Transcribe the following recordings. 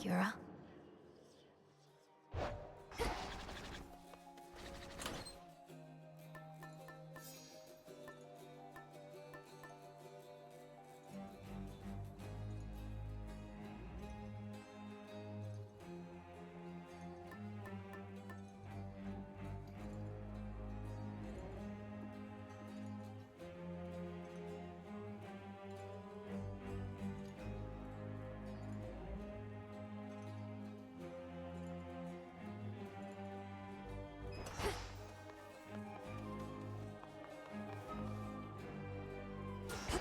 Akira.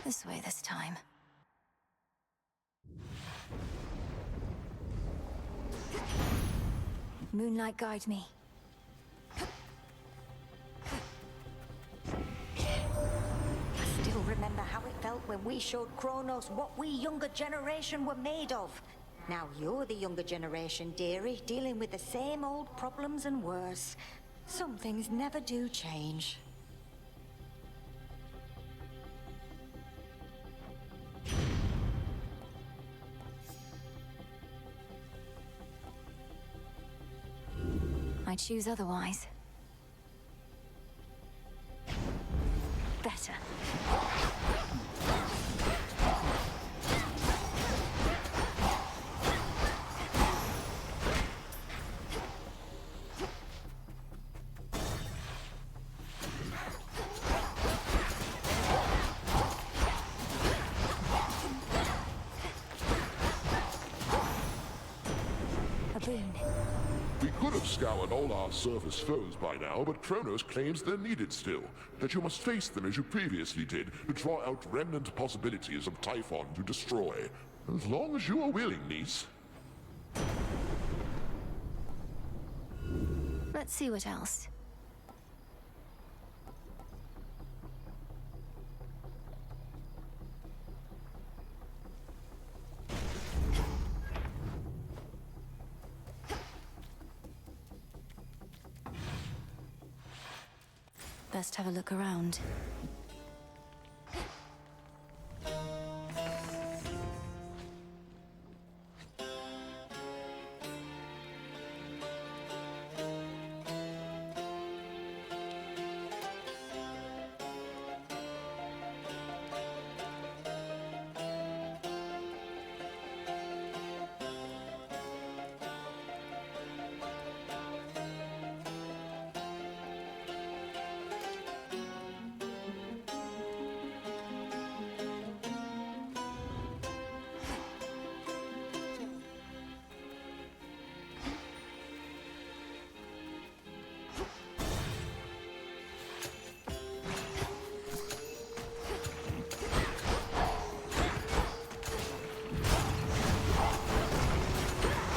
This way this time. Moonlight, guide me. I still remember how it felt when we showed Kronos what we younger generation were made of. Now you're the younger generation, dearie, dealing with the same old problems and worse. Some things never do change. I choose otherwise. Better. A boon. We could have scoured all our surface foes by now, but Kronos claims they're needed still. That you must face them as you previously did, to draw out remnant possibilities of Typhon to destroy. As long as you are willing, niece. Let's see what else. Best have a look around.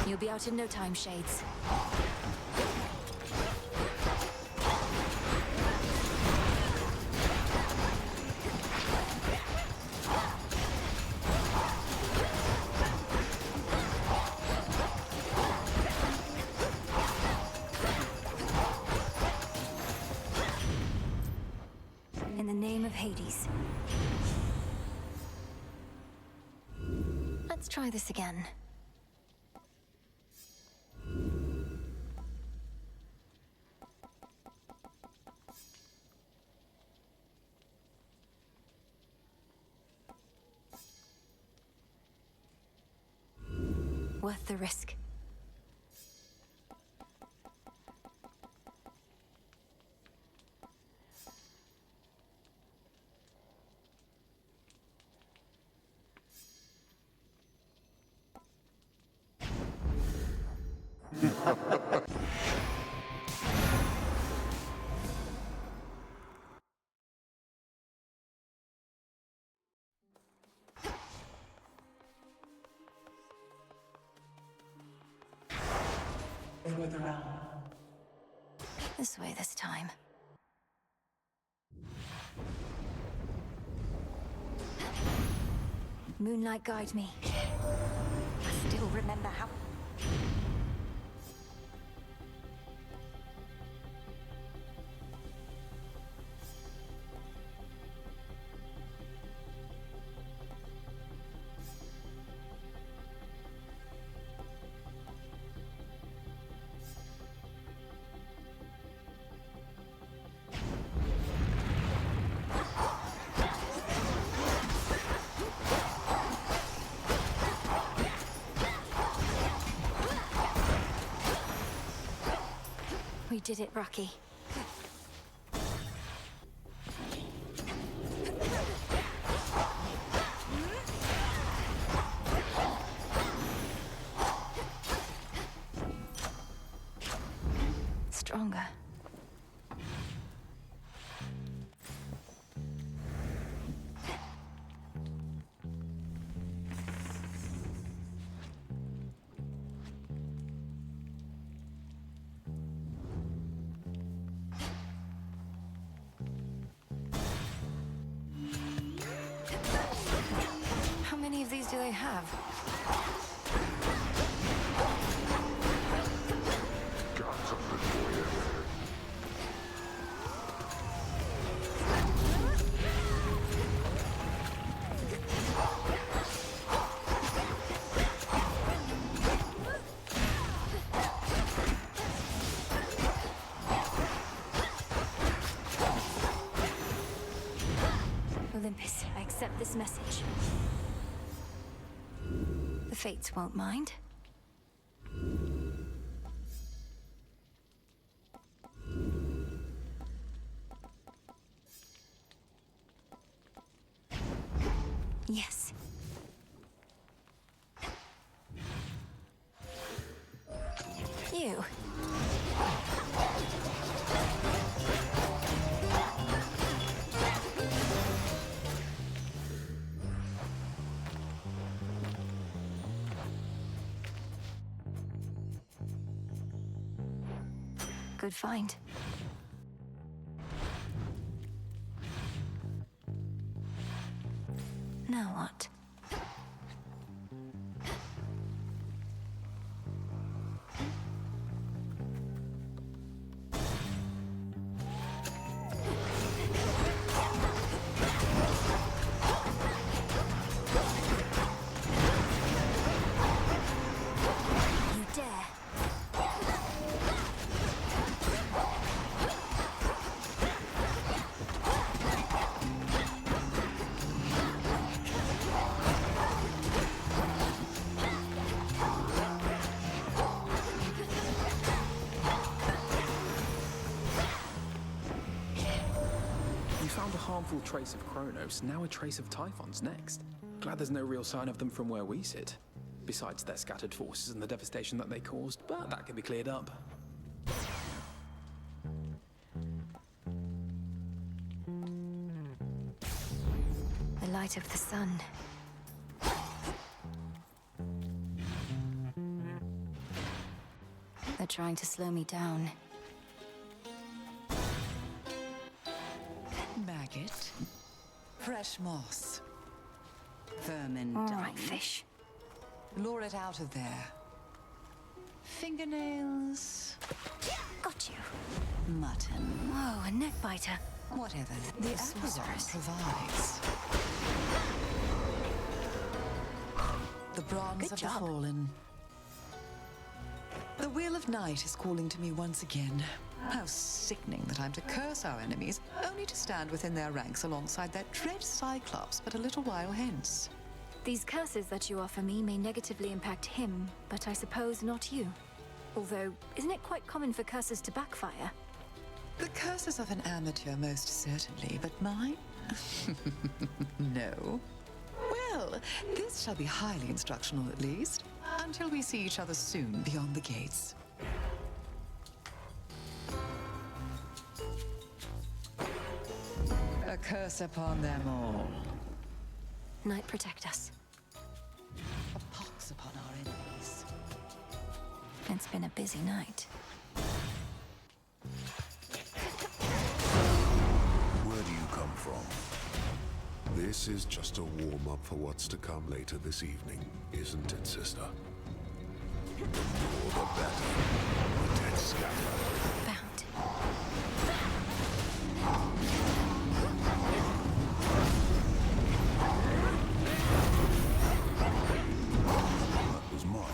You'll be out in no time, Shades. In the name of Hades. Let's try this again. Worth the risk. Further on. This way this time. Moonlight, guide me. I still remember how... did it, Rocky. Stronger. How many of these do they have? Got something for you. Olympus, I accept this message. The Fates won't mind. Yes. You. Good find. Now what? You dare. We found a harmful trace of Kronos, now a trace of Typhon's next. Glad there's no real sign of them from where we sit. Besides their scattered forces and the devastation that they caused, but that can be cleared up. The light of the sun. They're trying to slow me down. Maggot. Fresh moss. Vermin All dung. right, fish. Lure it out of there. Fingernails. Got you. Mutton. Whoa, a neck biter. Whatever the Amazon sorceress. provides. The bronze Good of job. the fallen. The Wheel of Night is calling to me once again. How sickening that I'm to curse our enemies, only to stand within their ranks alongside that dread Cyclops but a little while hence. These curses that you offer me may negatively impact him, but I suppose not you. Although, isn't it quite common for curses to backfire? The curses of an amateur, most certainly, but mine? No. Well, this shall be highly instructional at least, until we see each other soon beyond the gates. A curse upon them all. Night protect us. A pox upon our enemies. It's been a busy night. Where do you come from? This is just a warm-up for what's to come later this evening, isn't it, sister? The more the better. The dead scatter. Bound. That was mine.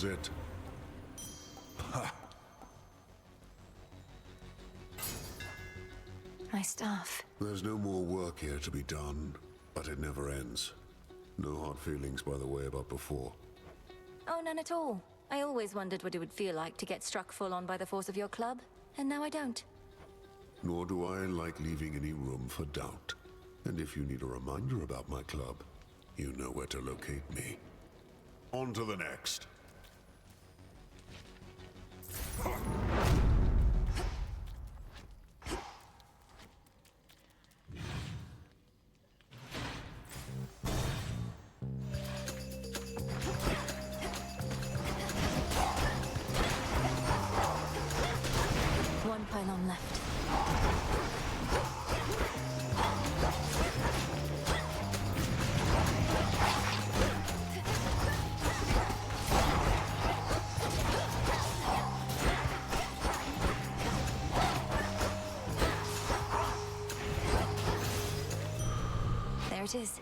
was it? My staff. There's no more work here to be done, but it never ends. No hard feelings, by the way, about before. Oh, none at all. I always wondered what it would feel like to get struck full on by the force of your club, and now I don't. Nor do I like leaving any room for doubt. And if you need a reminder about my club, you know where to locate me. On to the next. One pylon left. There it is.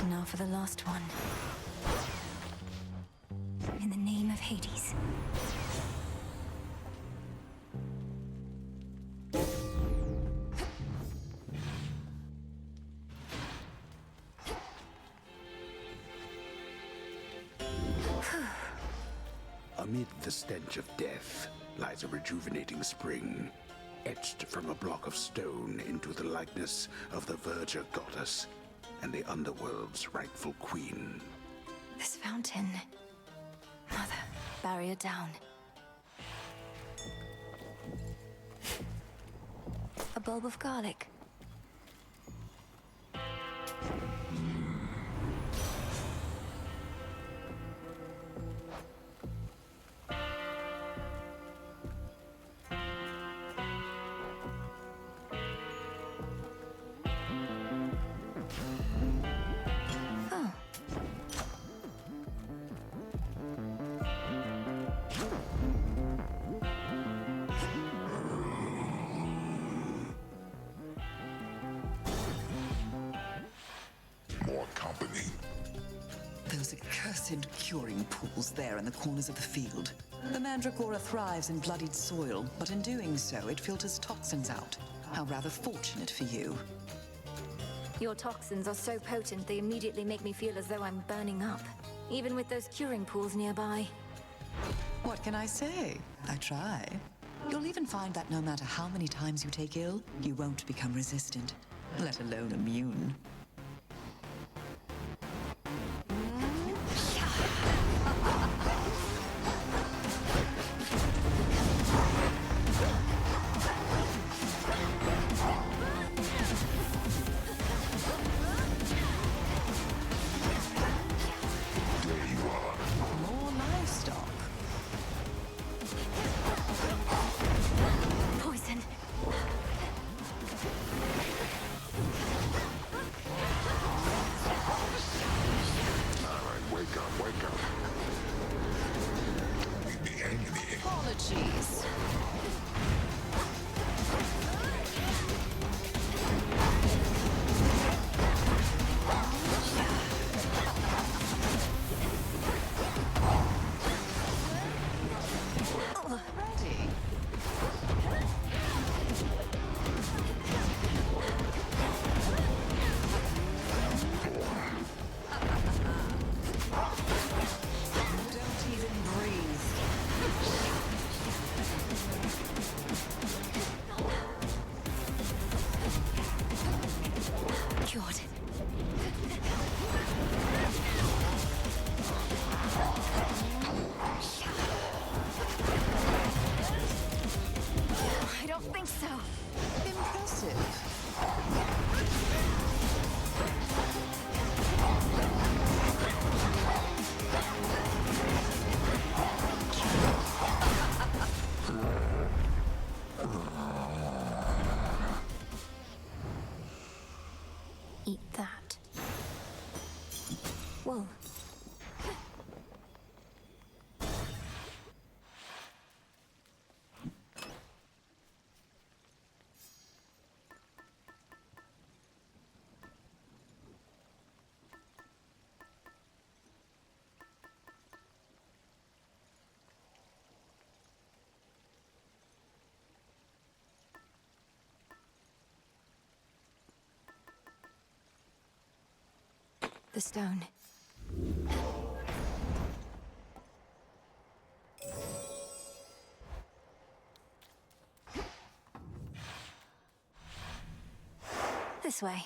Now for the last one. In the name of Hades. Amid the stench of death lies a rejuvenating spring, etched from a block of stone into the likeness of the Verger goddess and the underworld's rightful queen. This fountain. Mother, barrier down. A bulb of garlic. Oh. More company. Those accursed curing pools there in the corners of the field. The mandragora thrives in bloodied soil, but in doing so, it filters toxins out. How rather fortunate for you. Your toxins are so potent they immediately make me feel as though I'm burning up, even with those curing pools nearby. What can I say? I try. You'll even find that no matter how many times you take ill, you won't become resistant, let alone immune. More livestock. Poison. eat that. Wool. The stone. This way.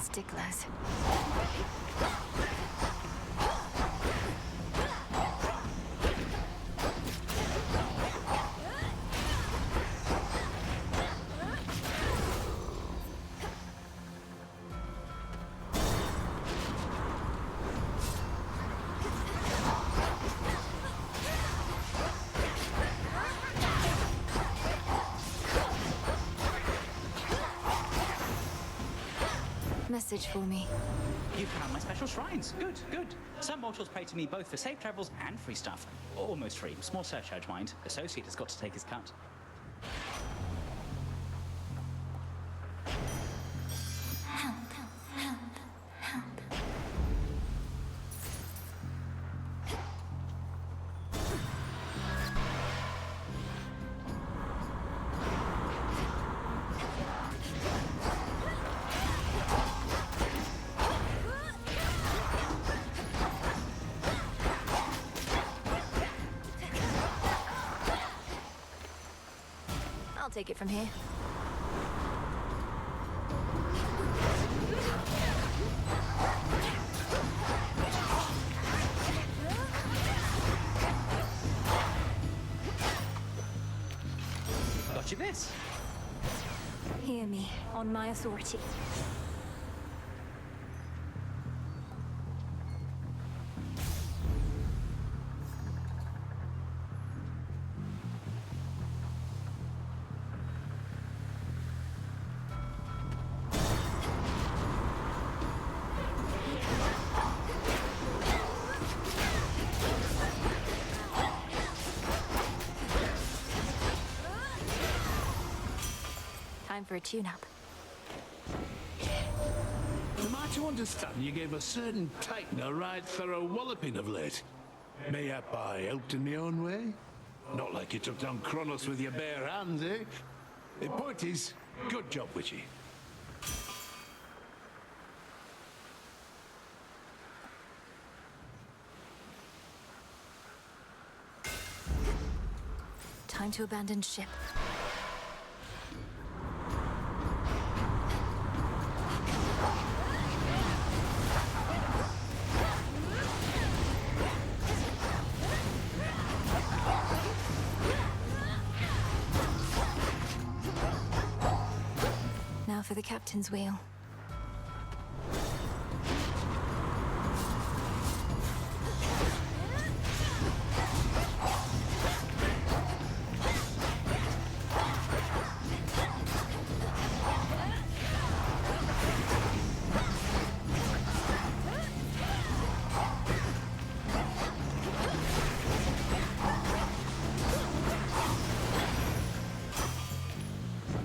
Sticklers. Message for me. You found my special shrines. Good, good. Some mortals pray to me both for safe travels and free stuff. Almost free. Small surcharge, mind. Associate has got to take his cut. Help, help, help. I'll take it from here. Got you this. Hear me, on my authority. Time for a tune-up. Am I to understand you gave a certain titan a right thorough walloping of late? Mayhap I helped in my own way? Not like you took down Kronos with your bare hands, eh? The point is, good job, Witchy. Time to abandon ship. Now for the captain's wheel.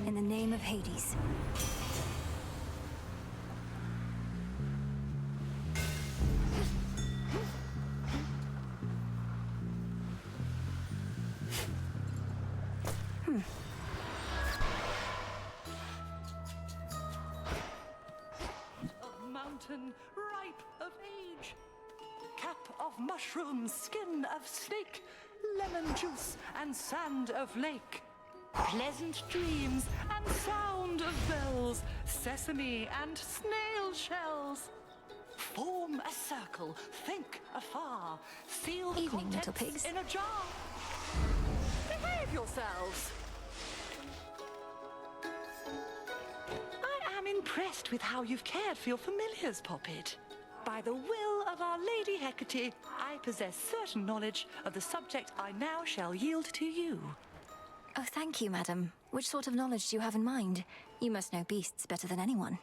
In the name of Hades. Of mountain ripe of age, cap of mushroom, skin of snake, lemon juice and sand of lake, pleasant dreams and sound of bells, sesame and snail shells. Form a circle, think afar, feel the Evening, little contents pigs. in a jar. Behave yourselves. impressed with how you've cared for your familiars, Poppet. By the will of Our Lady Hecate, I possess certain knowledge of the subject I now shall yield to you. Oh, thank you, madam. Which sort of knowledge do you have in mind? You must know beasts better than anyone.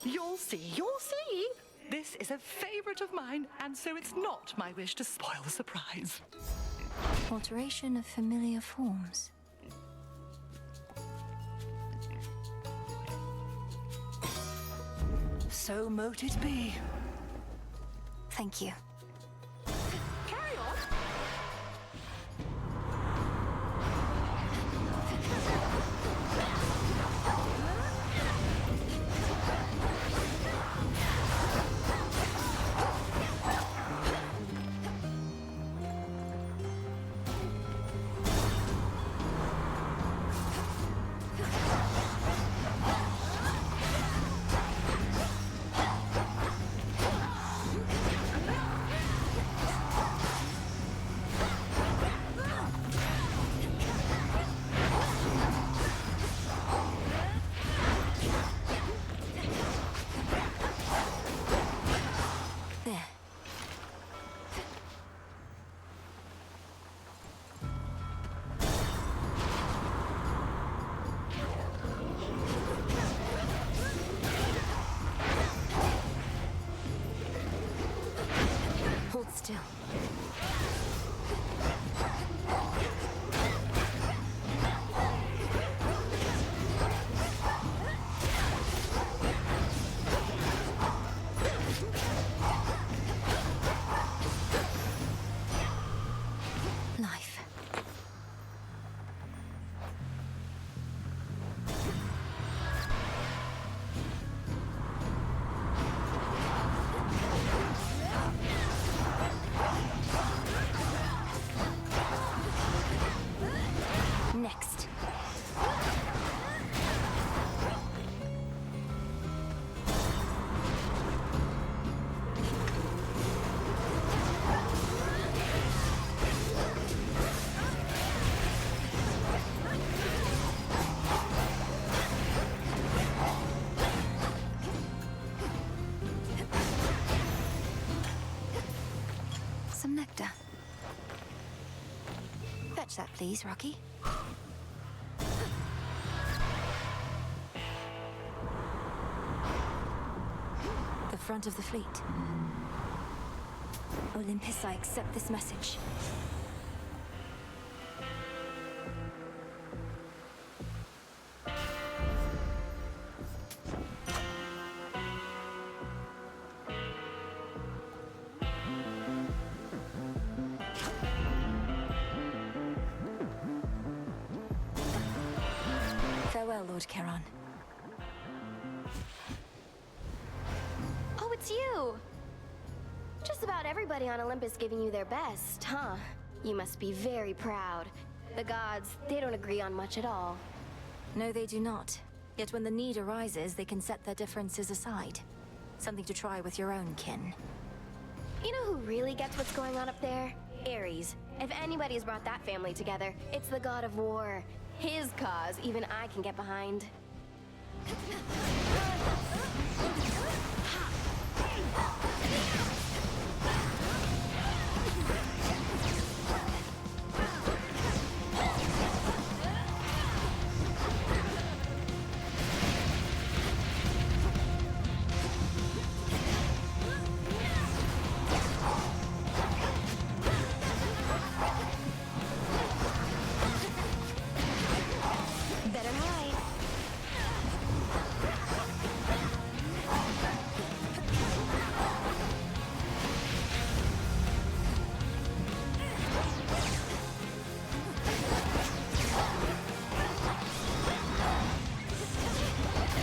You'll see, you'll see! This is a favorite of mine, and so it's not my wish to spoil the surprise. Alteration of familiar forms. So mote it be. Thank you. Carry on! There. Hold still. Life. Next. Some nectar. Fetch that, please, Rocky. The front of the fleet. Olympus, I accept this message. Farewell, Lord Charon. Oh, it's you! Just about everybody on Olympus giving you their best, huh? You must be very proud. The gods, they don't agree on much at all. No, they do not. Yet when the need arises, they can set their differences aside. Something to try with your own kin. You know who really gets what's going on up there? Ares. If anybody's brought that family together, it's the god of war. His cause, even I can get behind. Better hide.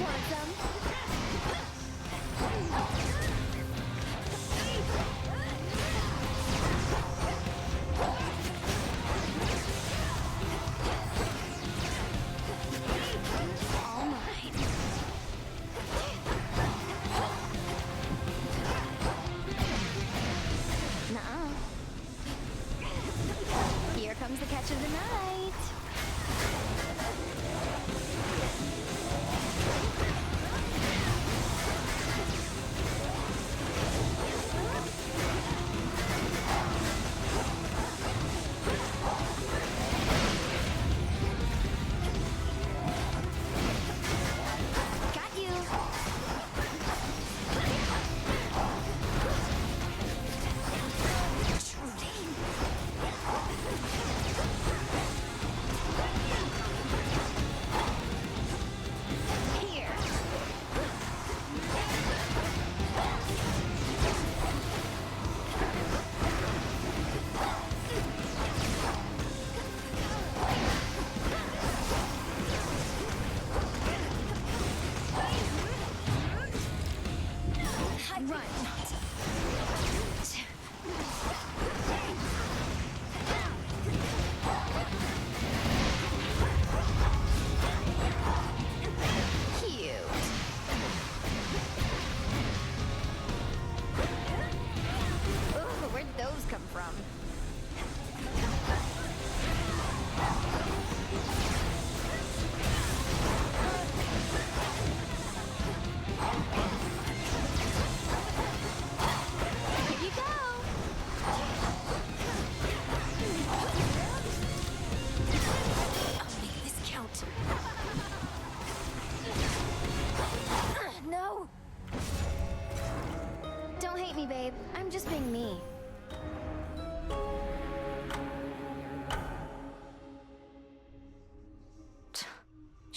Want some? All mine. Nuh-uh. Here comes the catch of the night.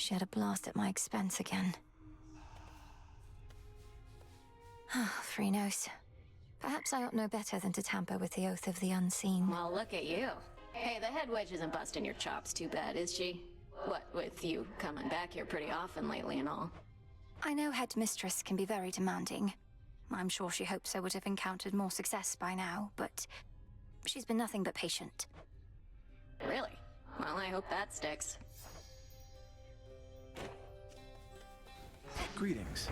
She had a blast at my expense again. Phrynos. Perhaps I ought know better than to tamper with the oath of the unseen. Well, look at you. Hey, the head wedge isn't busting your chops too bad, is she? What with you coming back here pretty often lately and all? I know headmistress can be very demanding. I'm sure she hopes I would have encountered more success by now, but she's been nothing but patient. Really? Well, I hope that sticks. Greetings.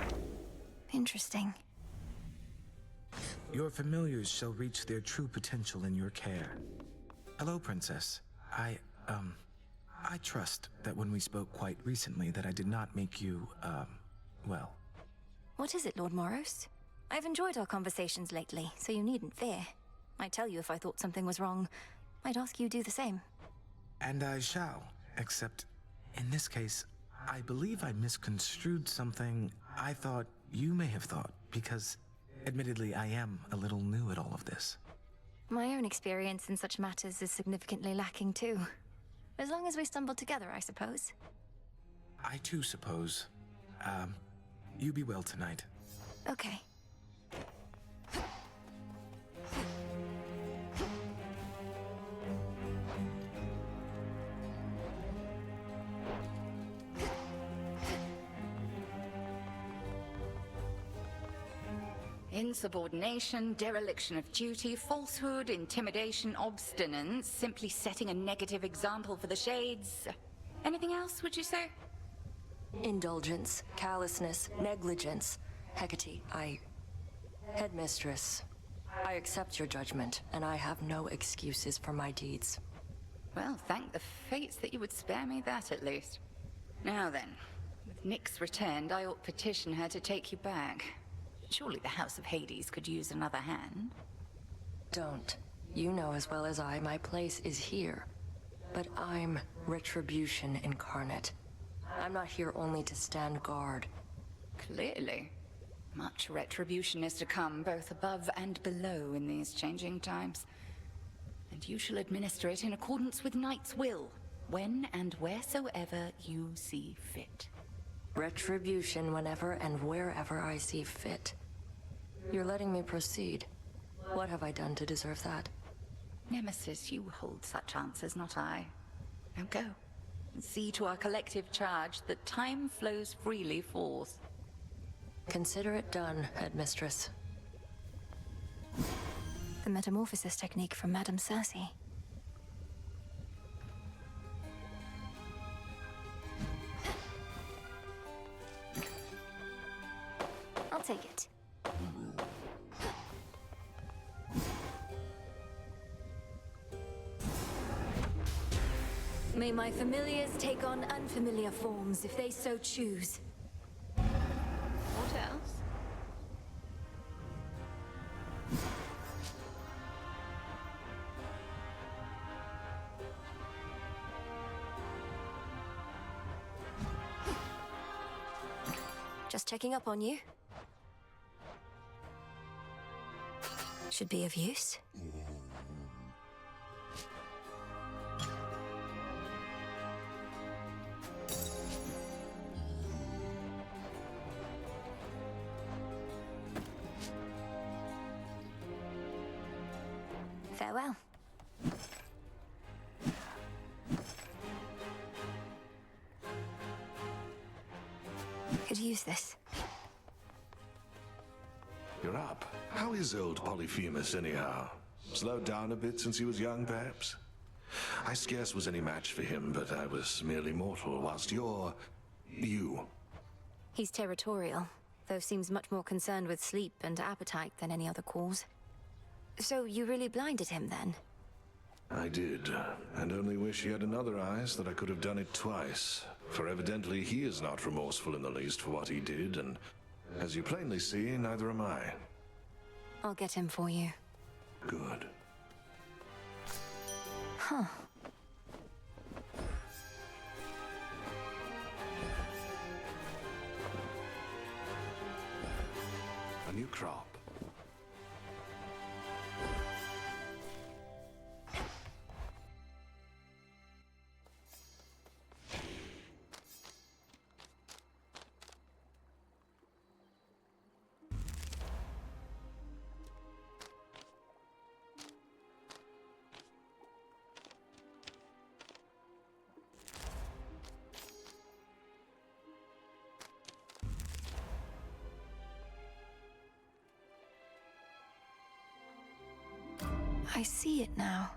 Interesting. Your familiars shall reach their true potential in your care. Hello, Princess. I trust that when we spoke quite recently that I did not make you, well. What is it, Lord Moros? I've enjoyed our conversations lately, so you needn't fear. I'd tell you if I thought something was wrong. I'd ask you do the same. And I shall, except in this case, I believe I misconstrued something I thought you may have thought, because admittedly I am a little new at all of this. My own experience in such matters is significantly lacking too. As long as we stumble together, I suppose. I too suppose. You be well tonight. Okay. Insubordination, dereliction of duty, falsehood, intimidation, obstinance, simply setting a negative example for the shades. Anything else, would you say? Indulgence, callousness, negligence. Hecate, Headmistress, I accept your judgment, and I have no excuses for my deeds. Well, thank the fates that you would spare me that, at least. Now then, with Nyx returned, I ought petition her to take you back. Surely the House of Hades could use another hand. Don't. You know as well as I, my place is here. But I'm retribution incarnate. I'm not here only to stand guard. Clearly. Much retribution is to come, both above and below in these changing times. And you shall administer it in accordance with Knight's will, when and wheresoever you see fit. Retribution whenever and wherever I see fit. You're letting me proceed. What have I done to deserve that? Nemesis, you hold such answers, not I. Now go, and see to our collective charge that time flows freely forth. Consider it done, Headmistress. The metamorphosis technique from Madame Circe. I'll take it. May my familiars take on unfamiliar forms if they so choose. What else? Just checking up on you. Should be of use. Farewell. Could use this. You're up. How is old Polyphemus, anyhow? Slowed down a bit since he was young, perhaps? I scarce was any match for him, but I was merely mortal, whilst you're... you. He's territorial, though seems much more concerned with sleep and appetite than any other cause. So you really blinded him, then? I did, and only wish he had another eye so that I could have done it twice. For evidently he is not remorseful in the least for what he did, and as you plainly see, neither am I. I'll get him for you. Good. Huh. A new crop. I see it now.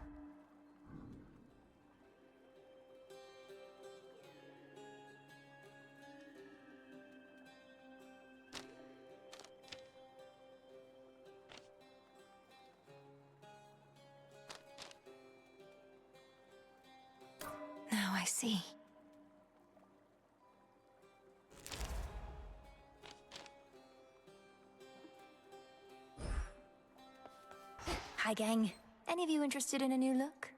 Now I see. Hi, gang. Any of you interested in a new look?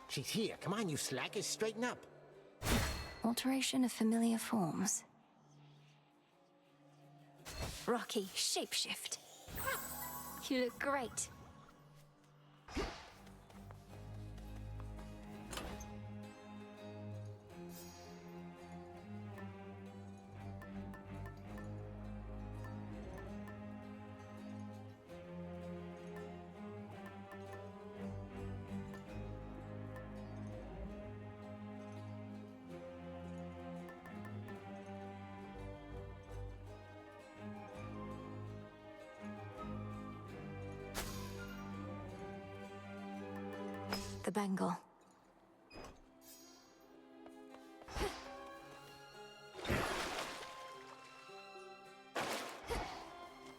She's here. Come on, you slackers, straighten up. Alteration of familiar forms. Rocky, shapeshift. You look great. The bangle.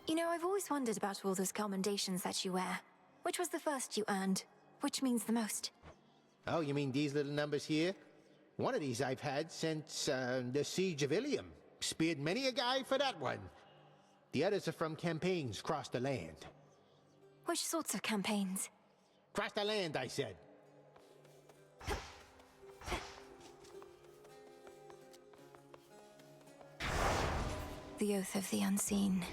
You know, I've always wondered about all those commendations that you wear. Which was the first you earned? Which means the most? Oh, you mean these little numbers here? One of these I've had since the Siege of Ilium. Speared many a guy for that one. The others are from campaigns across the land. Which sorts of campaigns? Across the land, I said. The Oath of the Unseen.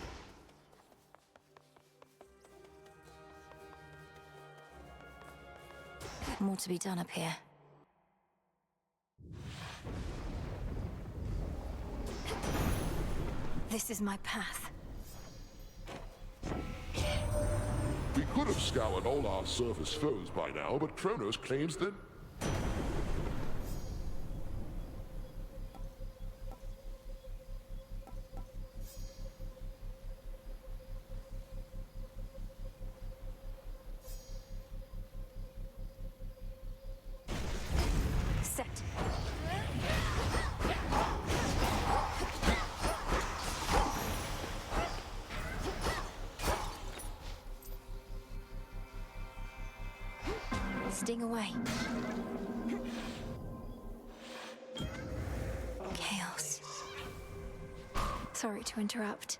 More to be done up here. This is my path. We could have scoured all our surface foes by now, but Kronos claims that... Set. Sting away. Chaos. Sorry to interrupt.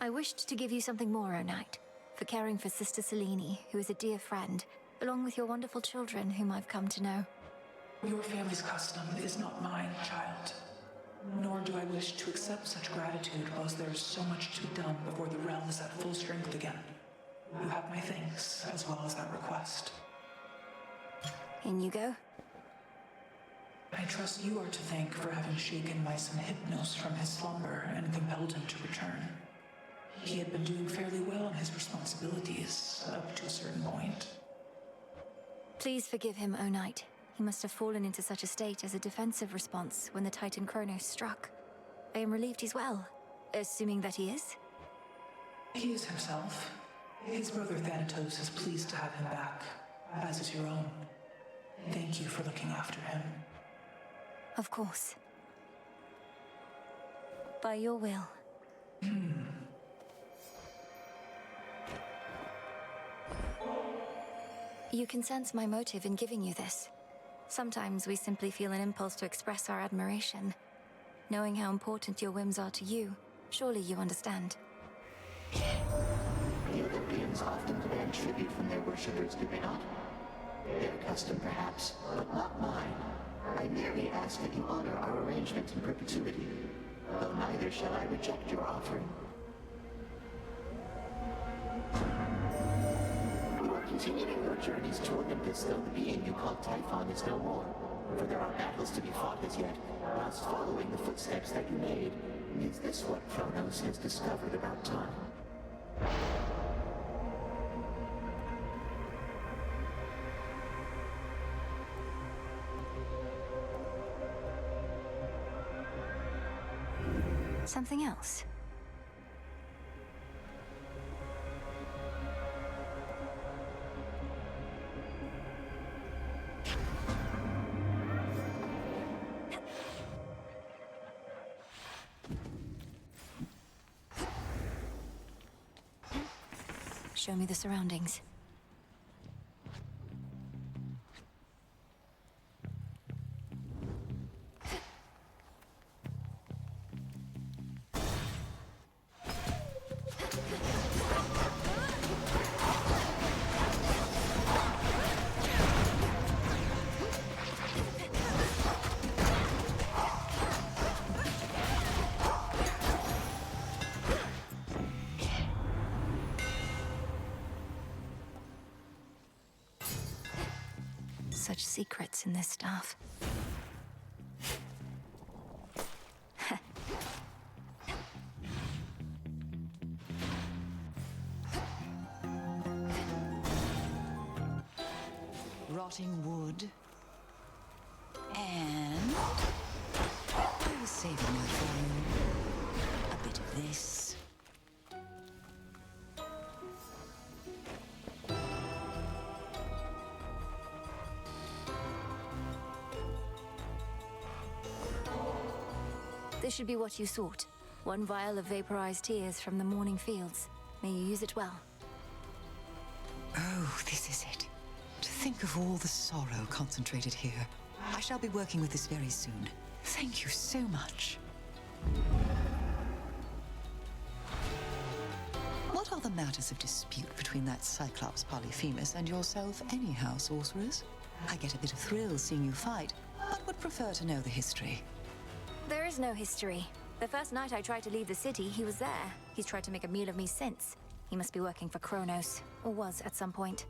I wished to give you something more, O Knight, for caring for Sister Selene, who is a dear friend, along with your wonderful children, whom I've come to know. Your family's custom is not mine, child. Nor do I wish to accept such gratitude whilst there is so much to be done before the realm is at full strength again. You have my thanks, as well as that request. In you go. I trust you are to thank for having shaken my son Hypnos from his slumber and compelled him to return. He had been doing fairly well in his responsibilities, up to a certain point. Please forgive him, O Knight. He must have fallen into such a state as a defensive response when the Titan Kronos struck. I am relieved he's well, assuming that he is. He is himself. His brother Thanatos is pleased to have him back, as is your own. Thank you for looking after him. Of course. By your will. You can sense my motive in giving you this. Sometimes we simply feel an impulse to express our admiration. Knowing how important your whims are to you, surely you understand. The Olympians often demand tribute from their worshippers, do they not? Their custom, perhaps, but not mine. I merely ask that you honor our arrangement in perpetuity, though neither shall I reject your offering. We will continue your journeys to Olympus, though the being you call Typhon is no more, for there are battles to be fought as yet, whilst following the footsteps that you made. Is this what Kronos has discovered about time? Something else? Show me the surroundings. Such secrets in this stuff. Rotting wood. And I was saving that for you. A bit of this. This should be what you sought. One vial of vaporized tears from the morning fields. May you use it well. Oh, this is it. To think of all the sorrow concentrated here. I shall be working with this very soon. Thank you so much. What are the matters of dispute between that Cyclops Polyphemus and yourself anyhow, sorcerers? I get a bit of thrill seeing you fight, but would prefer to know the history. There is no history. The first night I tried to leave the city, he was there. He's tried to make a meal of me since. He must be working for Kronos, or was at some point.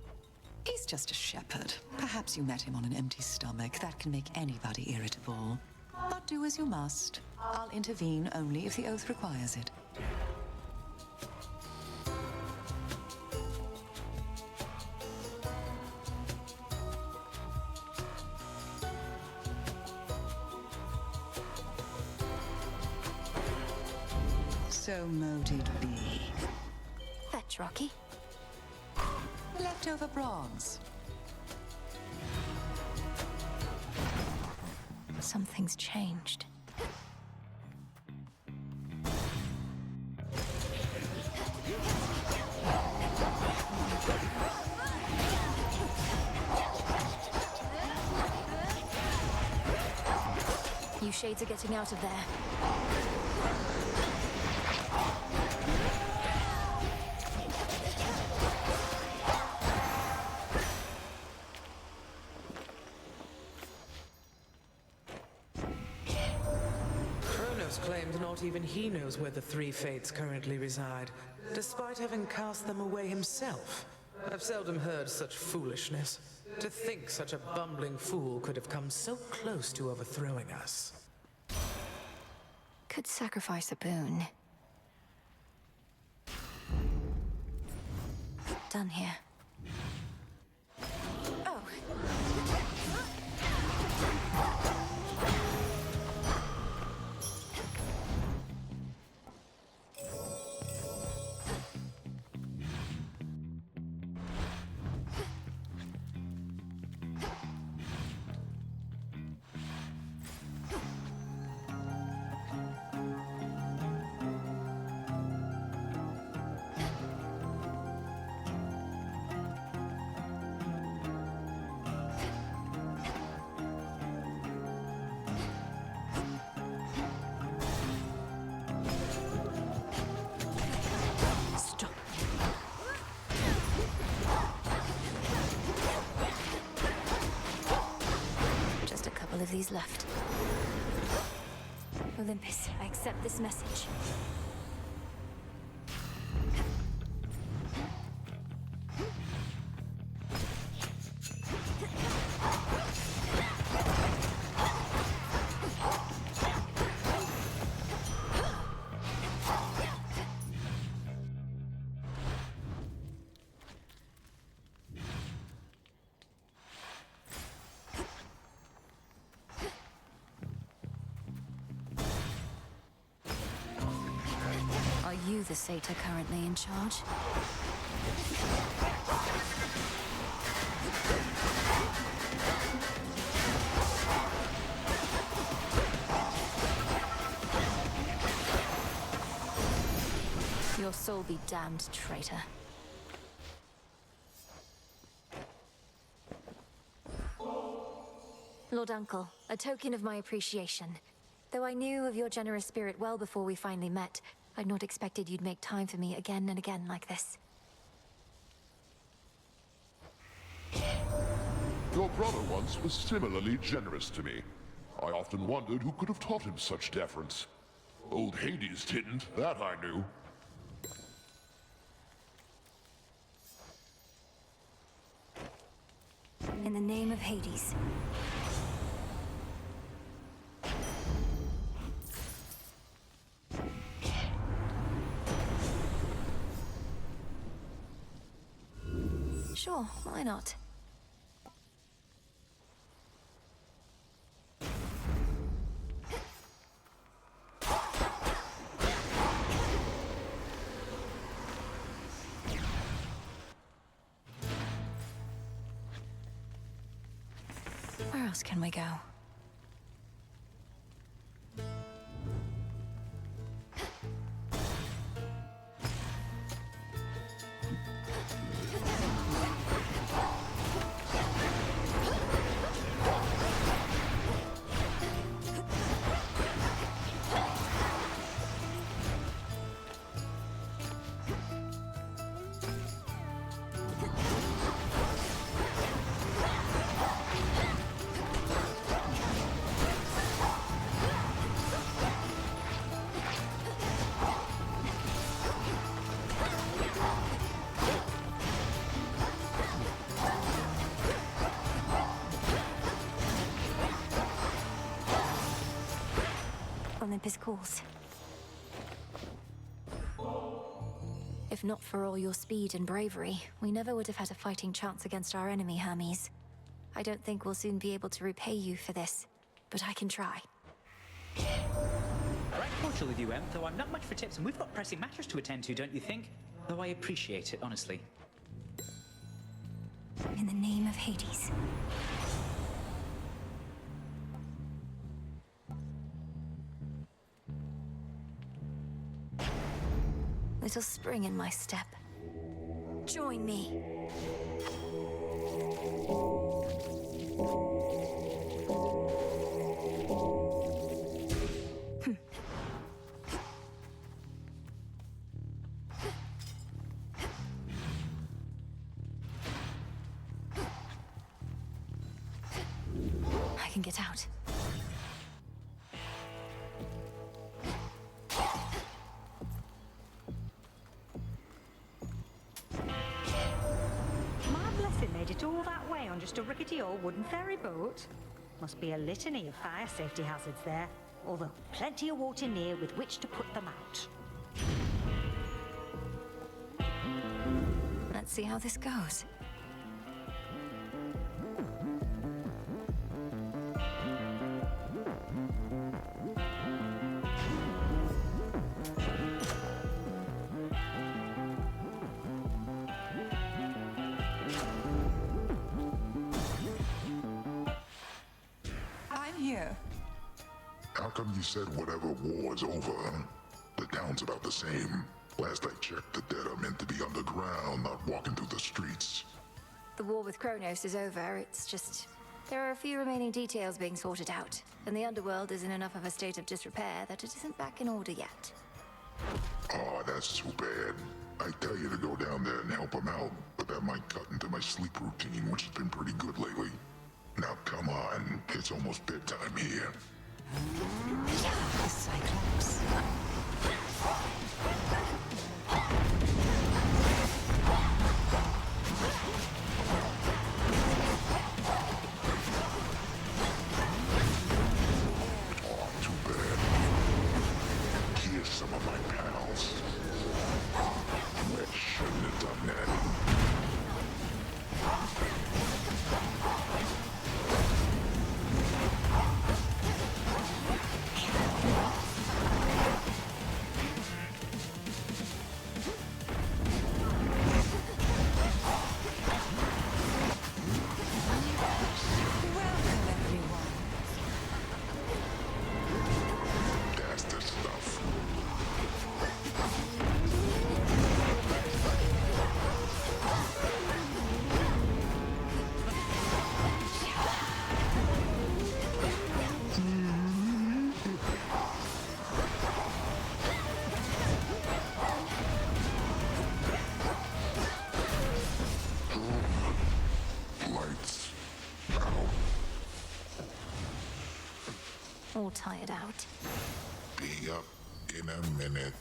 He's just a shepherd. Perhaps you met him on an empty stomach. That can make anybody irritable. But do as you must. I'll intervene only if the oath requires it. So mote it be. Fetch, Rocky. Leftover bronze. Something's changed. You shades are getting out of there. Claimed not even he knows where the three fates currently reside, despite having cast them away himself. I've seldom heard such foolishness. To think such a bumbling fool could have come so close to overthrowing us. Could sacrifice a boon. Done here. Oh. Of these left. Olympus, I accept this message. the satyr currently in charge. Your soul be damned, traitor. Lord Uncle, a token of my appreciation. Though I knew of your generous spirit well before we finally met, I'd not expected you'd make time for me again and again like this. Your brother once was similarly generous to me. I often wondered who could have taught him such deference. Old Hades didn't, that I knew. In the name of Hades. Sure, why not? Where else can we go? Olympus calls. If not for all your speed and bravery, we never would have had a fighting chance against our enemy, Hermes. I don't think we'll soon be able to repay you for this, but I can try. Right cordial with you, Em, though I'm not much for tips and we've got pressing matters to attend to, don't you think? Though I appreciate it, honestly. In the name of Hades. Little spring in my step. Join me. I can get out. Made it all that way on just a rickety old wooden ferry boat? Must be a litany of fire safety hazards there, although plenty of water near with which to put them out. Let's see how this goes. How come you said whatever war is over, huh? The town's about the same. Last I checked, the dead are meant to be underground, not walking through the streets. The war with Kronos is over. It's just... there are a few remaining details being sorted out, and the underworld is in enough of a state of disrepair that it isn't back in order yet. Oh, that's too bad. I tell you to go down there and help them out, but that might cut into my sleep routine, which has been pretty good lately. Now come on, it's almost bedtime here. The Cyclops. Oh, too bad. Here's some of my pals. I shouldn't have done that. all tired out. Be up in a minute.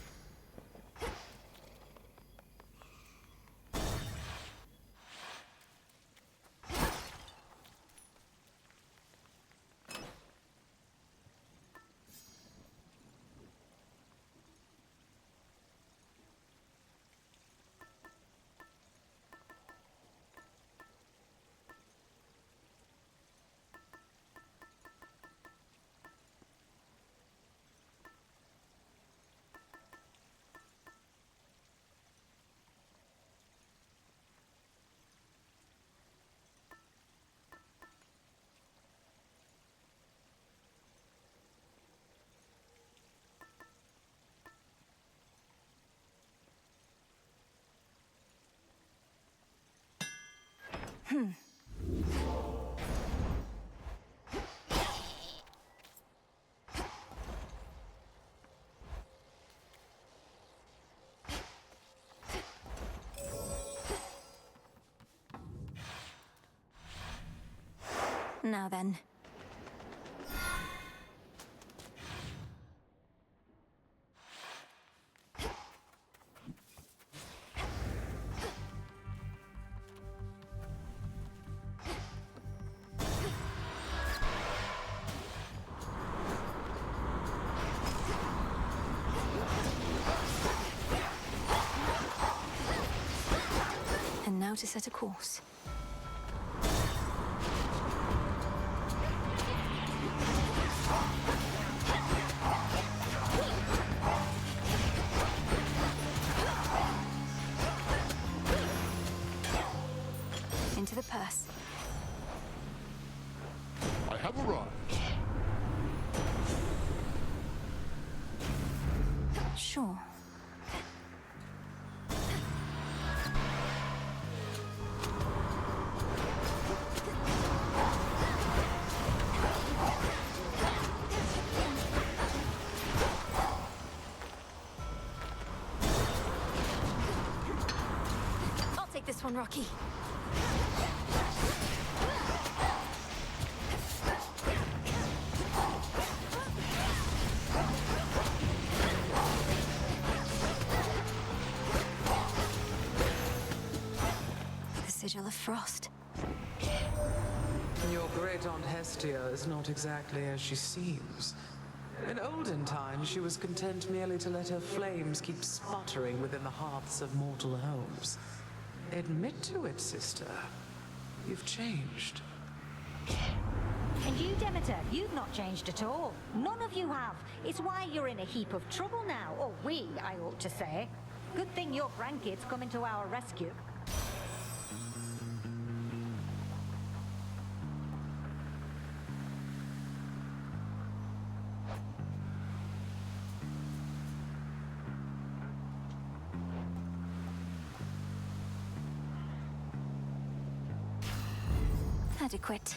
Now then. And now to set a course. Into the purse. I have arrived. Sure. I'll take this one, Rocky. The sigil of frost. Your great aunt Hestia is not exactly as she seems. In olden times, she was content merely to let her flames keep sputtering within the hearths of mortal homes. Admit to it, sister. You've changed. And you, Demeter, you've not changed at all. None of you have. It's why you're in a heap of trouble now. Or we, I ought to say. Good thing your grandkids coming to our rescue. Adequate.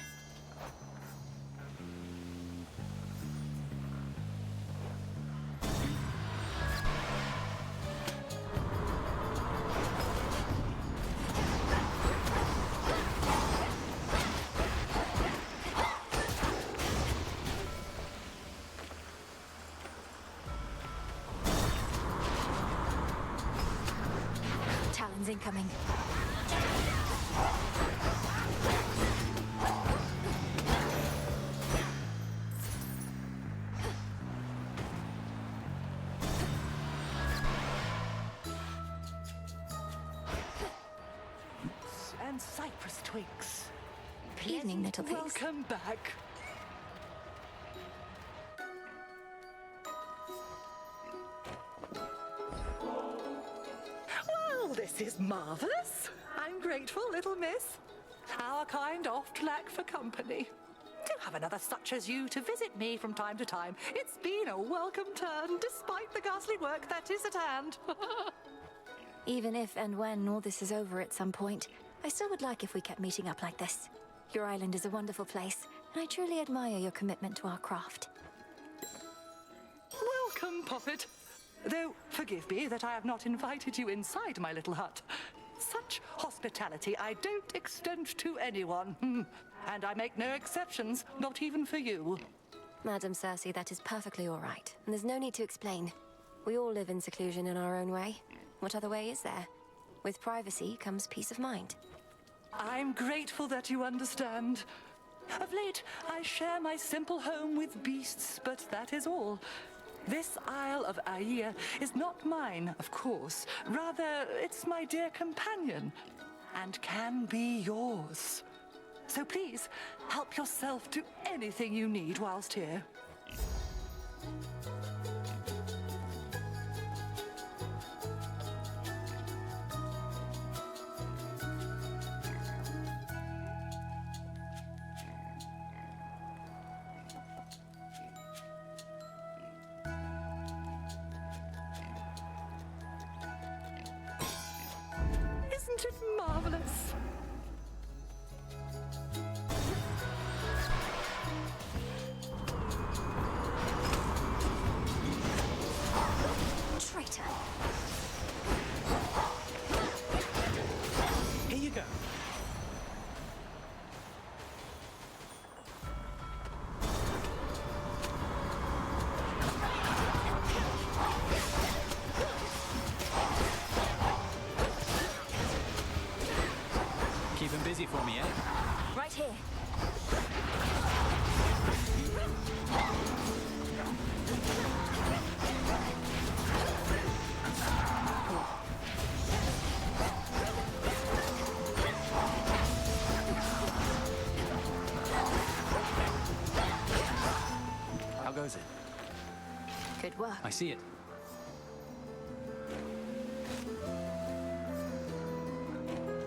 Talons incoming. And cypress twigs. Evening, little pigs. Welcome back. Well, this is marvelous. I'm grateful, little miss. Our kind oft lack for company. To have another such as you to visit me from time to time, it's been a welcome turn, despite the ghastly work that is at hand. Even if and when all this is over at some point, I still would like if we kept meeting up like this. Your island is a wonderful place, and I truly admire your commitment to our craft. Welcome, Poppet. Though, forgive me that I have not invited you inside my little hut. Such hospitality I don't extend to anyone. And I make no exceptions, not even for you. Madam Cersei, that is perfectly all right. And there's no need to explain. We all live in seclusion in our own way. What other way is there? With privacy comes peace of mind. I'm grateful that you understand. Of late, I share my simple home with beasts, but that is all. This Isle of Aia is not mine, of course. Rather, it's my dear companion, and can be yours. So please, help yourself to anything you need whilst here. Isn't it marvelous? Traitor. Here you go. Keep him busy for me, eh? Right here. How goes it? Good work. I see it.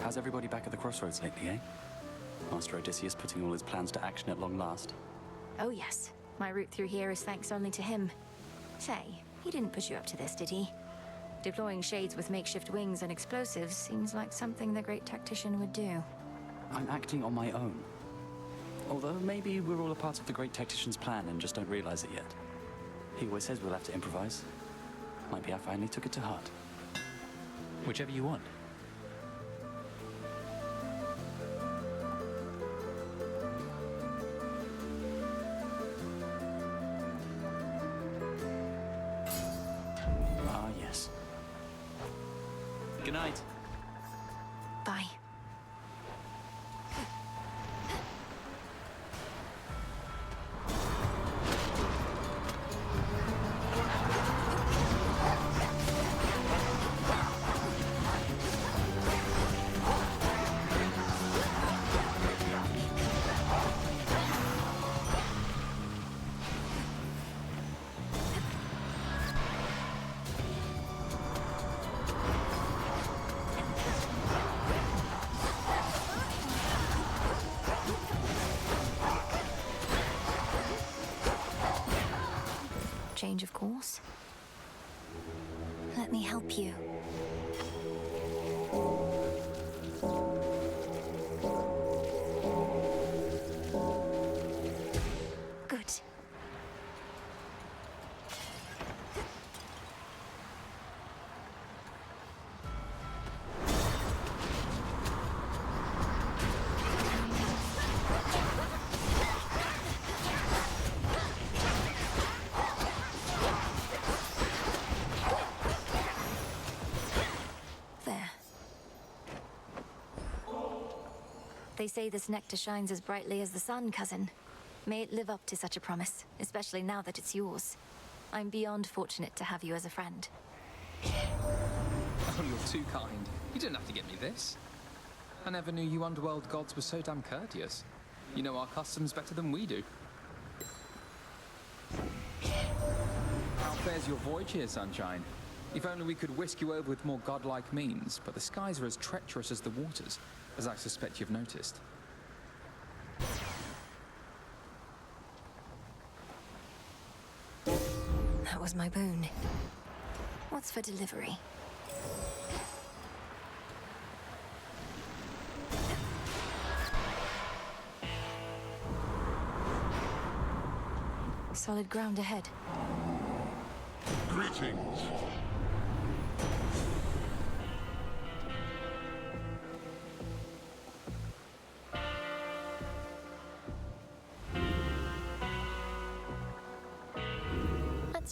How's everybody back at the crossroads lately, eh? Master Odysseus putting all his plans to action at long last. Oh yes. My route through here is thanks only to him. Say, he didn't put you up to this, did he? Deploying shades with makeshift wings and explosives seems like something the great tactician would do. I'm acting on my own. Although maybe we're all a part of the great tactician's plan and just don't realize it yet. He always says we'll have to improvise. Might be I finally took it to heart. Whichever you want. Ah, yes. Good night. Bye. Change of course. Let me help you. Good. There. They say this nectar shines as brightly as the sun, cousin. May it live up to such a promise, especially now that it's yours. I'm beyond fortunate to have you as a friend. Oh, you're too kind. You didn't have to get me this. I never knew you underworld gods were so damn courteous. You know our customs better than we do. How fares your voyage here, Sunshine? If only we could whisk you over with more godlike means, but the skies are as treacherous as the waters, as I suspect you've noticed. That was my boon. What's for delivery? Solid ground ahead. Greetings.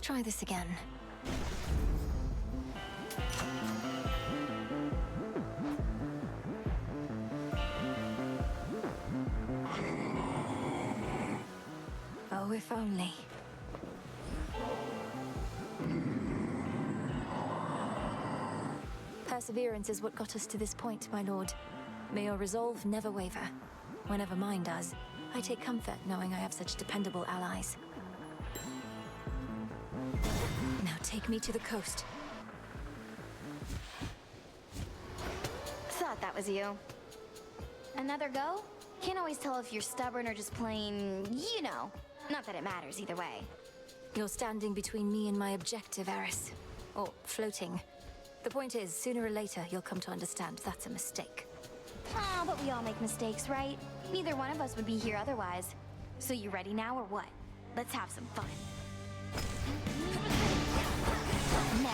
try this again. Oh, if only. Perseverance is what got us to this point, my lord. May your resolve never waver. Whenever mine does, I take comfort knowing I have such dependable allies. Now take me to the coast. Thought that was you. Another go? Can't always tell if you're stubborn or just plain, you know. Not that it matters either way. You're standing between me and my objective, Eris. Or floating. The point is, sooner or later, you'll come to understand that's a mistake. Ah, but we all make mistakes, right? Neither one of us would be here otherwise. So you ready now or what? Let's have some fun. Now.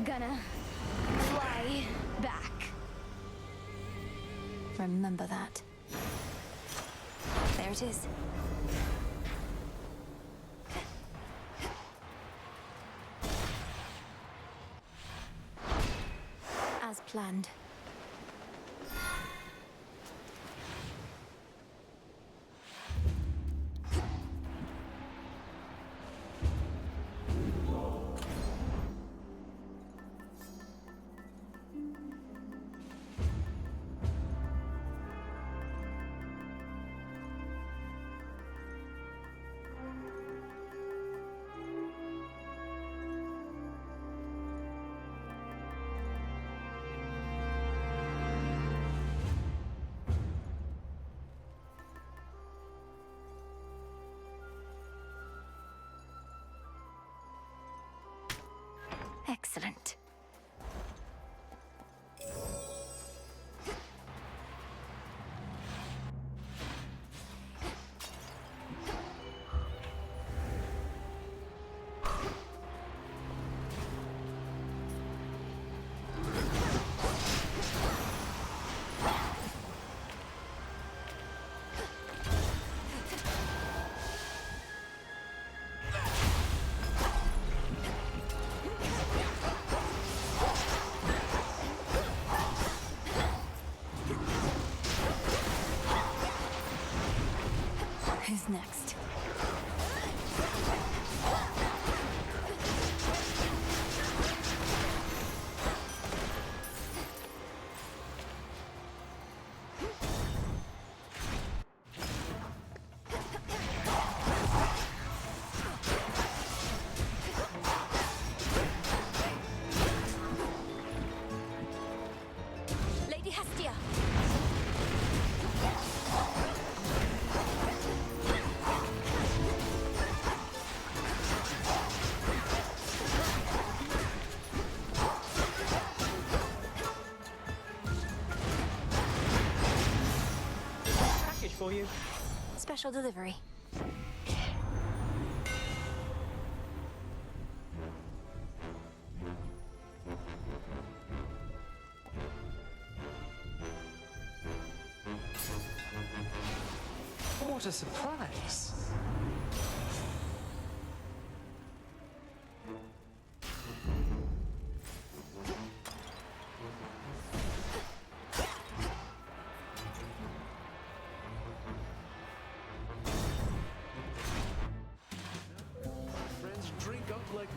Gonna fly back. Remember that. There it is. As planned. Excellent. Who's next? Lady Hestia! For you. Special delivery. What a surprise.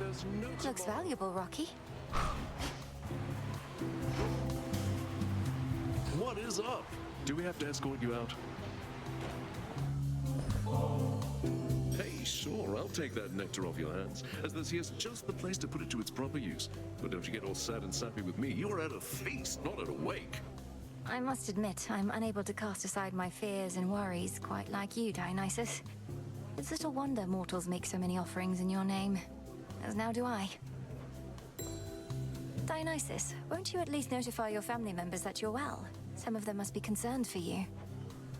there's no Looks valuable, Rocky. What is up? Do we have to escort you out? Hey, sure, I'll take that nectar off your hands, as this here's just the place to put it to its proper use. But don't you get all sad and sappy with me. You're at a feast, not at a wake. I must admit, I'm unable to cast aside my fears and worries, quite like you, Dionysus. It's little wonder mortals make so many offerings in your name, as now do I. Dionysus, won't you at least notify your family members that you're well? Some of them must be concerned for you.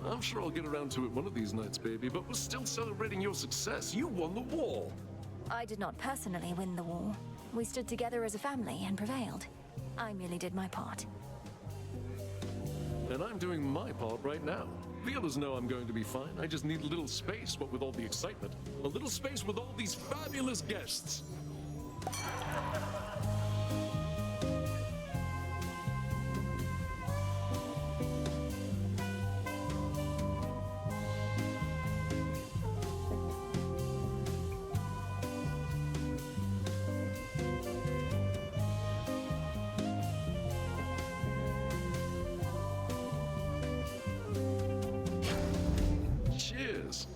I'm sure I'll get around to it one of these nights, baby, but we're still celebrating your success. You won the war. I did not personally win the war. We stood together as a family and prevailed. I merely did my part. And I'm doing my part right now. The others know I'm going to be fine. I just need a little space, what with all the excitement. A little space with all these fabulous guests. Cheers.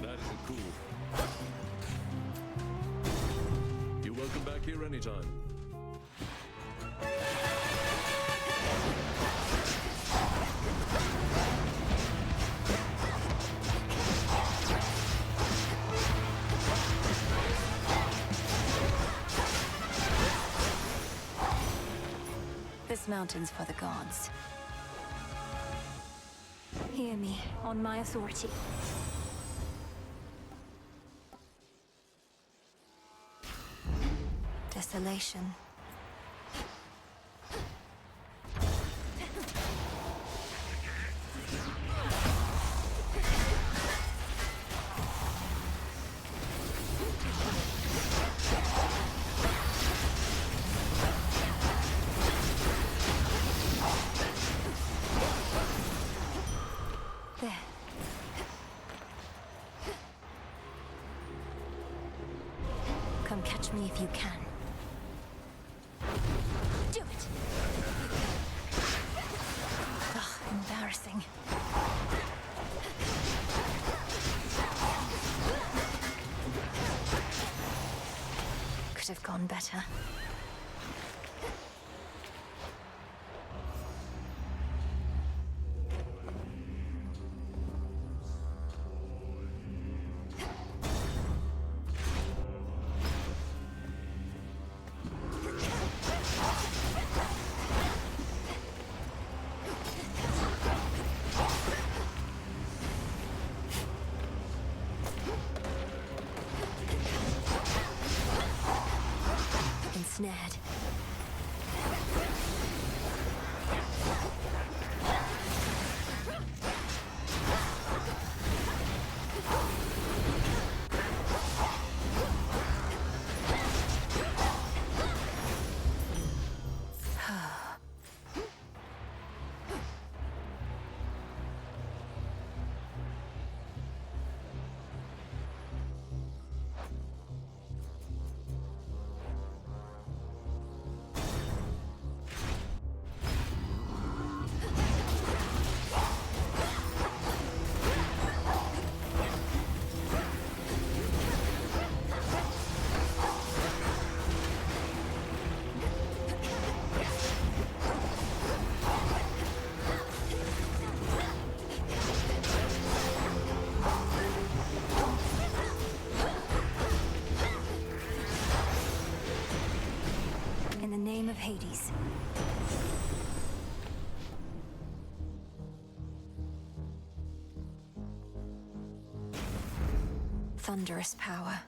That isn't cool. You're welcome back here anytime. This mountain's for the gods. Hear me, on my authority. Desolation. There. Come catch me if you can. Do it! Ugh, embarrassing. Could have gone better. Ensnared. In the name of Hades. Thunderous power.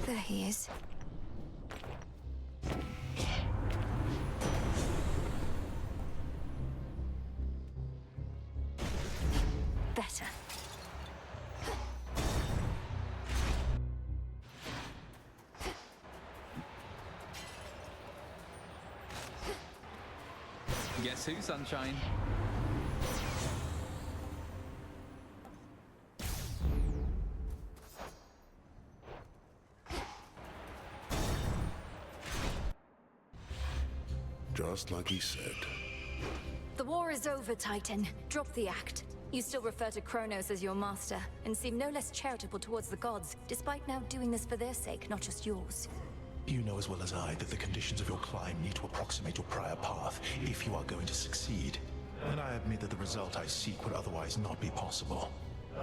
There he is. Guess who, sunshine? Just like he said. The war is over, Titan. Drop the act. You still refer to Kronos as your master, and seem no less charitable towards the gods, despite now doing this for their sake, not just yours. You know as well as I that the conditions of your climb need to approximate your prior path if you are going to succeed. And I admit that the result I seek would otherwise not be possible.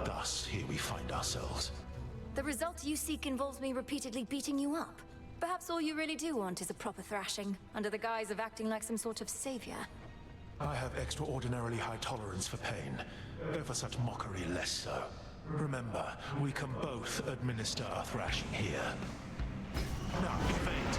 Thus, here we find ourselves. The result you seek involves me repeatedly beating you up. Perhaps all you really do want is a proper thrashing, under the guise of acting like some sort of savior. I have extraordinarily high tolerance for pain, though for such mockery less so. Remember, we can both administer a thrashing here. Now, evade.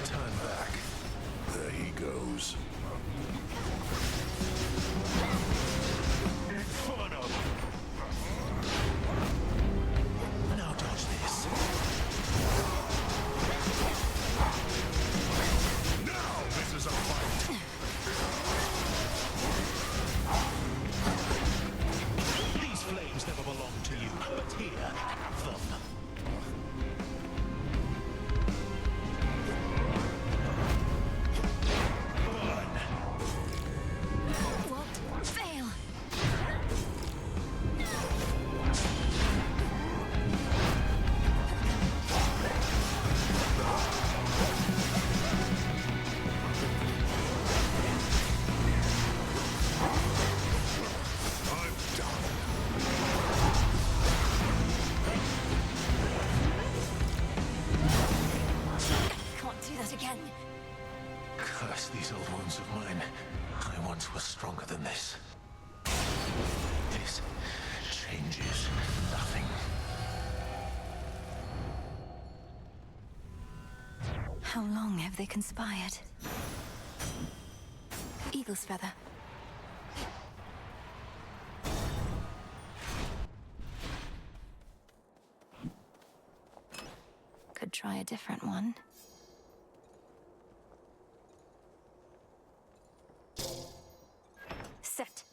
Turn back. There he goes. Inferno! Now dodge this. Now this is a fight! These flames never belonged to you, but here, have them. What? Fail! Can't do that again. Curse these old wounds of mine. I once was stronger than this. This changes nothing. How long have they conspired? Eagle's feather. Could try a different one. Set.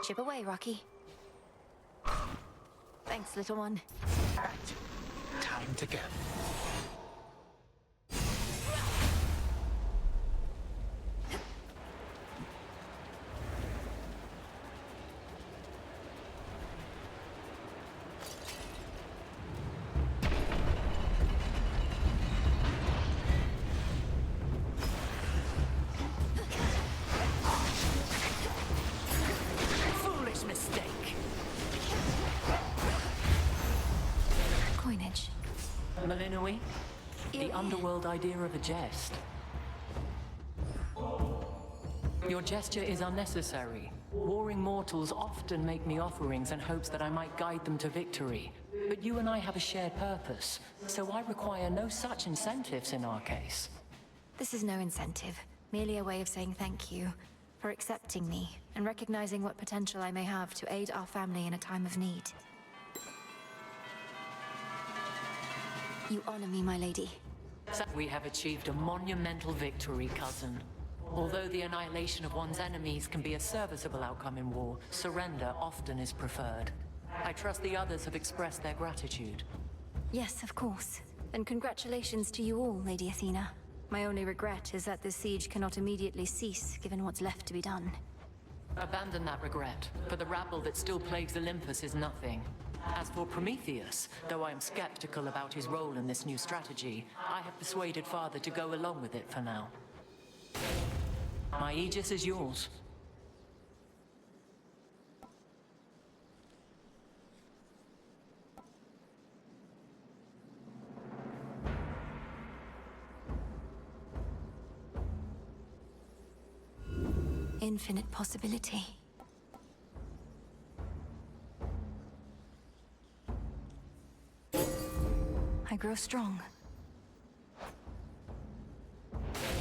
Chip away, Rocky. Thanks, little one. Time to go. Foolish mistake. Coinage. Malinui, the underworld idea of a jest. Your gesture is unnecessary. Warring mortals often make me offerings in hopes that I might guide them to victory. But you and I have a shared purpose, so I require no such incentives in our case. This is no incentive, merely a way of saying thank you for accepting me and recognizing what potential I may have to aid our family in a time of need. You honor me, my lady. We have achieved a monumental victory, cousin. Although the annihilation of one's enemies can be a serviceable outcome in war, surrender often is preferred. I trust the others have expressed their gratitude. Yes, of course. And congratulations to you all, Lady Athena. My only regret is that this siege cannot immediately cease, given what's left to be done. Abandon that regret, for the rabble that still plagues Olympus is nothing. As for Prometheus, though I am skeptical about his role in this new strategy, I have persuaded Father to go along with it for now. My Aegis is yours. Infinite possibility. I grow strong.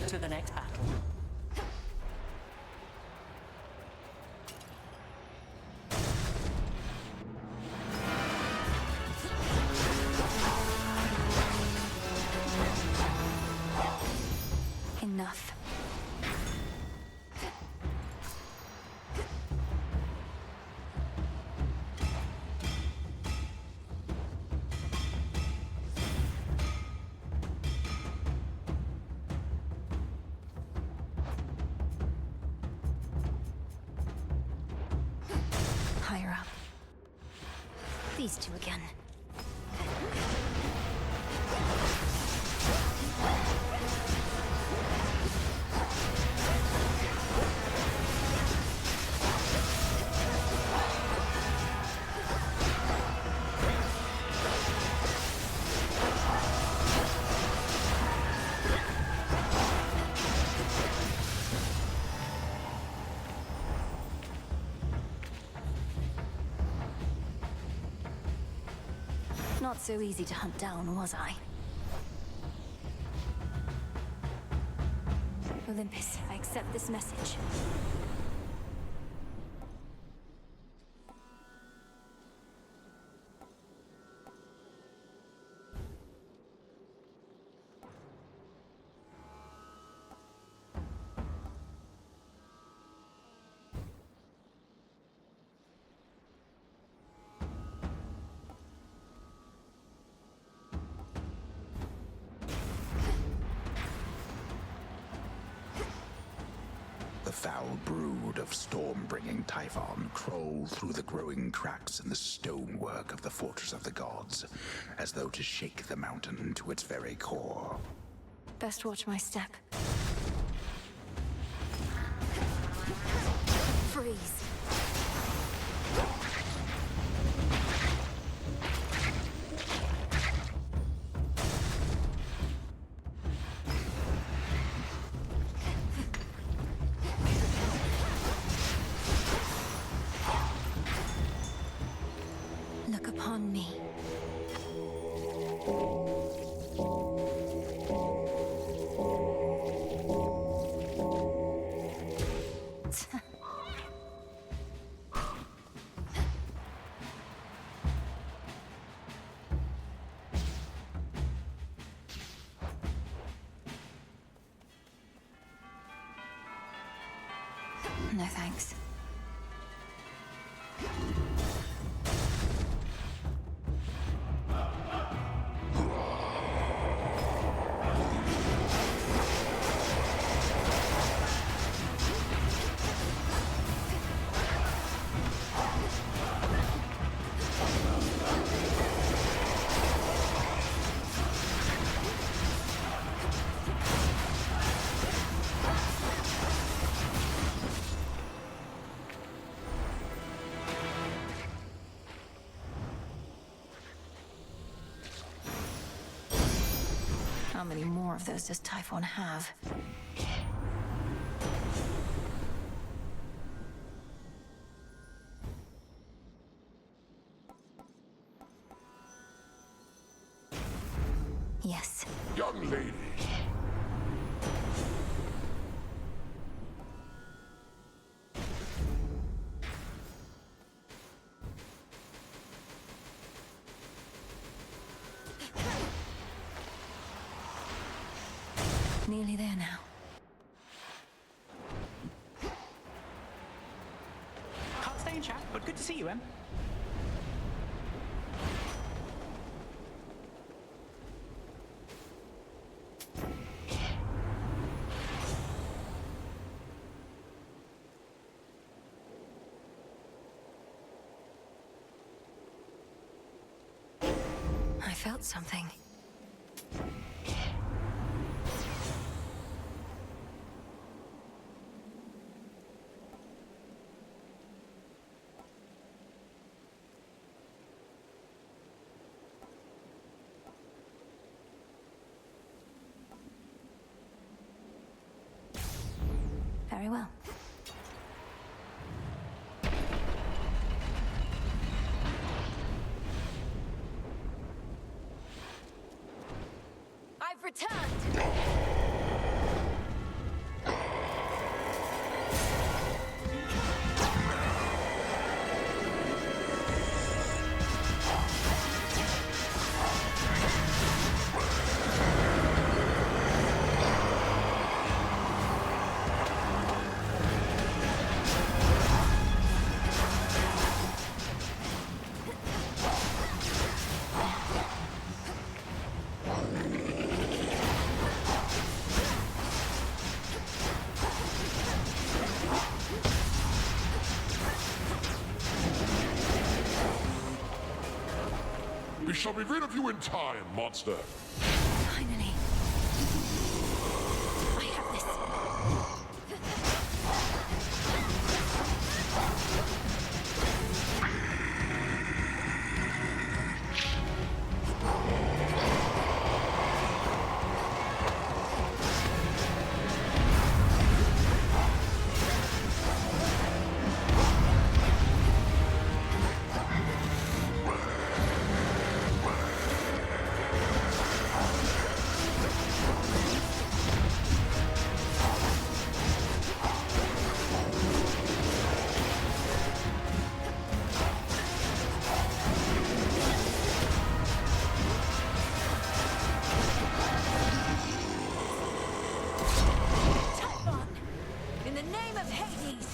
To the next battle. Enough. Higher up. These two again. Not so easy to hunt down, was I? Olympus, I accept this message. The foul brood of storm-bringing Typhon crawl through the growing cracks in the stonework of the Fortress of the Gods, as though to shake the mountain to its very core. Best watch my step. Freeze. Look upon me. No thanks. How many more of those does Typhon have? Yes. Young lady. Nearly there now. Can't stay in chat, but good to see you, Em. I felt something. Very well. returned! We shall be rid of you in time, monster. Finally. I have this. In the name of Hades!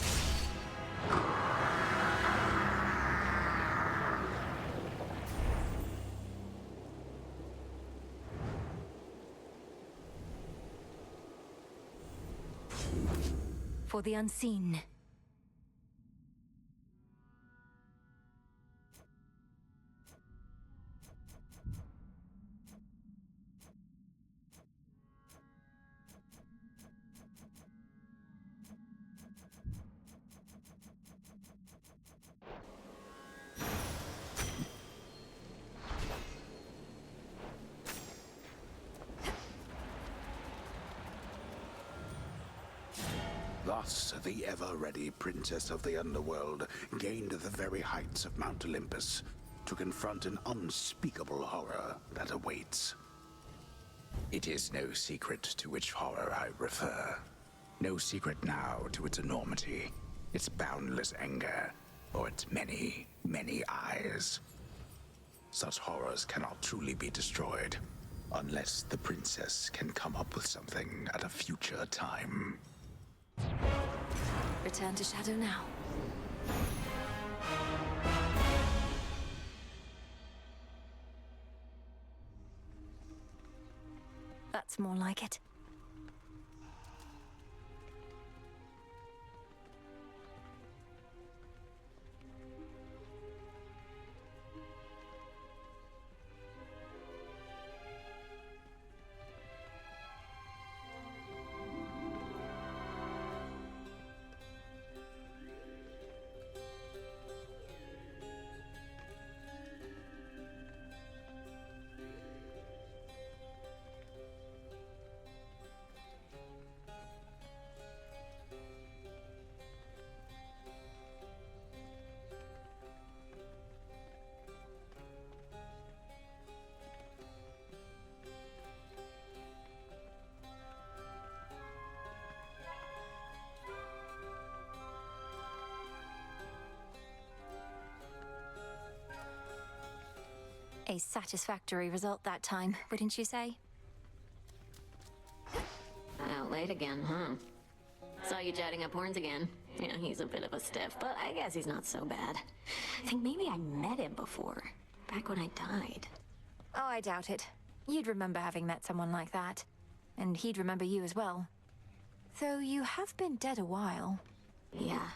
For the unseen. Thus, the ever-ready princess of the underworld gained the very heights of Mount Olympus to confront an unspeakable horror that awaits. It is no secret to which horror I refer. No secret now to its enormity, its boundless anger, or its many, many eyes. Such horrors cannot truly be destroyed, unless the princess can come up with something at a future time. Return to Shadow now. That's more like it. A satisfactory result that time, wouldn't you say? Out late again, huh? Saw you jetting up horns again. Yeah, he's a bit of a stiff, but I guess he's not so bad. I think maybe I met him before, back when I died. Oh, I doubt it. You'd remember having met someone like that. And he'd remember you as well. Though you have been dead a while. Yeah,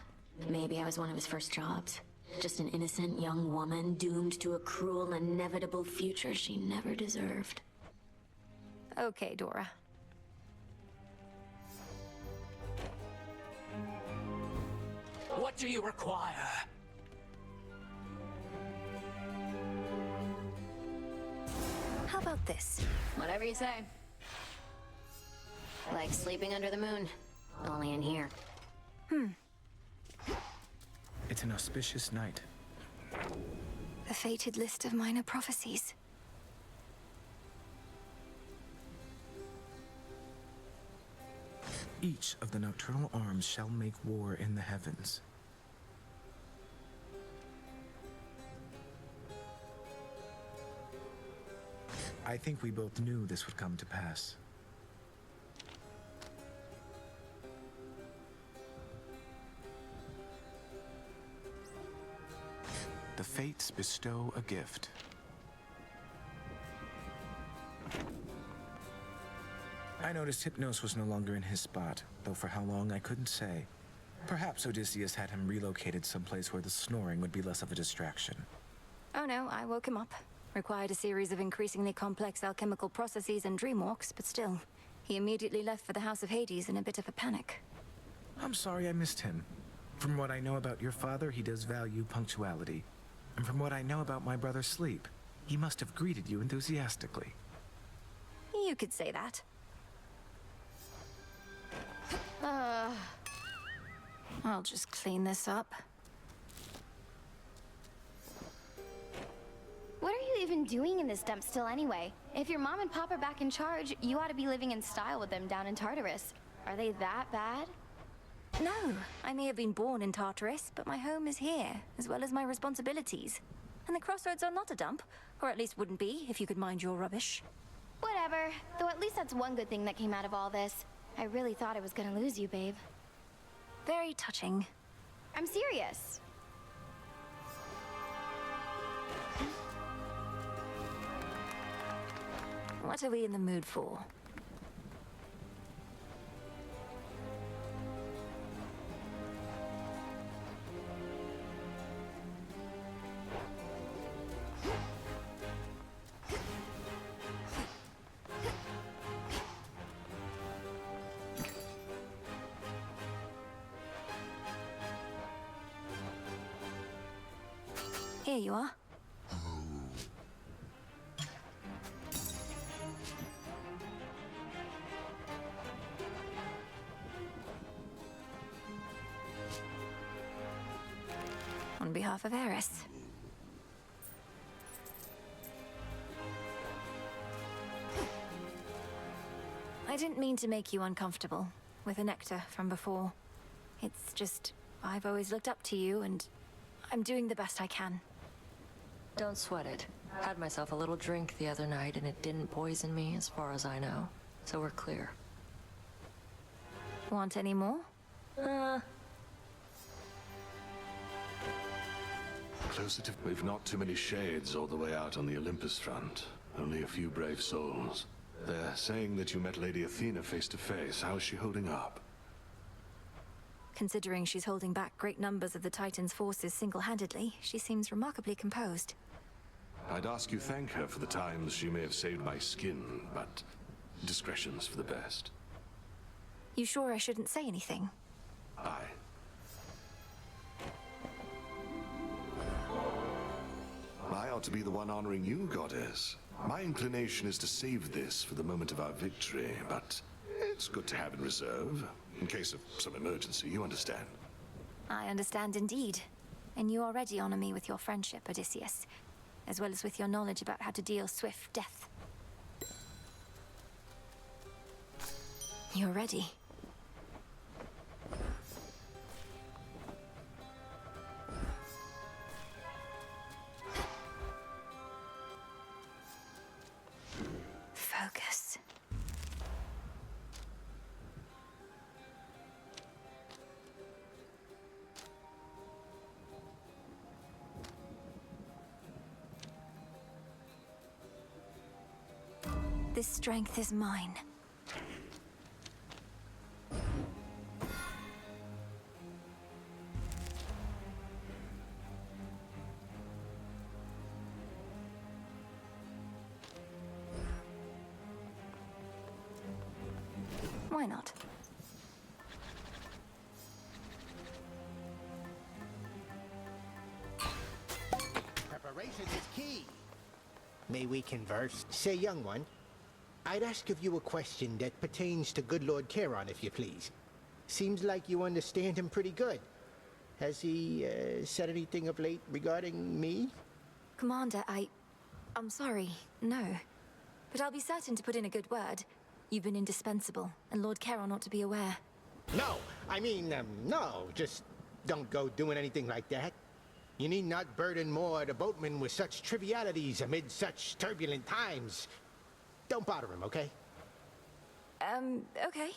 maybe I was one of his first jobs. Just an innocent young woman doomed to a cruel, inevitable future she never deserved. Okay, Dora. What do you require? How about this? Whatever you say. Like sleeping under the moon. Only in here. It's an auspicious night. The fated list of minor prophecies. Each of the nocturnal arms shall make war in the heavens. I think we both knew this would come to pass. The fates bestow a gift. I noticed Hypnos was no longer in his spot, though for how long I couldn't say. Perhaps Odysseus had him relocated someplace where the snoring would be less of a distraction. Oh no, I woke him up. Required a series of increasingly complex alchemical processes and dreamwalks, but still, he immediately left for the House of Hades in a bit of a panic. I'm sorry I missed him. From what I know about your father, he does value punctuality. And from what I know about my brother Sleep, he must have greeted you enthusiastically. You could say that. I'll just clean this up. What are you even doing in this dump still anyway? If your mom and pop are back in charge, you ought to be living in style with them down in Tartarus. Are they that bad? No, I may have been born in Tartarus, but my home is here, as well as my responsibilities. And the crossroads are not a dump, or at least wouldn't be if you could mind your rubbish. Whatever. Though at least that's one good thing that came out of all this. I really thought I was gonna lose you, babe. Very touching. I'm serious. What are we in the mood for? Here you are. On behalf of Eris. I didn't mean to make you uncomfortable with the nectar from before. It's just, I've always looked up to you, and I'm doing the best I can. Don't sweat it. Had myself a little drink the other night and it didn't poison me as far as I know. So we're clear. Want any more? Closer to... We've not too many shades all the way out on the Olympus front. Only a few brave souls. They're saying that you met Lady Athena face to face. How's she holding up? Considering she's holding back great numbers of the Titan's forces single-handedly, she seems remarkably composed. I'd ask you thank her for the times she may have saved my skin, but discretion's for the best. You sure I shouldn't say anything? Aye. I ought to be the one honoring you, Goddess. My inclination is to save this for the moment of our victory, but it's good to have in reserve, in case of some emergency, you understand. I understand indeed. And you already honor me with your friendship, Odysseus, as well as with your knowledge about how to deal swift death. You're ready. Focus. This strength is mine. Why not? Preparation is key. May we converse? Say, young one, I'd ask of you a question that pertains to good Lord Charon, if you please. Seems like you understand him pretty good. Has he said anything of late regarding me? Commander, I'm sorry, no. But I'll be certain to put in a good word. You've been indispensable, and Lord Charon ought to be aware. No, I mean, no, just don't go doing anything like that. You need not burden more the boatman with such trivialities amid such turbulent times. Don't bother him, okay? Okay.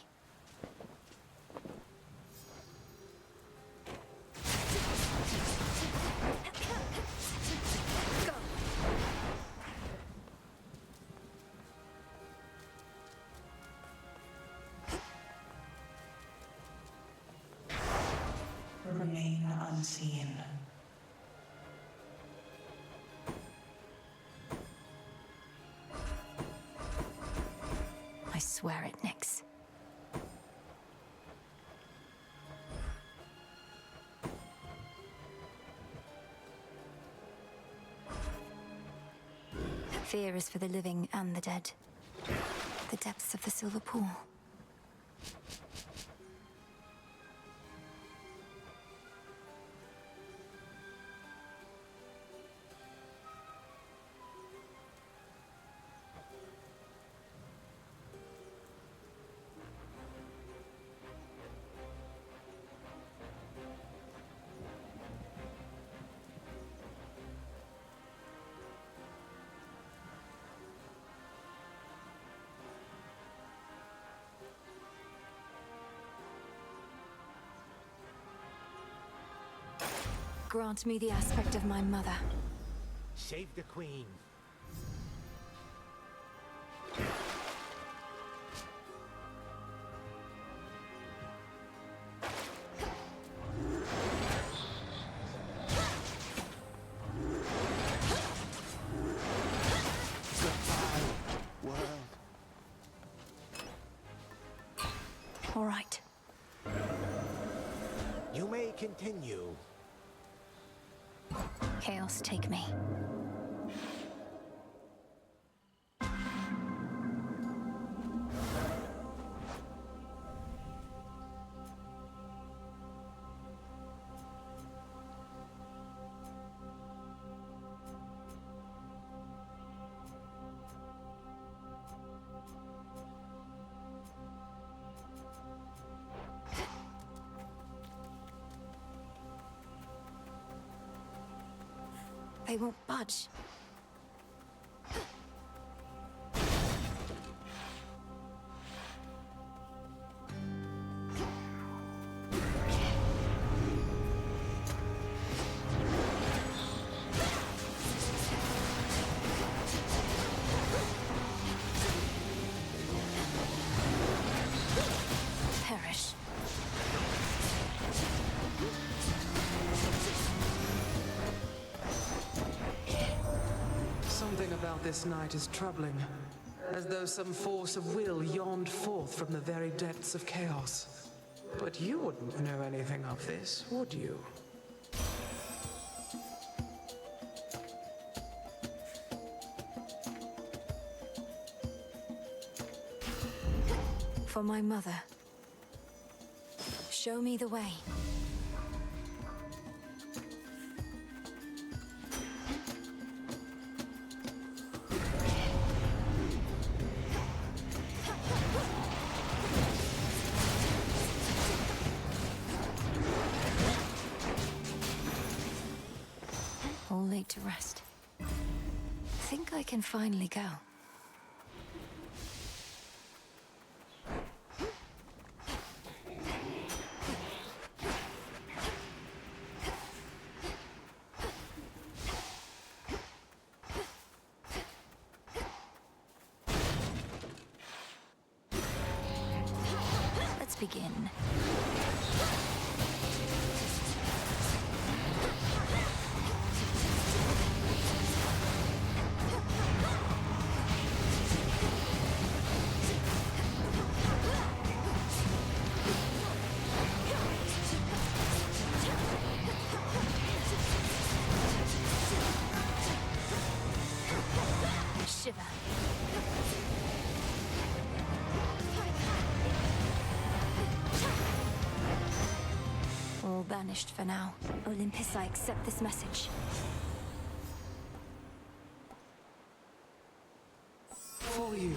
Go. Remain unseen. I swear it, Nix. Fear is for the living and the dead. The depths of the silver pool. Grant me the aspect of my mother. Save the queen. All right. You may continue. Chaos, take me. They won't budge. Perish. Something about this night is troubling, as though some force of will yawned forth from the very depths of chaos. But you wouldn't know anything of this, would you? For my mother. Show me the way. All laid to rest. Think I can finally go. Let's begin. Shiver. All banished for now. Olympus, I accept this message. For you.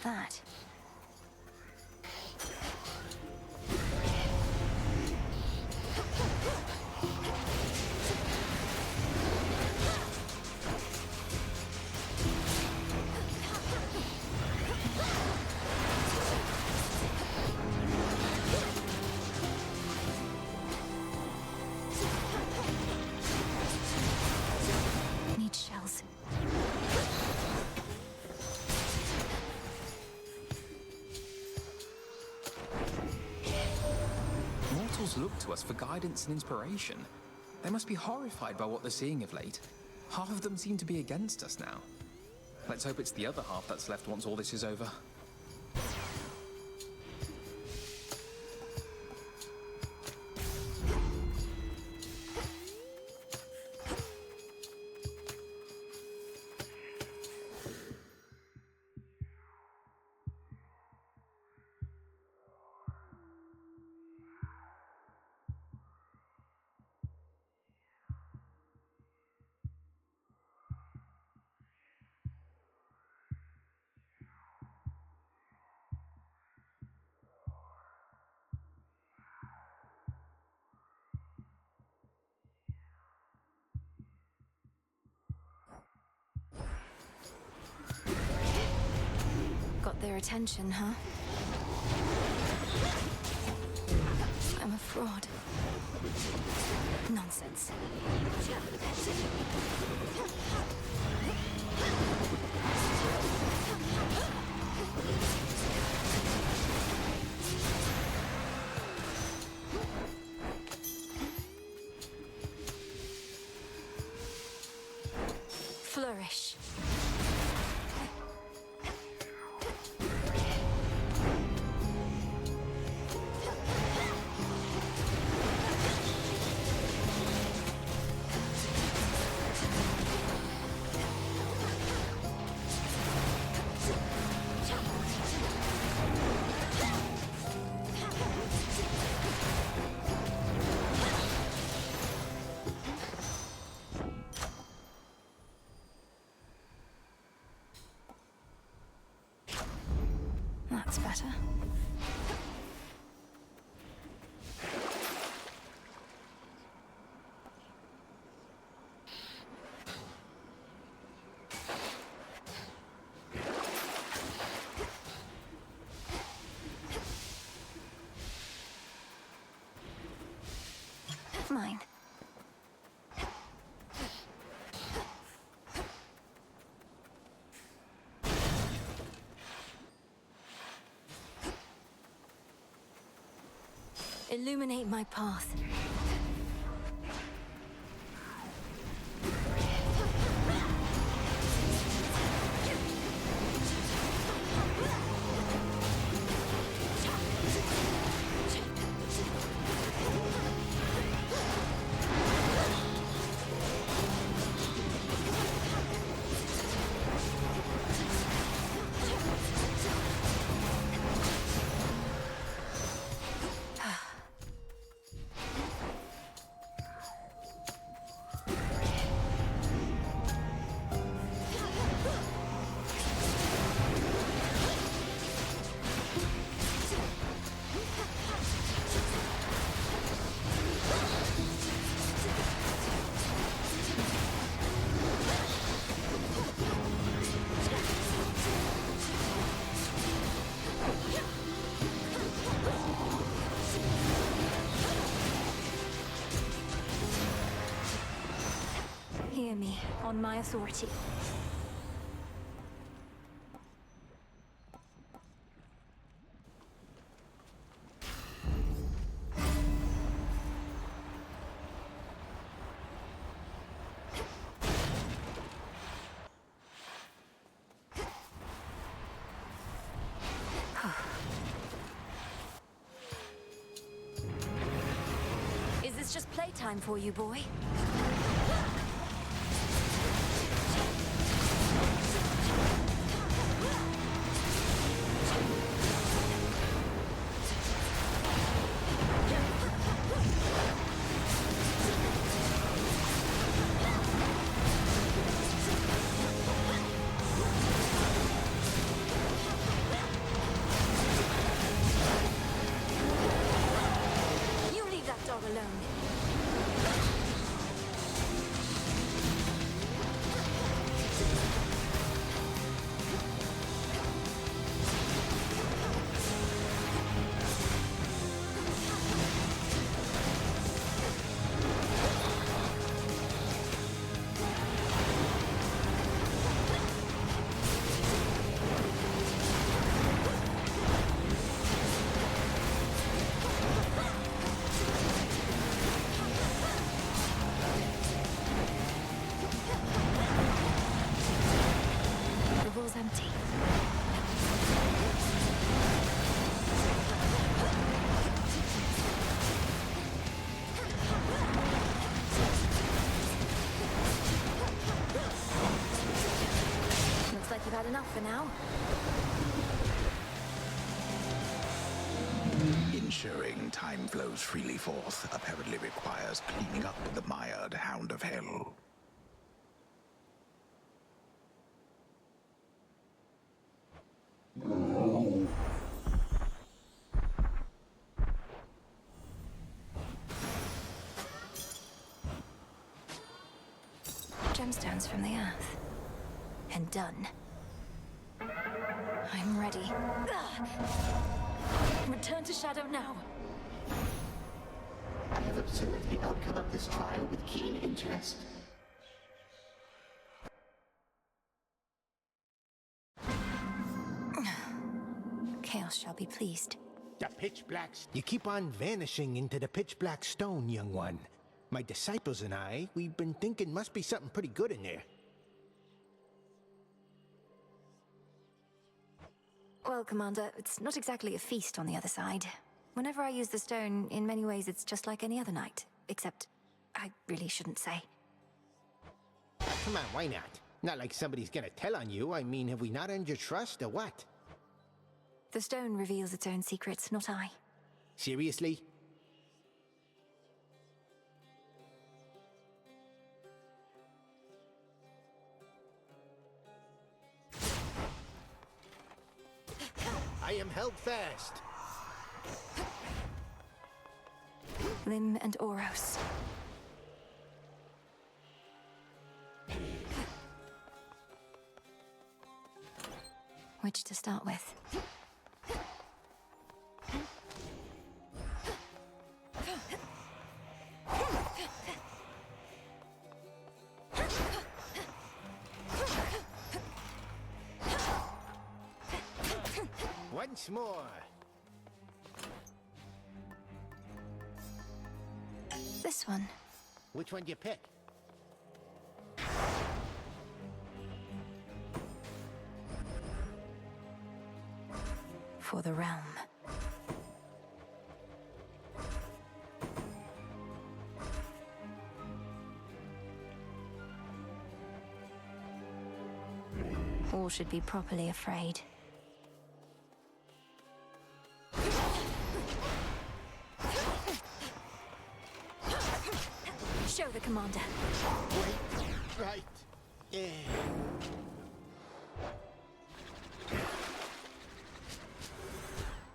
about that? Need shells. Mortals look to us for guidance and inspiration. They must be horrified by what they're seeing of late. Half of them seem to be against us now. Let's hope it's the other half that's left once all this is over. Got their attention, huh? I'm a fraud. Nonsense. Flourish. That's better. Mine. Illuminate my path. Hear me, on my authority. Is this just playtime for you, boy? for now. Ensuring time flows freely forth apparently requires cleaning up the mired hound of hell. Gemstones from the earth. And done. I'm ready. Return to Shadow now. I have observed the outcome of this trial with keen interest. Chaos shall be pleased. The pitch black... You keep on vanishing into the pitch black stone, young one. My disciples and I, we've been thinking must be something pretty good in there. Well, Commander, it's not exactly a feast on the other side. Whenever I use the stone, in many ways it's just like any other night. Except, I really shouldn't say. Come on, why not? Not like somebody's gonna tell on you. I mean, have we not earned your trust, or what? The stone reveals its own secrets, not I. Seriously? I am held fast. Lim and Oros. Which to start with? Once more. This one. Which one do you pick? For the realm. All should be properly afraid. Show the commander. Wait, right. Yeah.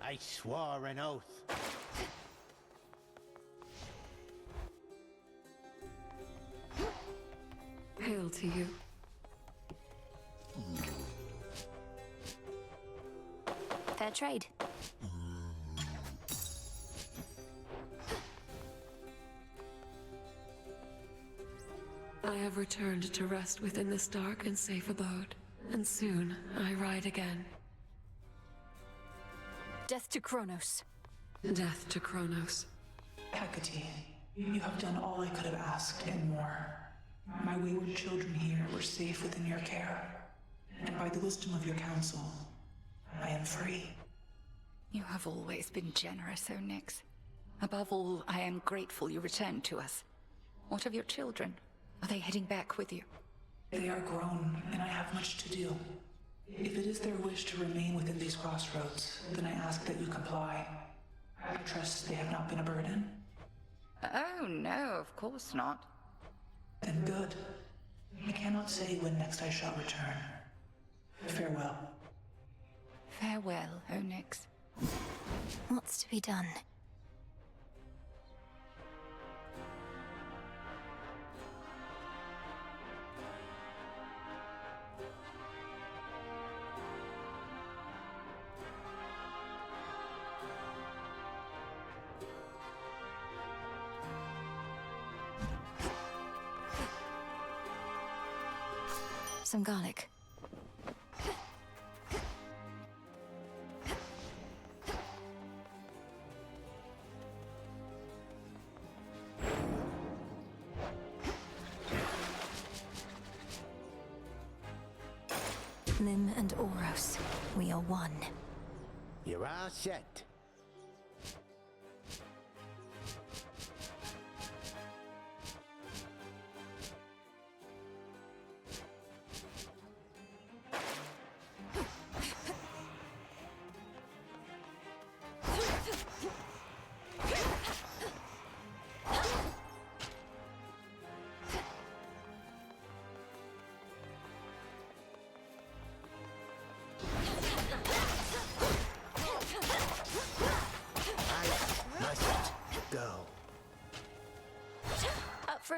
I swore an oath. Hail to you. Fair trade. I have returned to rest within this dark and safe abode, and soon I ride again. Death to Kronos. Death to Kronos. Hecate, you have done all I could have asked and more. My wayward children here were safe within your care, and by the wisdom of your counsel, I am free. You have always been generous, Onyx. Above all, I am grateful you returned to us. What of your children? Are they heading back with you? They are grown, and I have much to do. If it is their wish to remain within these crossroads, then I ask that you comply. I trust they have not been a burden? Oh, no, of course not. Then good. I cannot say when next I shall return. Farewell. Farewell, Onyx. What's to be done? Some garlic. Lim and Oros, we are one. You're all set.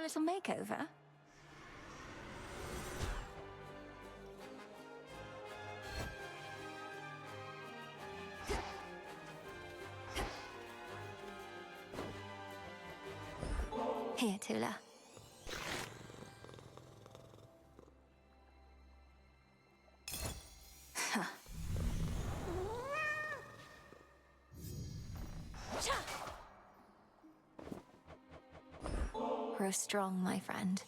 little makeover? Here, Tula. Huh. Grow strong, my friend.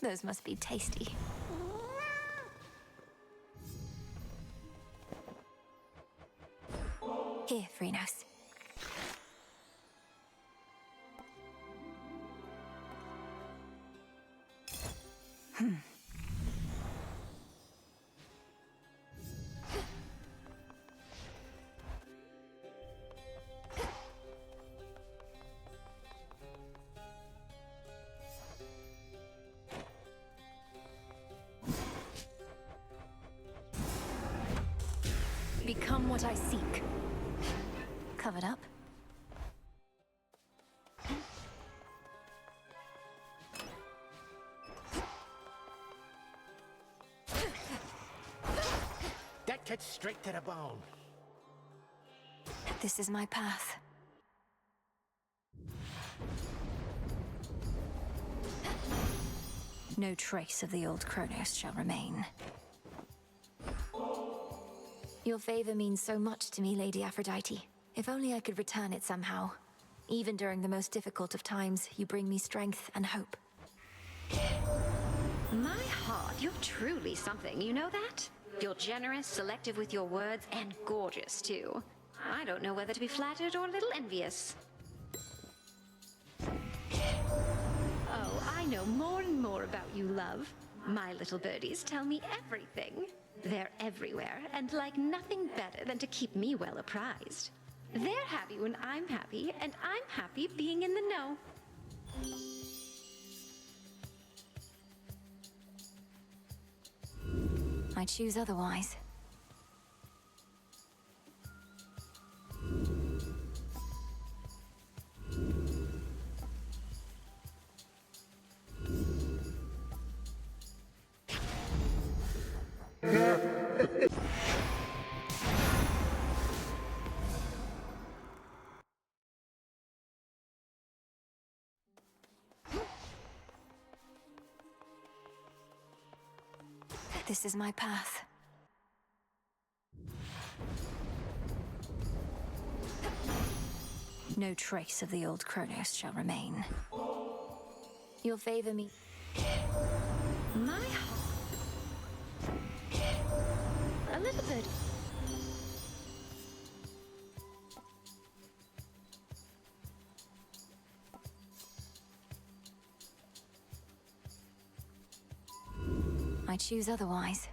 Those must be tasty. Here, Freenos. Become what I seek. Covered up. That cuts straight to the bone. This is my path. No trace of the old Kronos shall remain. Your favor means so much to me, Lady Aphrodite. If only I could return it somehow. Even during the most difficult of times, you bring me strength and hope. My heart, you're truly something, you know that? You're generous, selective with your words, and gorgeous, too. I don't know whether to be flattered or a little envious. Oh, I know more and more about you, love. My little birdies tell me everything. They're everywhere, and like nothing better than to keep me well apprised. They're happy when I'm happy, and I'm happy being in the know. I choose otherwise. This is my path. No trace of the old Kronos shall remain. You'll favor me. My heart. A little bit. I choose otherwise.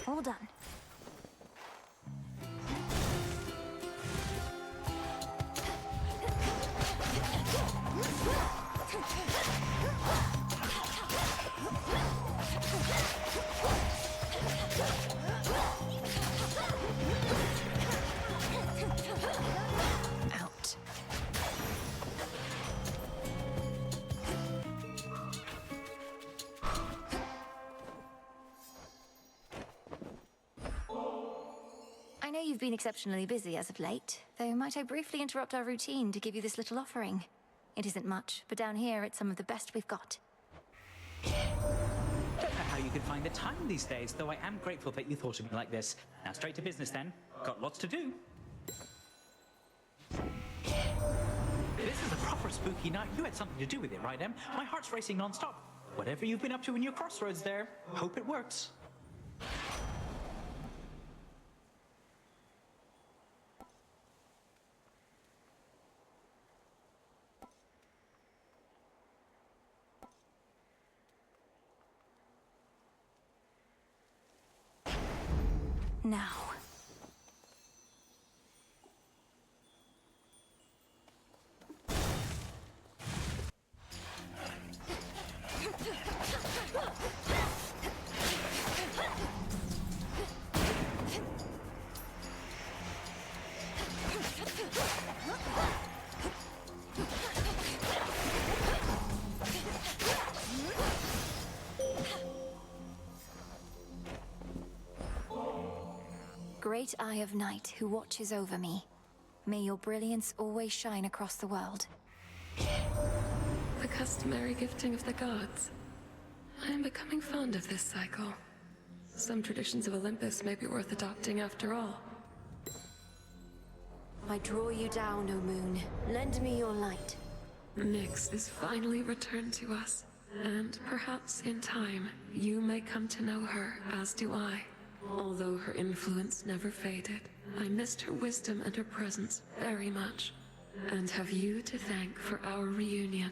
All done. Out. I know you've been exceptionally busy as of late, though might I briefly interrupt our routine to give you this little offering? It isn't much, but down here it's some of the best we've got. Don't know how you could find the time these days, though I am grateful that you thought of me like this. Now straight to business then. Got lots to do. This is a proper spooky night. You had something to do with it, right, Em? My heart's racing non-stop. Whatever you've been up to in your crossroads there, hope it works. Now. Great Eye of Night, who watches over me. May your brilliance always shine across the world. The customary gifting of the gods. I am becoming fond of this cycle. Some traditions of Olympus may be worth adopting after all. I draw you down, O moon. Lend me your light. Nyx is finally returned to us, and perhaps in time, you may come to know her, as do I. Although her influence never faded, I missed her wisdom and her presence very much, and have you to thank for our reunion.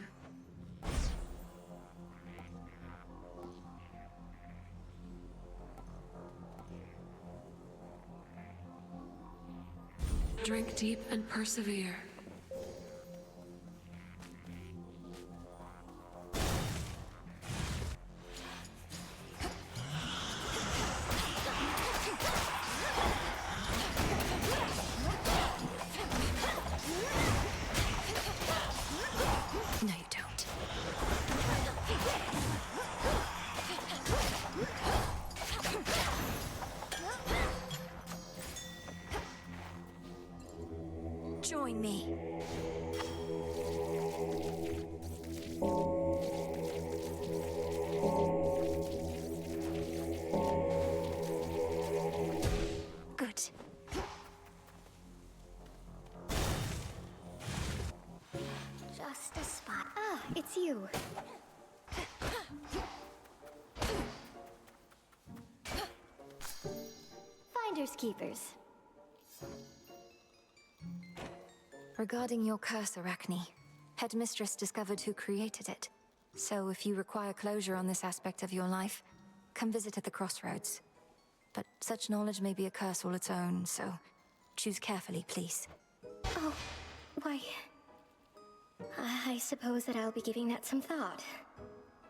Drink deep and persevere. No, you don't. Join me. Good. Just a spot. Ah, it's you. Finders keepers. Regarding your curse, Arachne, Headmistress discovered who created it. So if you require closure on this aspect of your life, come visit at the crossroads. But such knowledge may be a curse all its own, so choose carefully, please. Oh, why... I suppose that I'll be giving that some thought.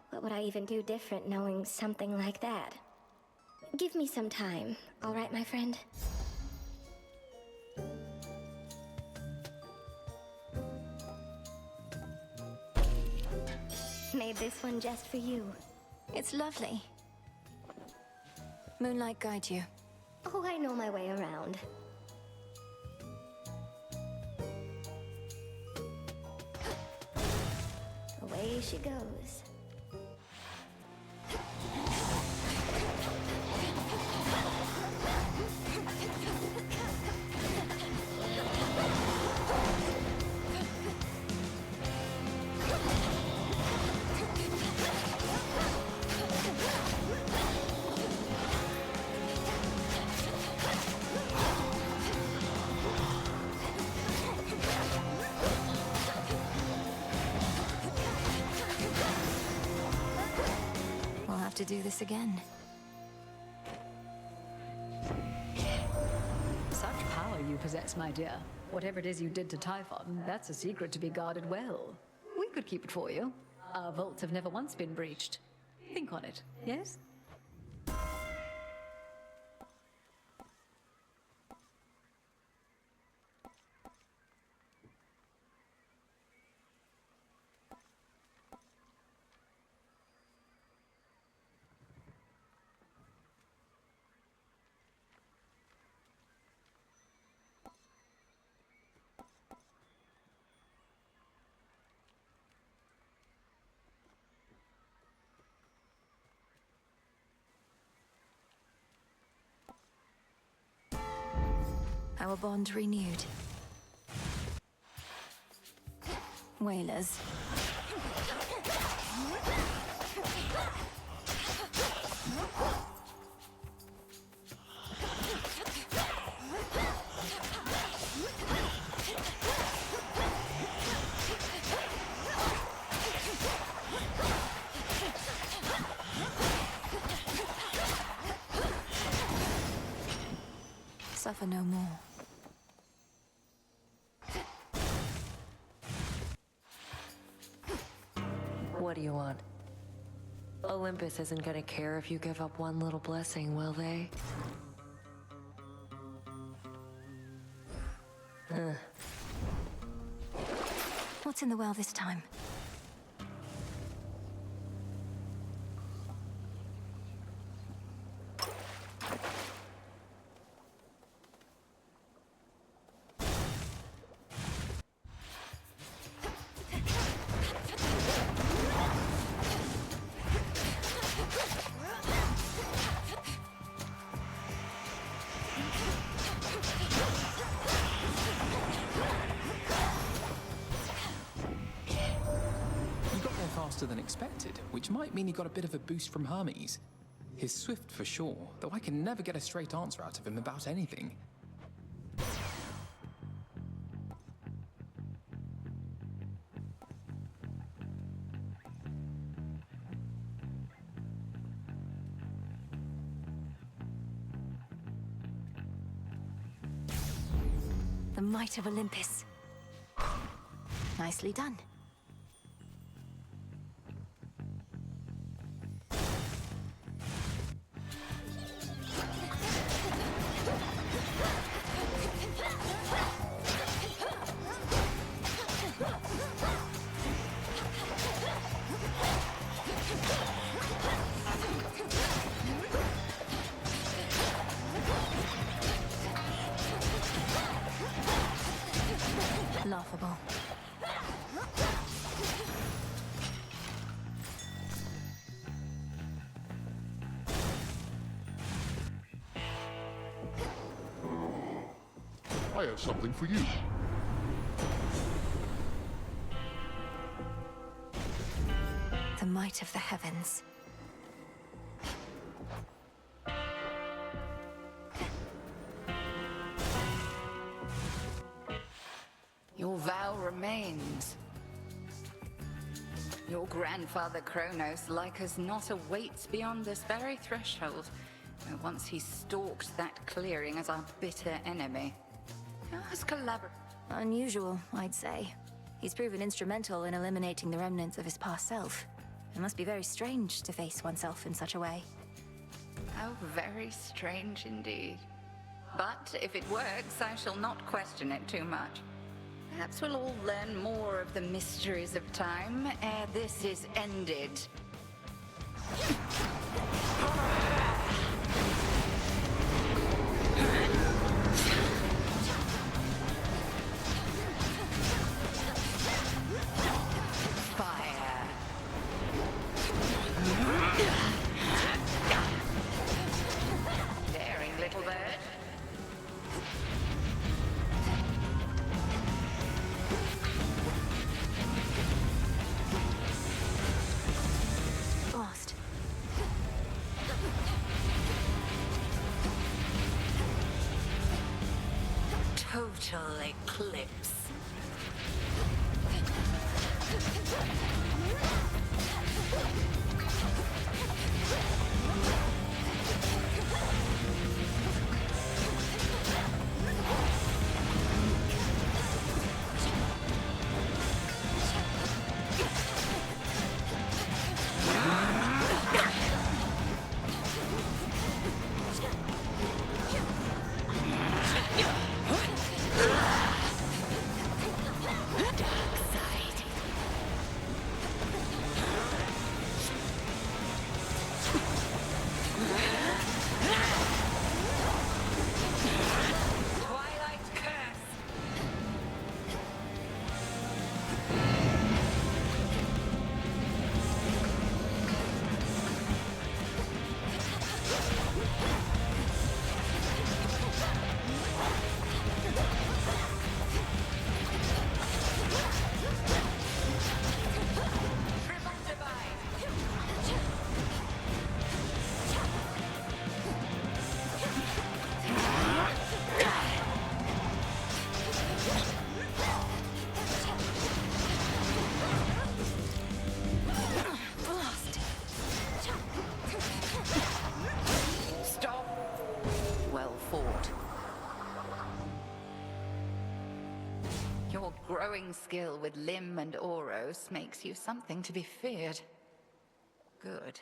What would I even do different knowing something like that? Give me some time, all right, my friend? Made this one just for you. It's lovely. Moonlight guide you. Oh, I know my way around. Away she goes. We'll have to do this again. Such power you possess, my dear. Whatever it is you did to Typhon, that's a secret to be guarded well. We could keep it for you. Our vaults have never once been breached. Think on it, yes? Our bond renewed. Whalers. suffer no more. What do you want? Olympus isn't gonna care if you give up one little blessing, will they? What's in the well this time? Than expected, which might mean he got a bit of a boost from Hermes. He's swift for sure, though I can never get a straight answer out of him about anything. The might of Olympus. Nicely done. Laughable. I have something for you. The might of the heavens. Your vow remains. Your grandfather Kronos, like as not, awaits beyond this very threshold, where once he stalked that clearing as our bitter enemy. As Unusual, I'd say. He's proven instrumental in eliminating the remnants of his past self. It must be very strange to face oneself in such a way. How very strange indeed. But if it works, I shall not question it too much. Perhaps we'll all learn more of the mysteries of time ere this is ended. Daring little bird. Lost. Total eclipse. growing skill with Lim and Oros makes you something to be feared. Good.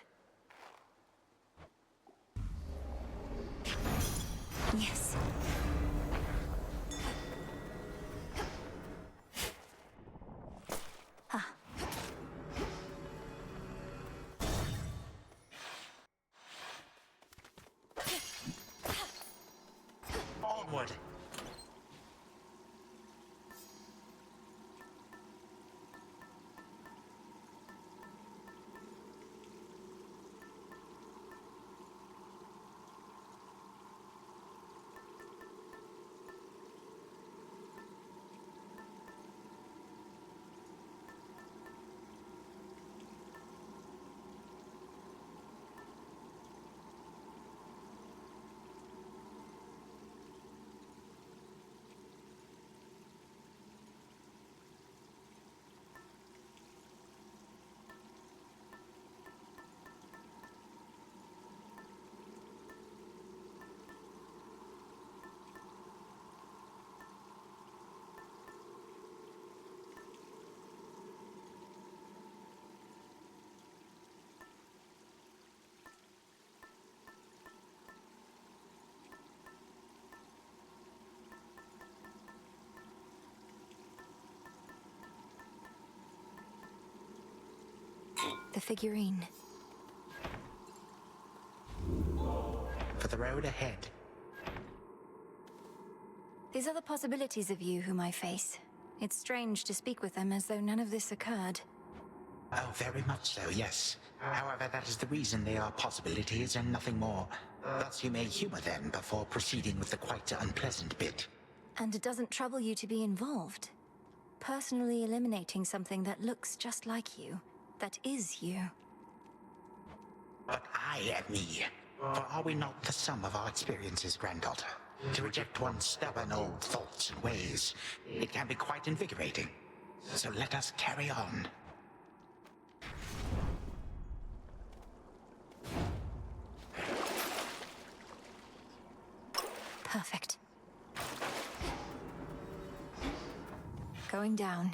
Yes. Ah. Onward! The figurine. For the road ahead. These are the possibilities of you whom I face. It's strange to speak with them as though none of this occurred. Oh, very much so, yes. However, that is the reason they are possibilities and nothing more. Thus you may humor them before proceeding with the quite unpleasant bit. And it doesn't trouble you to be involved. Personally eliminating something that looks just like you. That is you. But I am me. For are we not the sum of our experiences, granddaughter? To reject one's stubborn old thoughts and ways, it can be quite invigorating. So let us carry on. Perfect. Going down.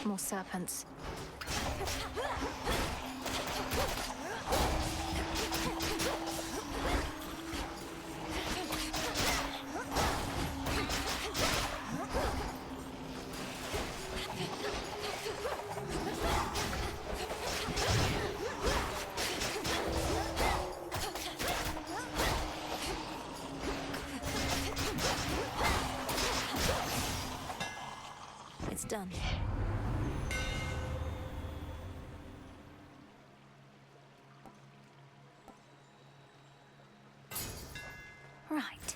More serpents. It's done. Right.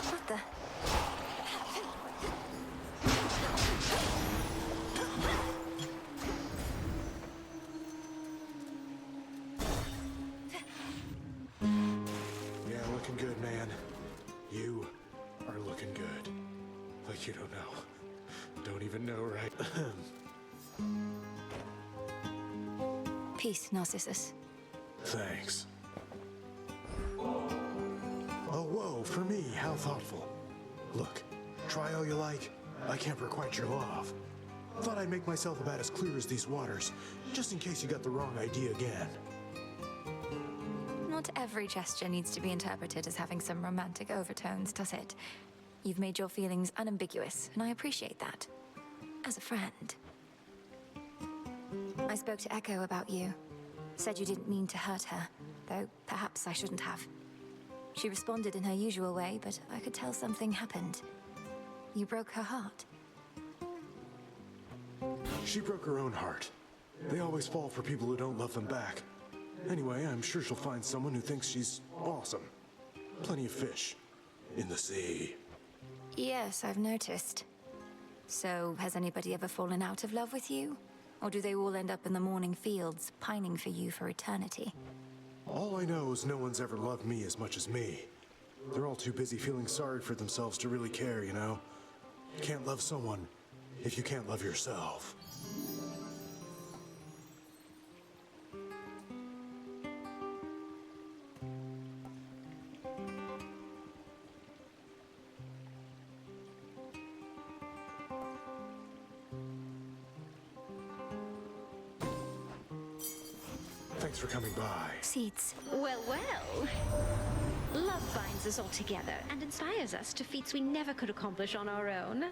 What the? Yeah, looking good, man. You are looking good. Like you don't know. Don't even know, right? Peace, Narcissus. Thanks. Oh, whoa, for me, how thoughtful. Look, try all you like. I can't requite your love. Thought I'd make myself about as clear as these waters, just in case you got the wrong idea again. Not every gesture needs to be interpreted as having some romantic overtones, does it? You've made your feelings unambiguous, and I appreciate that. As a friend. I spoke to Echo about you. Said you didn't mean to hurt her, though perhaps I shouldn't have. She responded in her usual way, but I could tell something happened. You broke her heart. She broke her own heart. They always fall for people who don't love them back. Anyway, I'm sure she'll find someone who thinks she's awesome. Plenty of fish in the sea. Yes, I've noticed. So, has anybody ever fallen out of love with you? Or do they all end up in the morning fields, pining for you for eternity? All I know is no one's ever loved me as much as me. They're all too busy feeling sorry for themselves to really care, you know? You can't love someone if you can't love yourself. Thanks for coming by. Seeds. Well, well. Love binds us all together and inspires us to feats we never could accomplish on our own.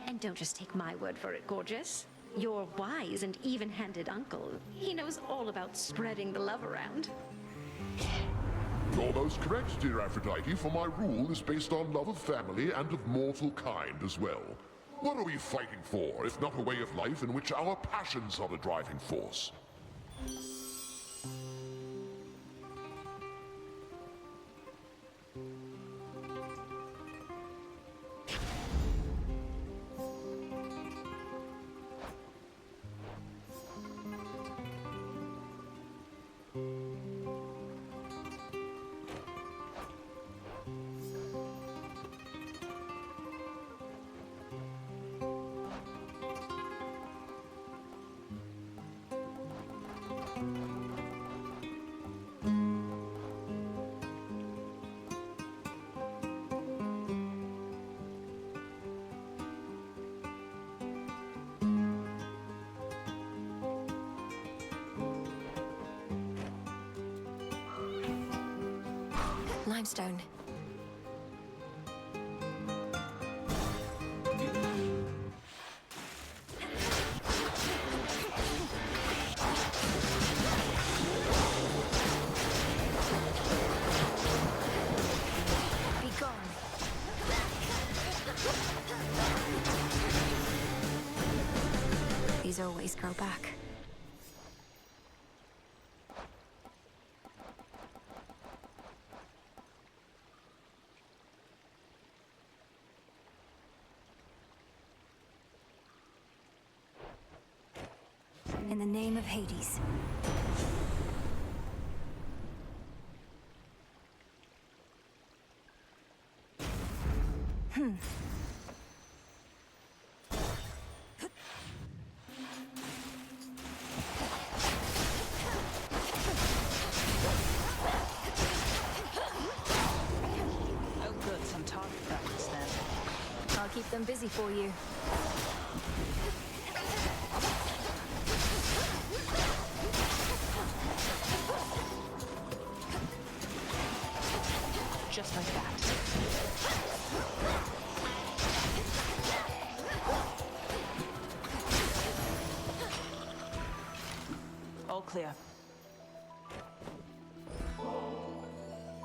And don't just take my word for it, gorgeous. Your wise and even-handed uncle. He knows all about spreading the love around. You're most correct, dear Aphrodite, for my rule is based on love of family and of mortal kind as well. What are we fighting for, if not a way of life in which our passions are the driving force? Limestone. Be gone. These always grow back. In the name of Hades. Oh good, some target practice then. I'll keep them busy for you. Just like that. All clear.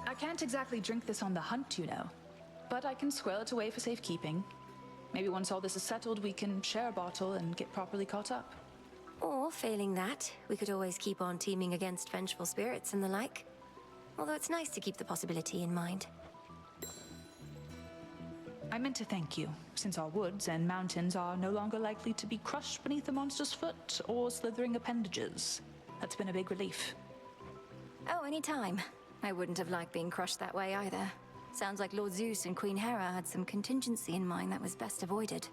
I can't exactly drink this on the hunt, you know. But I can squirrel it away for safekeeping. Maybe once all this is settled, we can share a bottle and get properly caught up. Or, failing that, we could always keep on teaming against vengeful spirits and the like. Although it's nice to keep the possibility in mind. I meant to thank you, since our woods and mountains are no longer likely to be crushed beneath a monster's foot or slithering appendages. That's been a big relief. Oh, anytime. I wouldn't have liked being crushed that way either. Sounds like Lord Zeus and Queen Hera had some contingency in mind that was best avoided.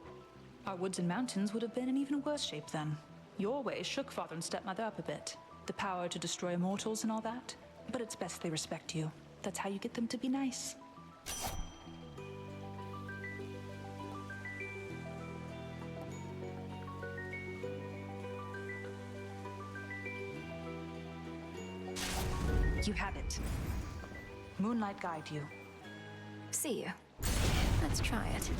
Our woods and mountains would have been in even worse shape then. Your ways shook father and stepmother up a bit. The power to destroy immortals and all that. But it's best they respect you. That's how you get them to be nice. You have it. Moonlight guide you. See you. Let's try it.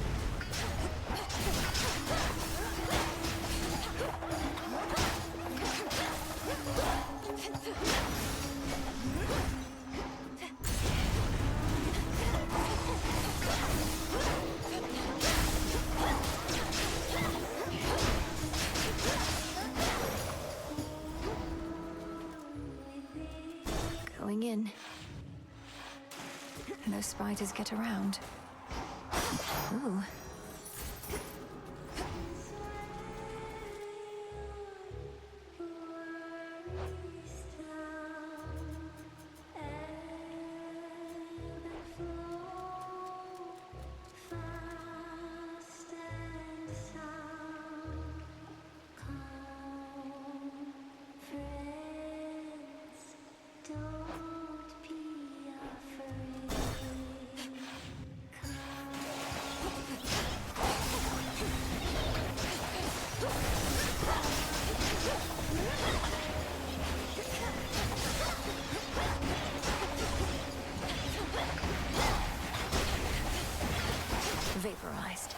in. Those spiders get around. Ooh. Vaporized.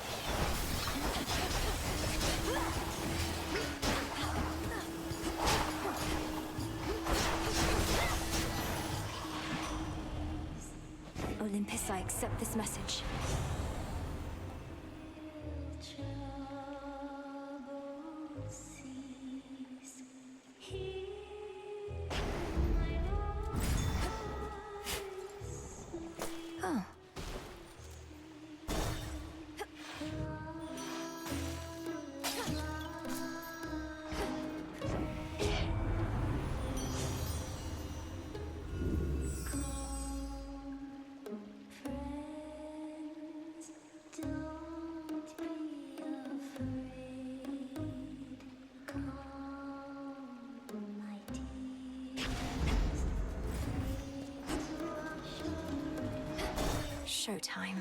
Olympus, I accept this message. Oh. Showtime.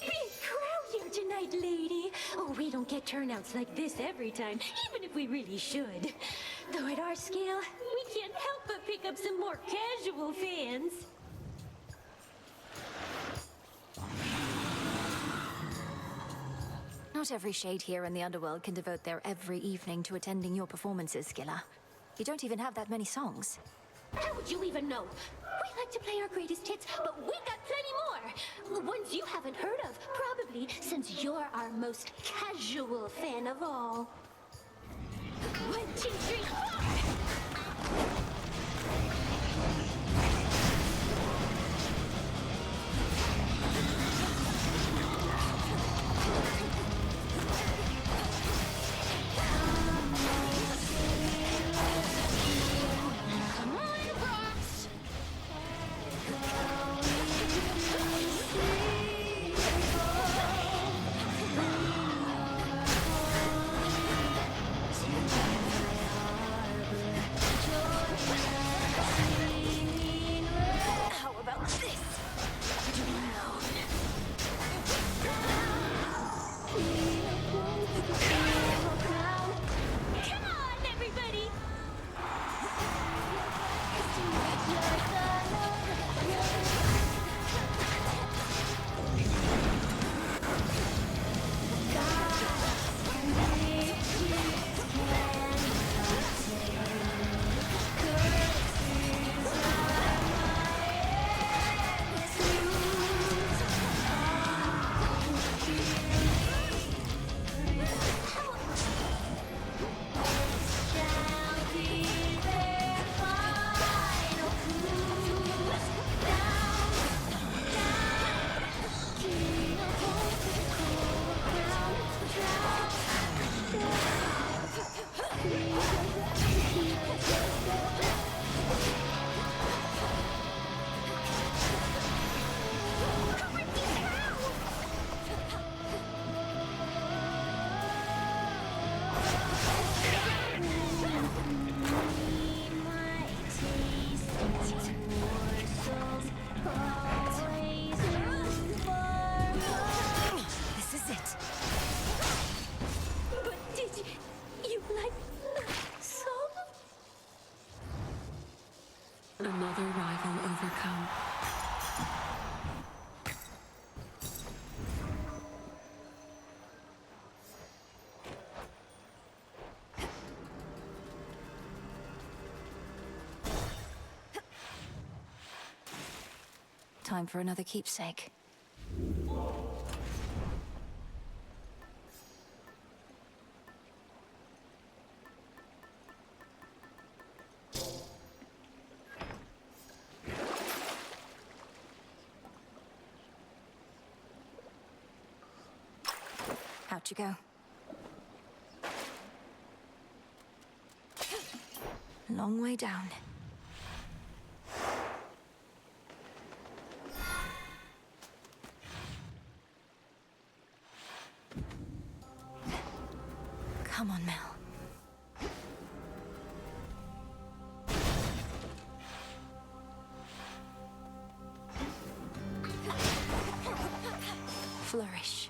Big crowd here tonight, lady. Oh, we don't get turnouts like this every time, even if we really should. Though at our scale, we can't help but pick up some more casual fans. Not every shade here in the underworld can devote their every evening to attending your performances, Skilla. You don't even have that many songs. How would you even know? We like to play our greatest hits, but we got plenty more. Ones you haven't heard of, probably, since you're our most casual fan of all. 1, 2, 3, 4! Another rival overcome. Time for another keepsake. Out you go. Long way down. Come on, Mel. Flourish.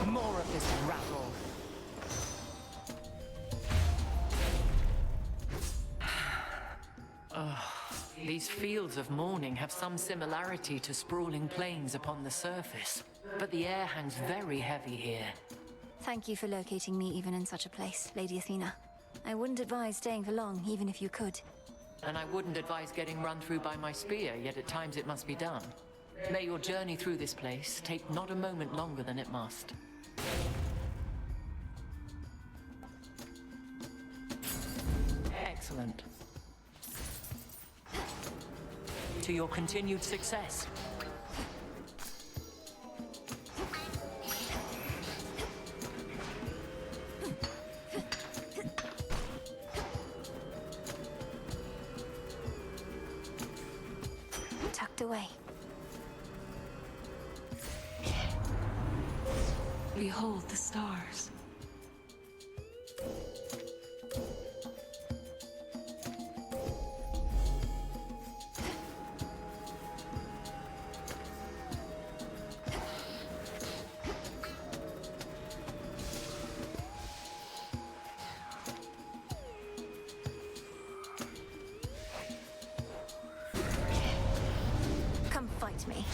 More of this rabble. These fields of mourning have some similarity to sprawling plains upon the surface, but the air hangs very heavy here. Thank you for locating me even in such a place, Lady Athena. I wouldn't advise staying for long, even if you could. And I wouldn't advise getting run through by my spear, yet at times it must be done. May your journey through this place take not a moment longer than it must. Excellent. To your continued success. Tucked away. Behold the stars. Come fight me.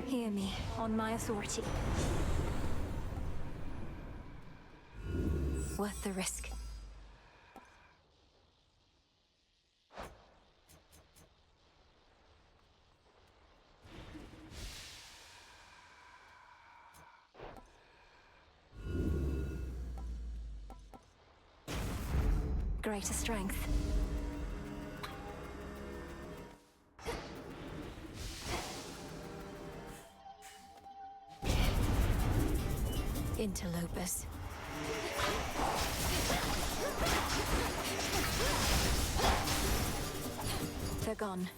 Hear me, on my authority. Worth the risk. Greater strength. Interlopers. They're gone.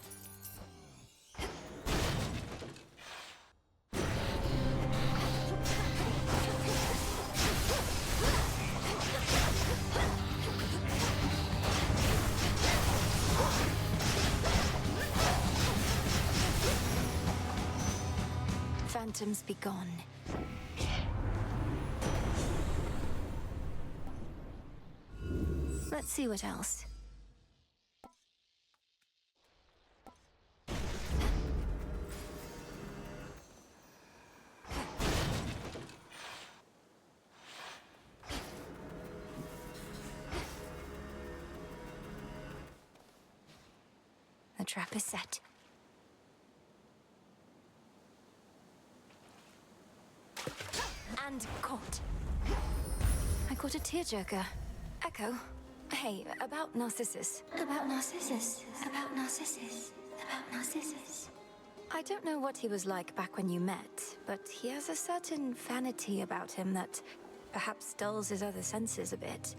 Phantoms be gone. Let's see what else. The trap is set. And caught. I caught a tearjerker. Echo. Hey, about Narcissus. About Narcissus. About Narcissus. About Narcissus. I don't know what he was like back when you met, but he has a certain vanity about him that perhaps dulls his other senses a bit.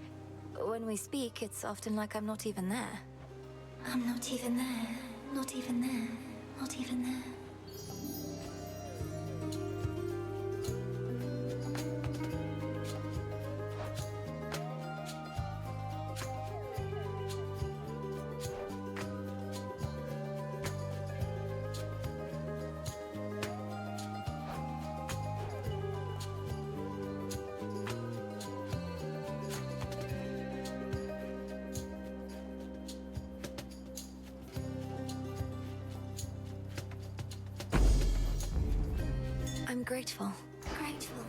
When we speak, it's often like I'm not even there. I'm not even there. Not even there. Not even there. I'm grateful. Grateful.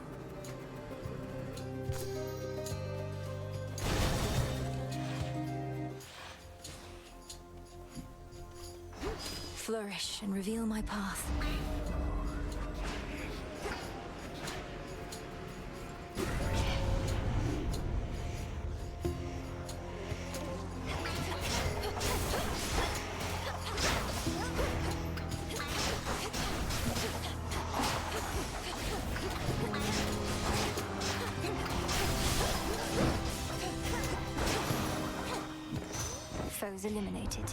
Flourish and reveal my path. Foes eliminated.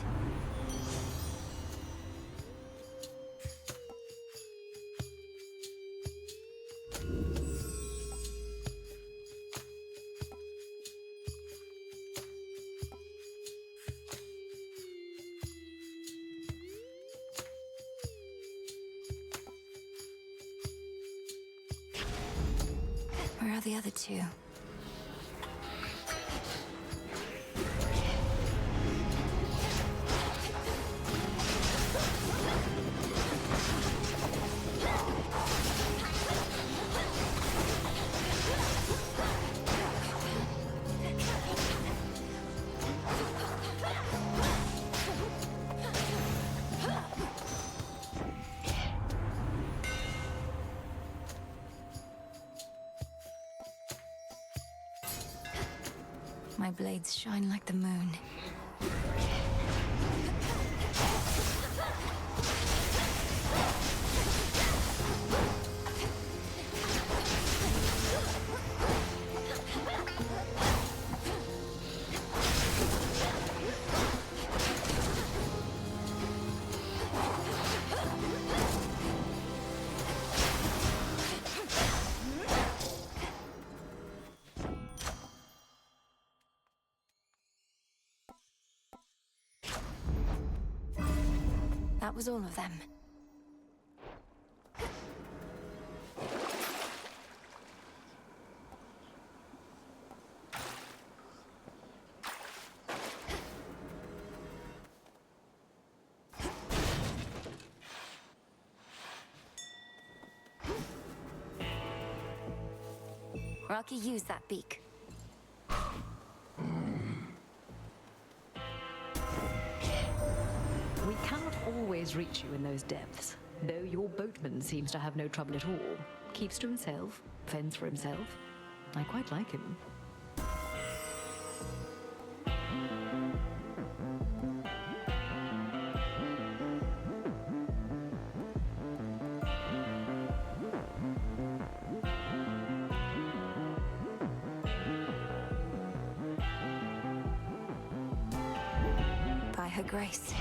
Where are the other two? My blades shine like the moon. That was all of them. Rocky, use that beak. We cannot always reach you in those depths, though your boatman seems to have no trouble at all. Keeps to himself, fends for himself. I quite like him. By her grace.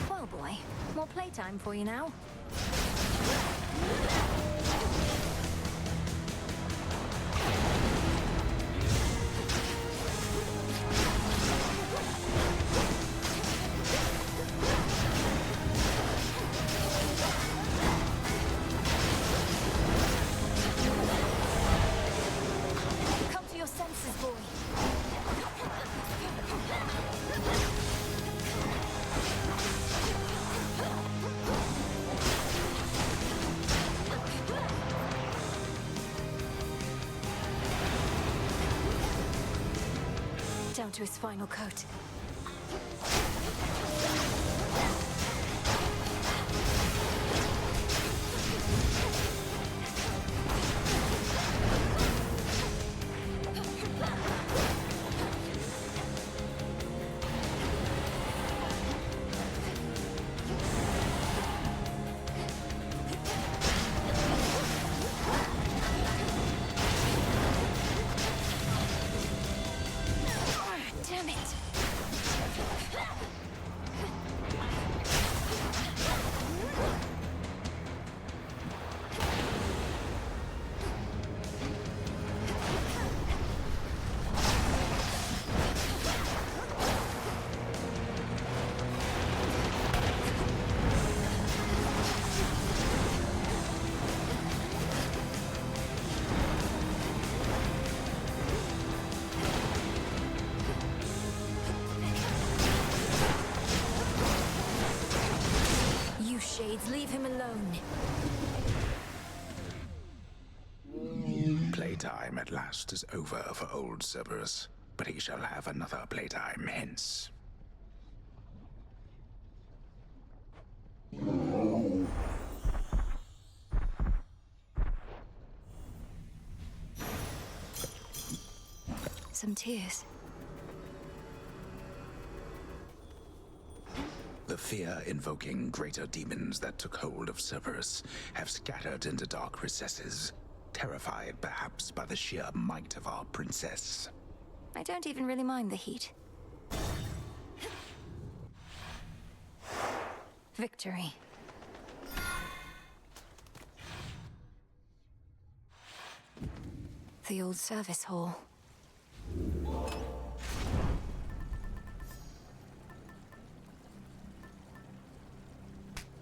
Well, boy, more playtime for you now. Come to your senses, boy. Down to his final coat. playtime at last is over for old Cerberus, but he shall have another playtime hence. Some tears. The fear-invoking greater demons that took hold of Cerberus have scattered into dark recesses, terrified perhaps by the sheer might of our princess. I don't even really mind the heat. Victory. The old service hall.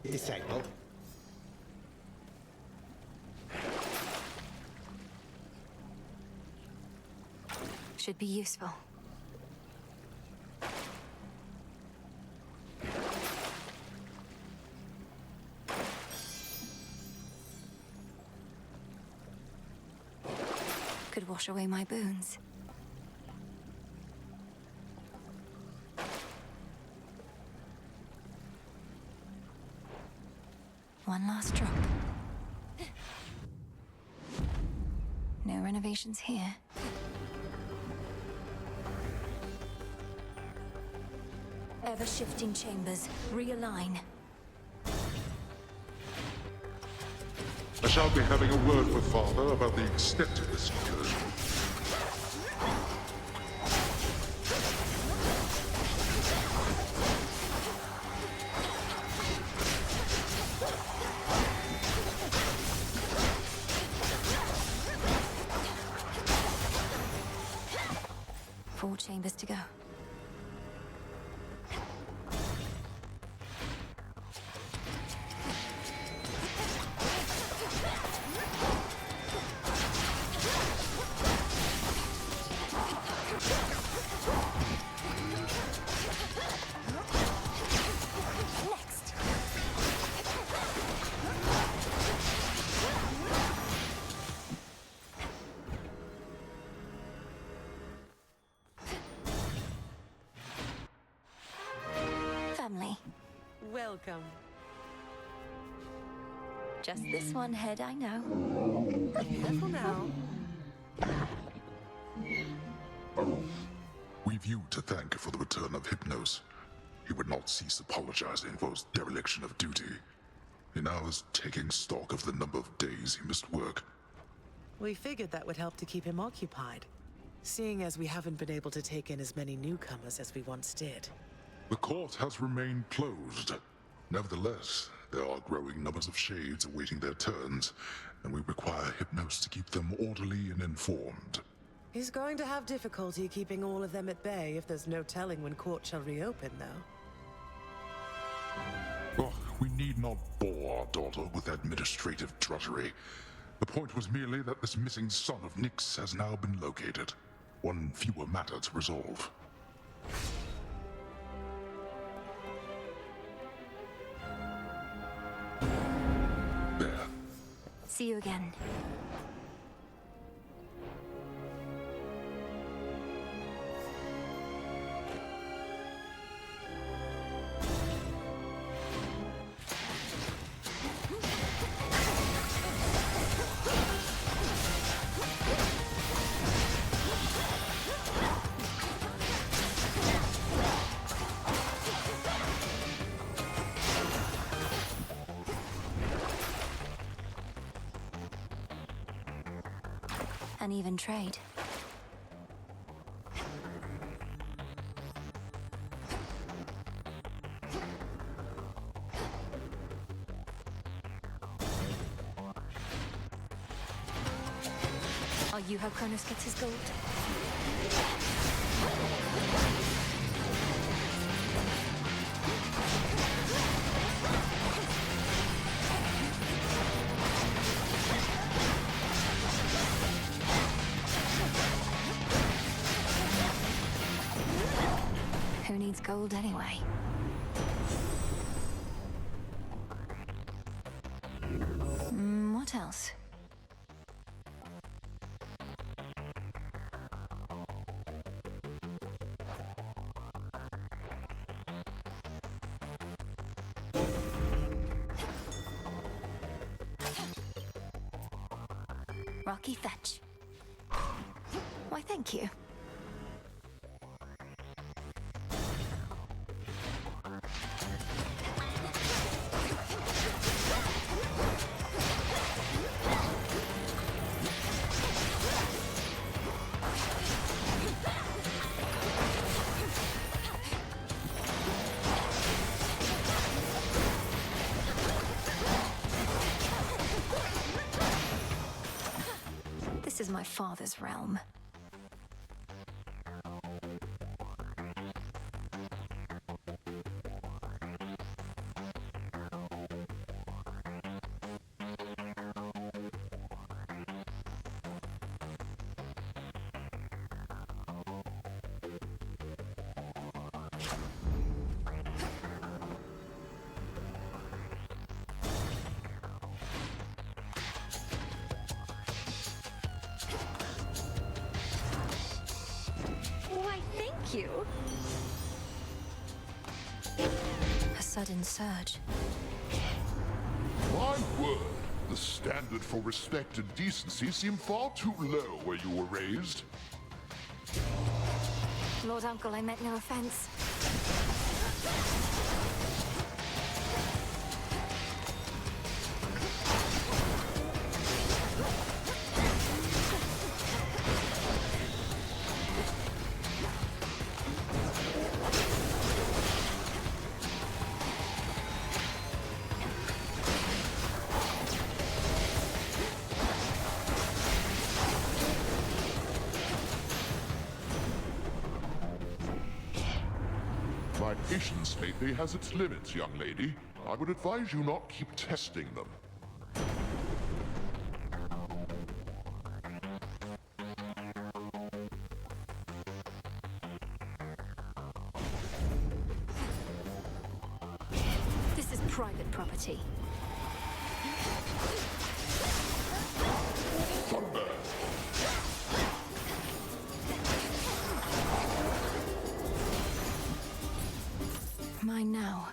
Disciple. Should be useful. Could wash away my boons. One last drop. No renovations here. Ever-shifting chambers. Realign. I shall be having a word with Father about the extent of this incursion. Four chambers to go. Welcome. Just this one head, I know. Careful now. We've you to thank for the return of Hypnos. He would not cease apologizing for his dereliction of duty. He now is taking stock of the number of days he missed work. We figured that would help to keep him occupied, seeing as we haven't been able to take in as many newcomers as we once did. The court has remained closed. Nevertheless, there are growing numbers of shades awaiting their turns, and we require Hypnos to keep them orderly and informed. He's going to have difficulty keeping all of them at bay if there's no telling when court shall reopen, though. Oh, we need not bore our daughter with administrative drudgery. The point was merely that this missing son of Nyx has now been located. One fewer matter to resolve. There. See you again. An even trade. Are you how Kronos gets his gold? Who needs gold anyway? What else? Rocky fetch. Why, thank you. This is my father's realm. Why, thank you. A sudden surge. My word, the standard for respect and decency seem far too low where you were raised. Lord Uncle, I meant no offense. My patience lately has its limits, young lady. I would advise you not keep testing them. This is private property. Thunder! Mine now.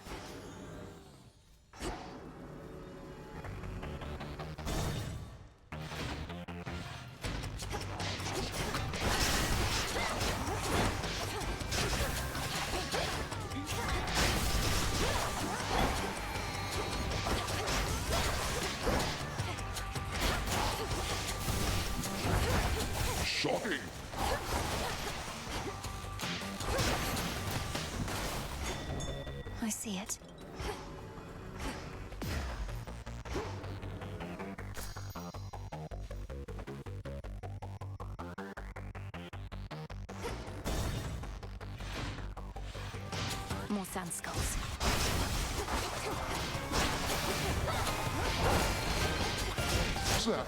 Shocking! I see it. More sand skulls. Zap!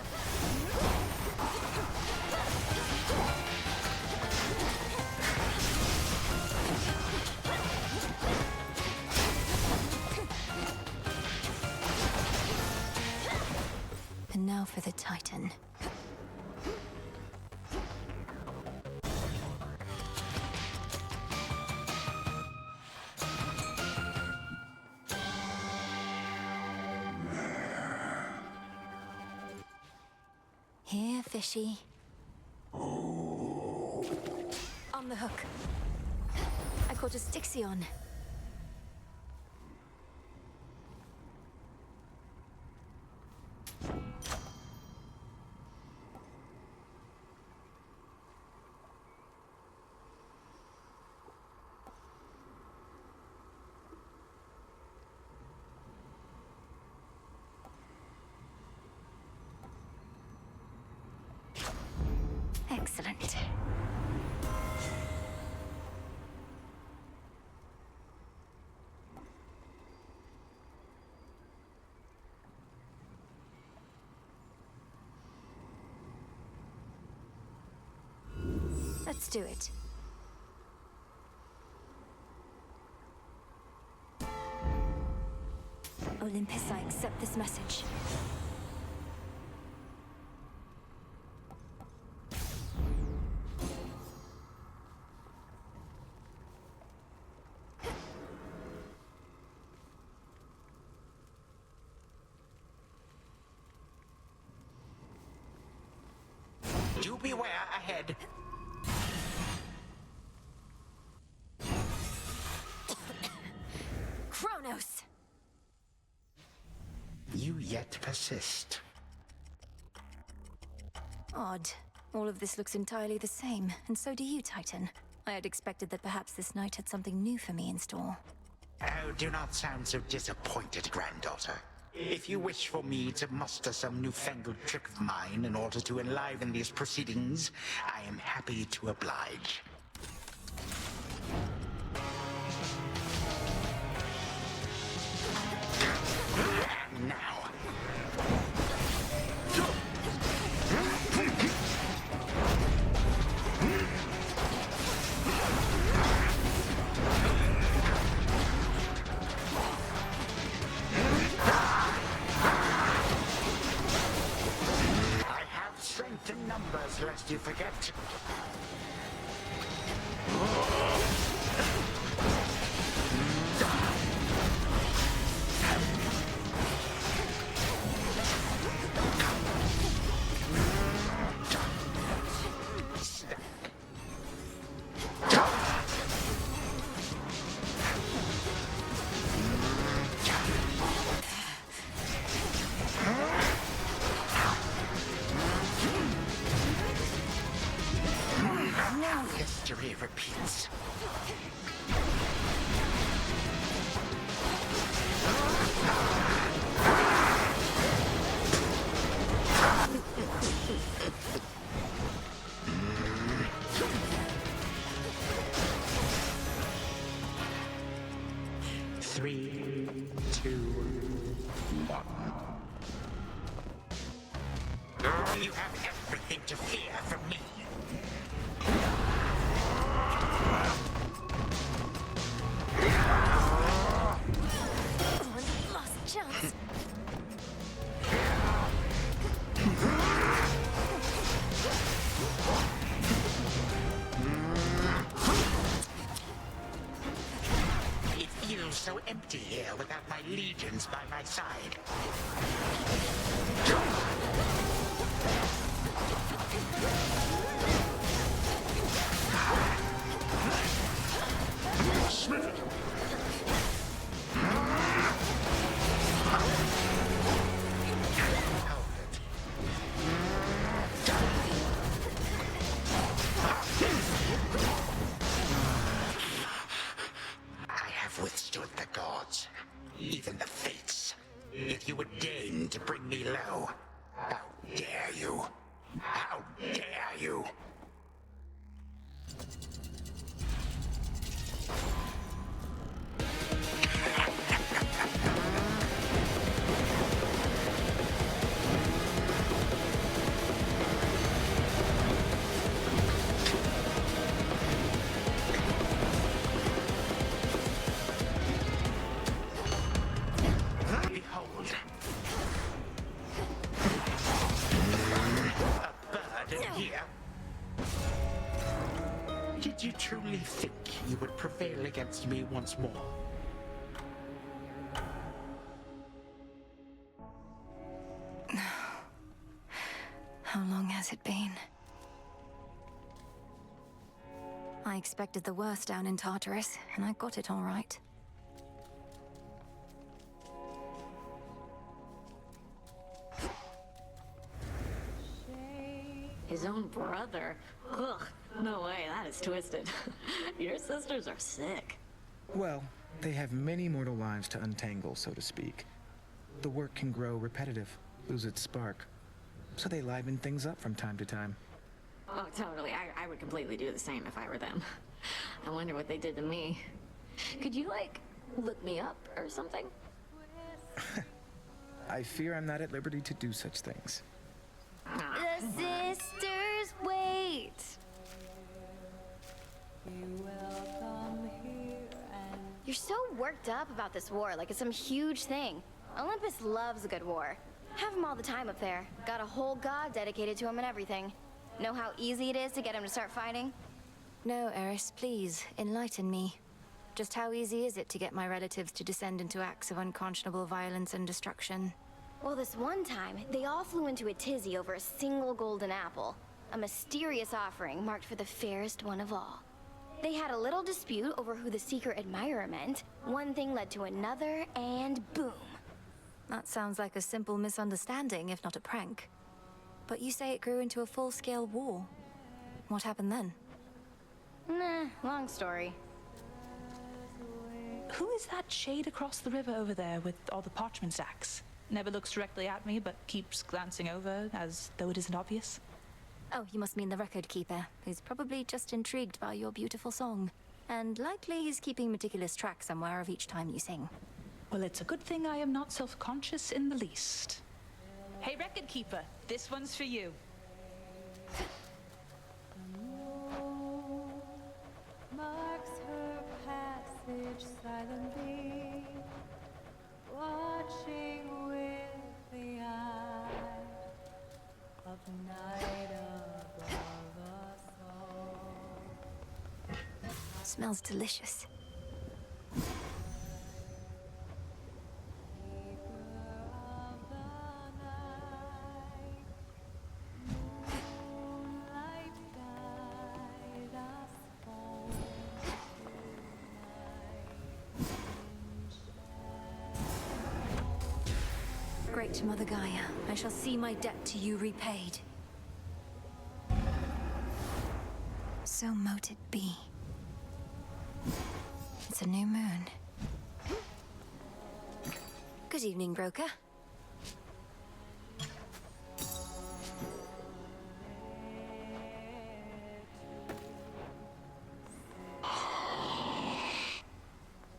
And now for the Titan. Here, fishy. On the hook. I caught a Styxion. Excellent. Let's do it. Olympus, I accept this message. Do beware ahead. Kronos! You yet persist. Odd. All of this looks entirely the same, and so do you, Titan. I had expected that perhaps this night had something new for me in store. Oh, do not sound so disappointed, granddaughter. If you wish for me to muster some newfangled trick of mine in order to enliven these proceedings, I am happy to oblige. And now. Strength in numbers, lest you forget. History repeats. Three, two, one. You have everything to fear from me. Lost chance. It feels so empty here without my legions by my side. Smith it! I have withstood the gods, even the fates. If you would deign to bring me low, how dare you? How dare you? Behold. A bird in here. Did you truly think you would prevail against me once more? How long has it been? I expected the worst down in Tartarus, and I got it all right. His own brother? Ugh, no way, that is twisted. Your sisters are sick. Well, they have many mortal lives to untangle, so to speak. The work can grow repetitive, lose its spark. So they liven things up from time to time. Oh, totally. I would completely do the same if I were them. I wonder what they did to me. Could you, like, look me up or something? I fear I'm not at liberty to do such things. The sisters wait. You're so worked up about this war, like it's some huge thing. Olympus loves a good war. Have him all the time up there. Got a whole god dedicated to him and everything. Know how easy it is to get him to start fighting? No, Eris, please, enlighten me. Just how easy is it to get my relatives to descend into acts of unconscionable violence and destruction? Well, this one time, they all flew into a tizzy over a single golden apple. a mysterious offering marked for the fairest one of all. They had a little dispute over who the secret admirer meant. One thing led to another, and boom. That sounds like a simple misunderstanding, if not a prank. But you say it grew into a full-scale war. What happened then? Nah, long story. Who is that shade across the river over there with all the parchment stacks? Never looks directly at me, but keeps glancing over as though it isn't obvious. Oh, you must mean the record keeper, who's probably just intrigued by your beautiful song. And likely he's keeping meticulous track somewhere of each time you sing. Well, it's a good thing I am not self-conscious in the least. Hey, record keeper, this one's for you. Marks her passage silently, watching with the eye of night above us all. Smells delicious. Great Mother Gaia, I shall see my debt to you repaid. So mote it be. It's a new moon. Good evening, broker.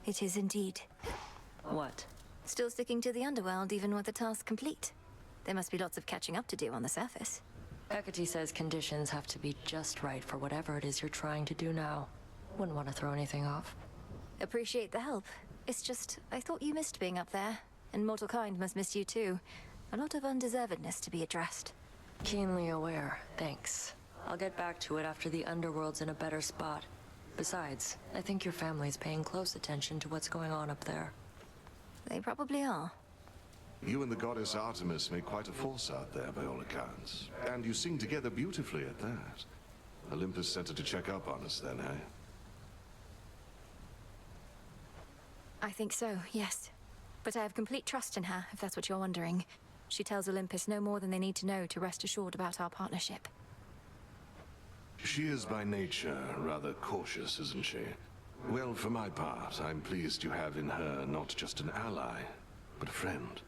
It is indeed. What? Still sticking to the underworld even with the task complete. There must be lots of catching up to do on the surface. Hecate says conditions have to be just right for whatever it is you're trying to do now. Wouldn't want to throw anything off. Appreciate the help. It's just, I thought you missed being up there. And mortal kind must miss you too. A lot of undeservedness to be addressed. Keenly aware, thanks. I'll get back to it after the underworld's in a better spot. Besides, I think your family's paying close attention to what's going on up there. They probably are. You and the goddess Artemis make quite a force out there, by all accounts. And you sing together beautifully at that. Olympus sent her to check up on us then, eh? I think so, yes. But I have complete trust in her, if that's what you're wondering. She tells Olympus no more than they need to know to rest assured about our partnership. She is by nature rather cautious, isn't she? Well, for my part, I'm pleased you have in her not just an ally, but a friend.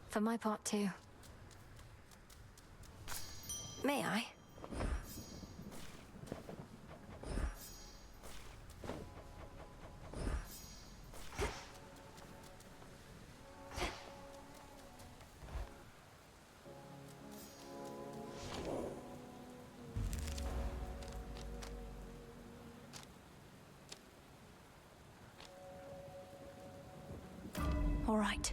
For my part, too. May I? All right.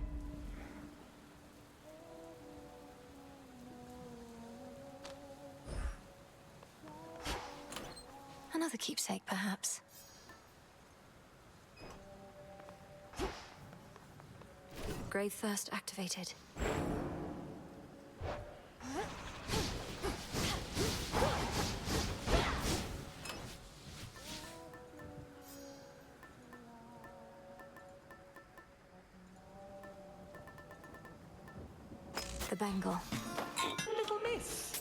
Another keepsake, perhaps. Grave Thirst activated. The bangle. Little miss.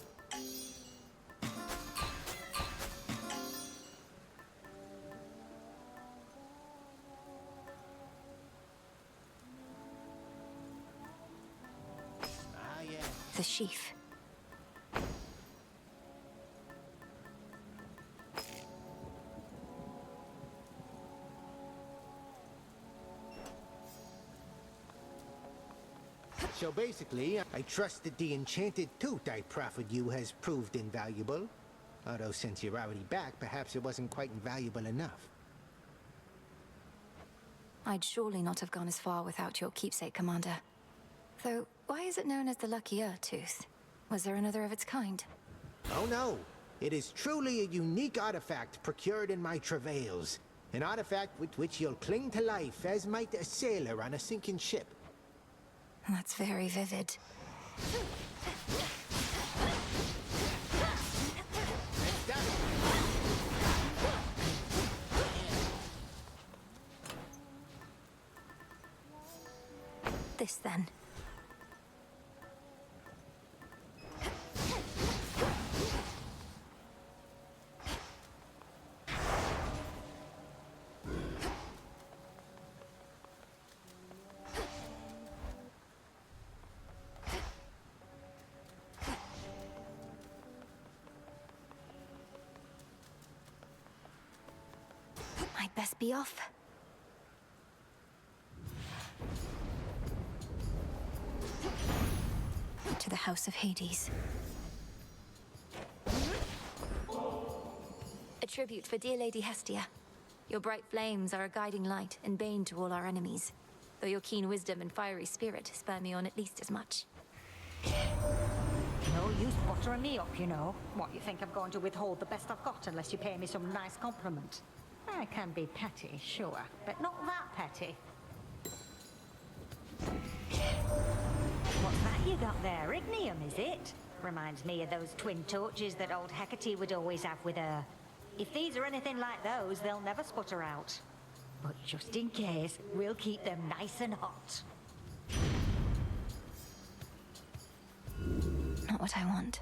The sheath. So basically, I trust that the enchanted tooth I proffered you has proved invaluable. Although since you're already back, perhaps it wasn't quite invaluable enough. I'd surely not have gone as far without your keepsake, Commander. Though, why is it known as the Luckier Tooth? Was there another of its kind? Oh no! It is truly a unique artifact procured in my travails. An artifact with which you'll cling to life, as might a sailor on a sinking ship. That's very vivid. this then? I'd best be off. To the House of Hades. A tribute for dear Lady Hestia. Your bright flames are a guiding light and bane to all our enemies, though your keen wisdom and fiery spirit spur me on at least as much. No use buttering me up, you know. What, you think I'm going to withhold the best I've got unless you pay me some nice compliment? I can be petty, sure, but not that petty. What's that you got there? Ignium, is it? Reminds me of those twin torches that old Hecate would always have with her. If these are anything like those, they'll never sputter out. But just in case, we'll keep them nice and hot. Not what I want.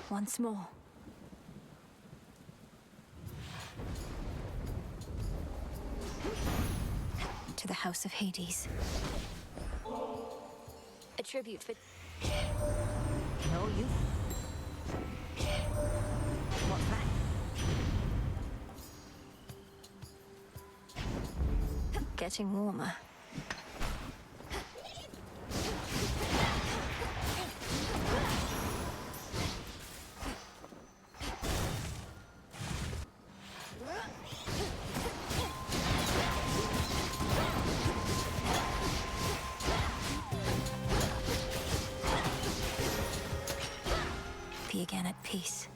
Once more. To the House of Hades. A tribute for... No use. What's that? Getting warmer. Be again at peace.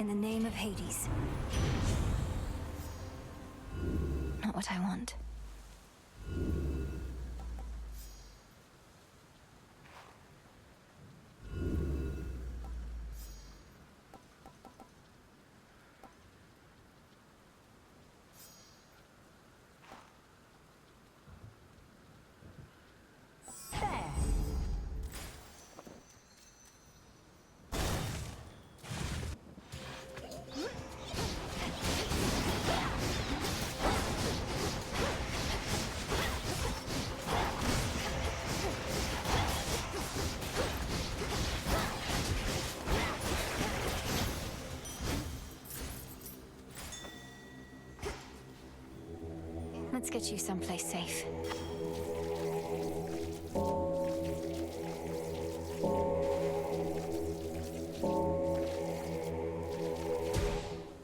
In the name of Hades. Not what I want. Let's get you someplace safe.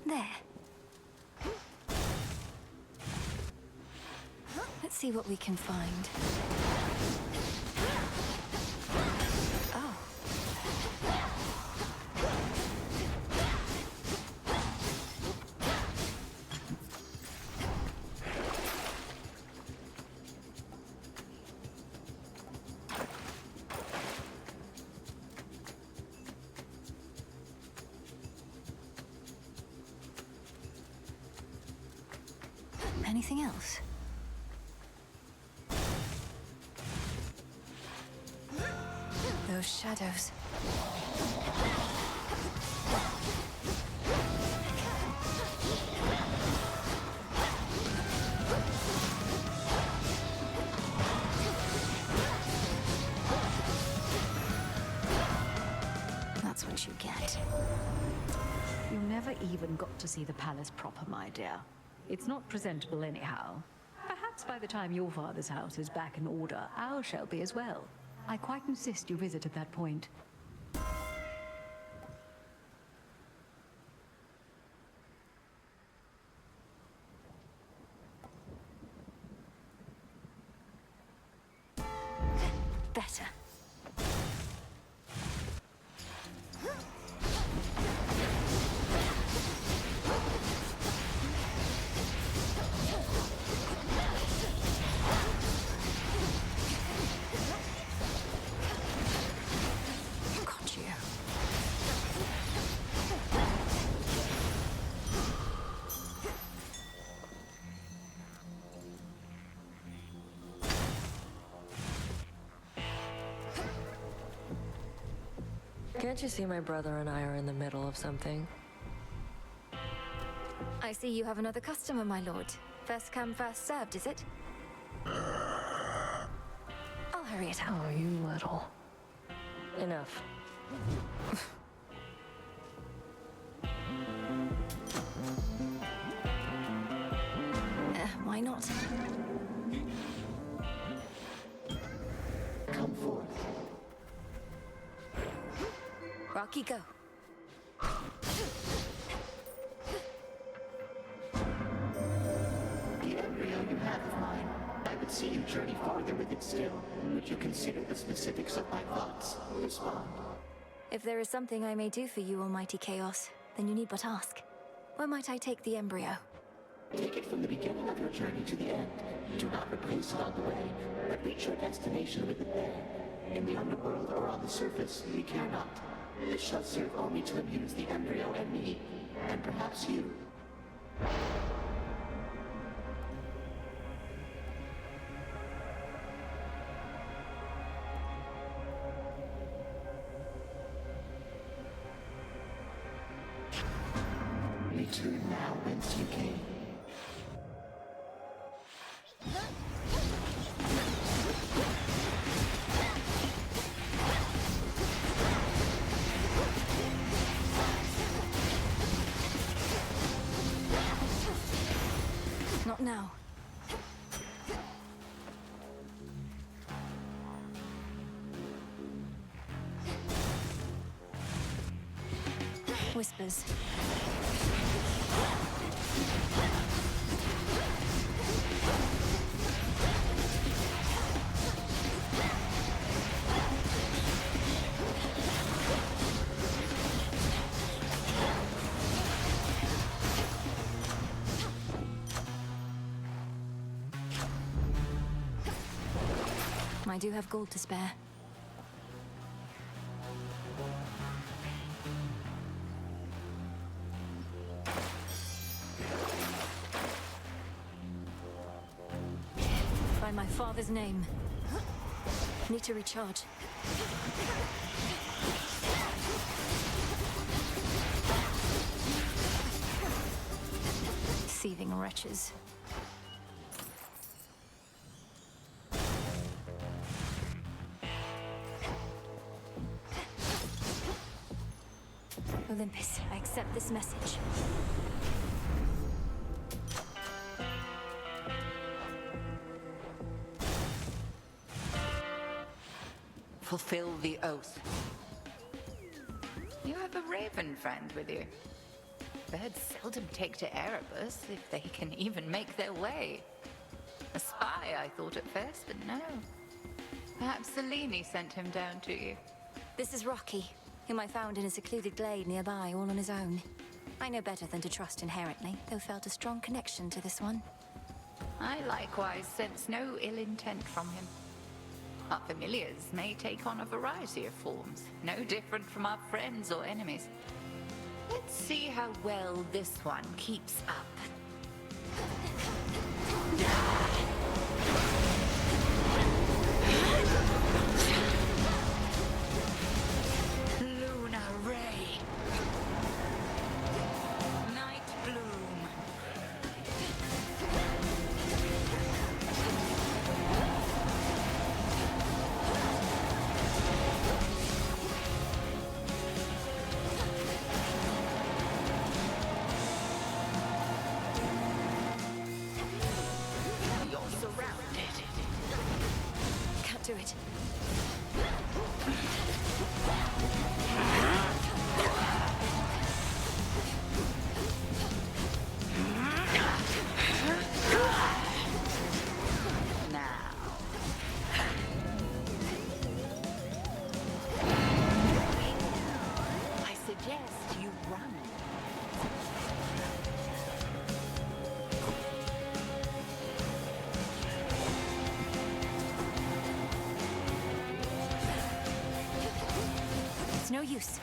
There. Let's see what we can find. Oh. Anything else? Those shadows. That's what you get. You never even got to see the palace proper, my dear. It's not presentable anyhow. Perhaps by the time your father's house is back in order, ours shall be as well. I quite insist you visit at that point. Better. Got you. Can't you see my brother and I are in the middle of something? I see you have another customer, my lord. First come, first served, is it? I'll hurry it up. Oh, you little. Enough. Why not? Come forth. Rocky, go. The embryo you have of mine, I would see you journey farther with it still. Would you consider the specifics of my thoughts? Respond. If there is something I may do for you, Almighty Chaos, then you need but ask. Where might I take the embryo? Take it from the beginning of your journey to the end. Do not replace it on the way, but reach your destination with it there. In the underworld or on the surface, we care not. It shall serve only to amuse the embryo and me, and perhaps you. Return now whence you came. Not now. Whispers. I do have gold to spare. By my father's name. Need to recharge. Thieving wretches. Olympus, I accept this message. Fulfill the oath. You have a raven friend with you. Birds seldom take to Erebus, if they can even make their way. A spy, I thought at first, but no. Perhaps Selene sent him down to you. This is Rocky, whom I found in a secluded glade nearby, all on his own. I know better than to trust inherently, though felt a strong connection to this one. I likewise sense no ill intent from him. Our familiars may take on a variety of forms, no different from our friends or enemies. Let's see how well this one keeps up. Luna Ray. Night Bloom. You're surrounded. Can't do it. Now. It's no use.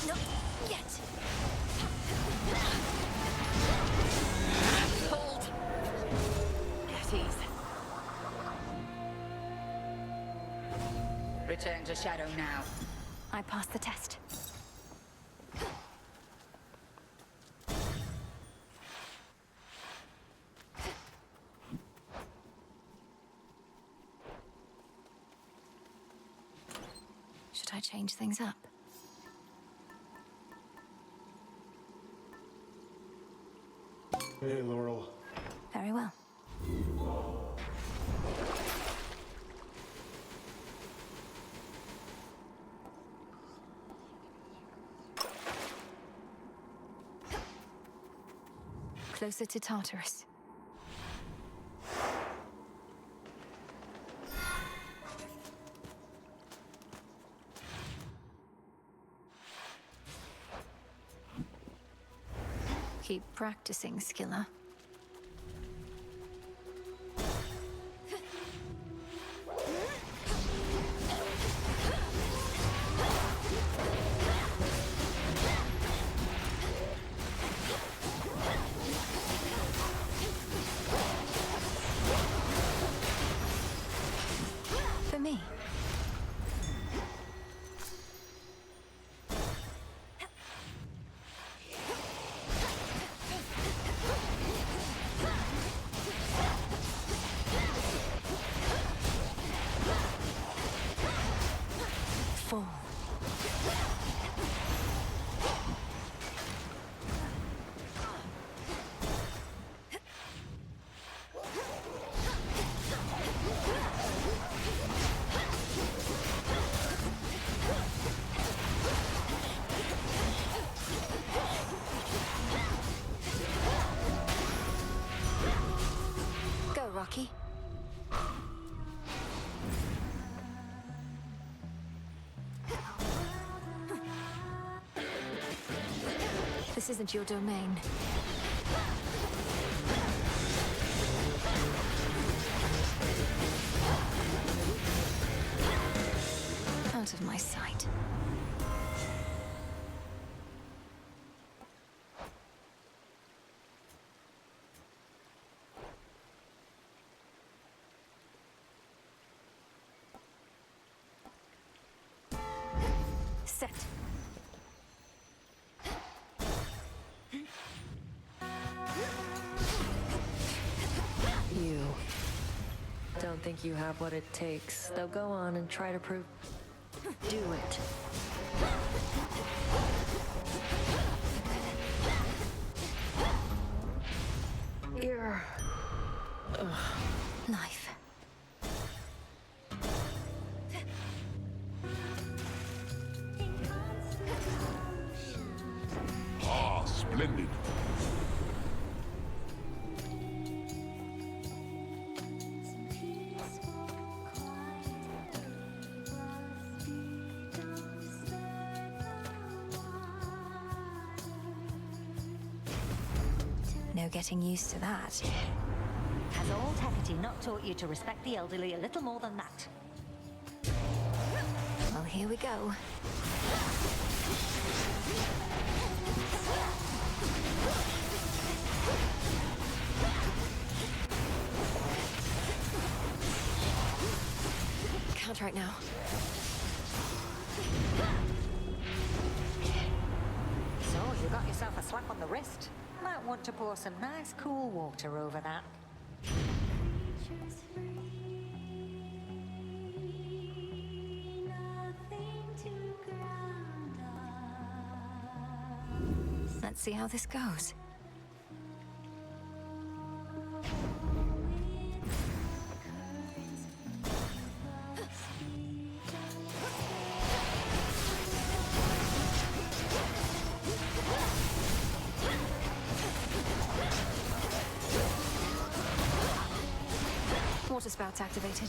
Not yet. Hold. At ease. Return to Shadow now. I passed the test. Should I change things up? Hey, Laurel. Very well. Closer to Tartarus. Keep practicing, Skiller. For me. Fall. Go, Rocky. This isn't your domain. Out of my sight. Set. You don't think you have what it takes. They'll go on and try to prove... Do it. You're... Life. Ah, splendid. No getting used to that. Has old Hecate not taught you to respect the elderly a little more than that? Well, here we go. Can't right now. So, you got yourself a slap on the wrist. Might want to pour some nice cool water over that. Let's see how this goes. spouts activated.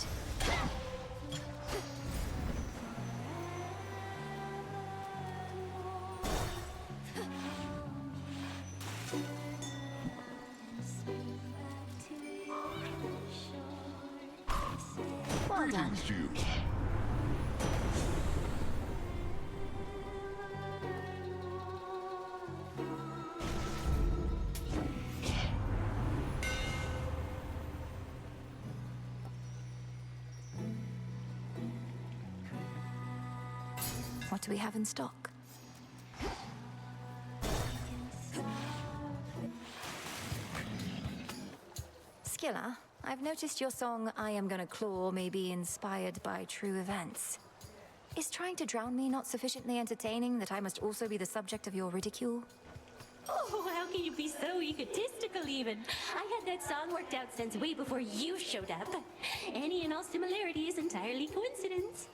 Well done. Greetings to you. What do we have in stock? Skilla, I've noticed your song I Am Gonna Claw may be inspired by true events. Is trying to drown me not sufficiently entertaining that I must also be the subject of your ridicule? Oh, how can you be so egotistical even? I had that song worked out since way before you showed up. Any and all similarity is entirely coincidence.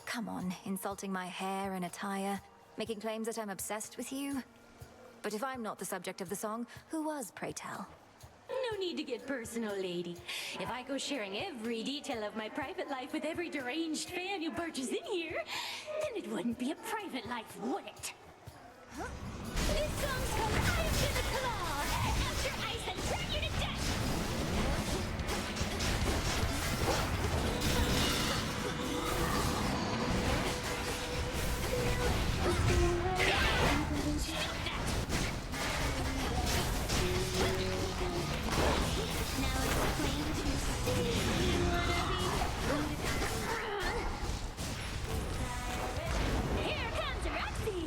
Come on, insulting my hair and attire, making claims that I'm obsessed with you. But if I'm not the subject of the song, who was, pray tell? No need to get personal, lady. If I go sharing every detail of my private life with every deranged fan who barges in here, then it wouldn't be a private life, would it? Huh? This song's called I Am Gonna Claw! Out your ice and burn you to death! Here comes Roxy!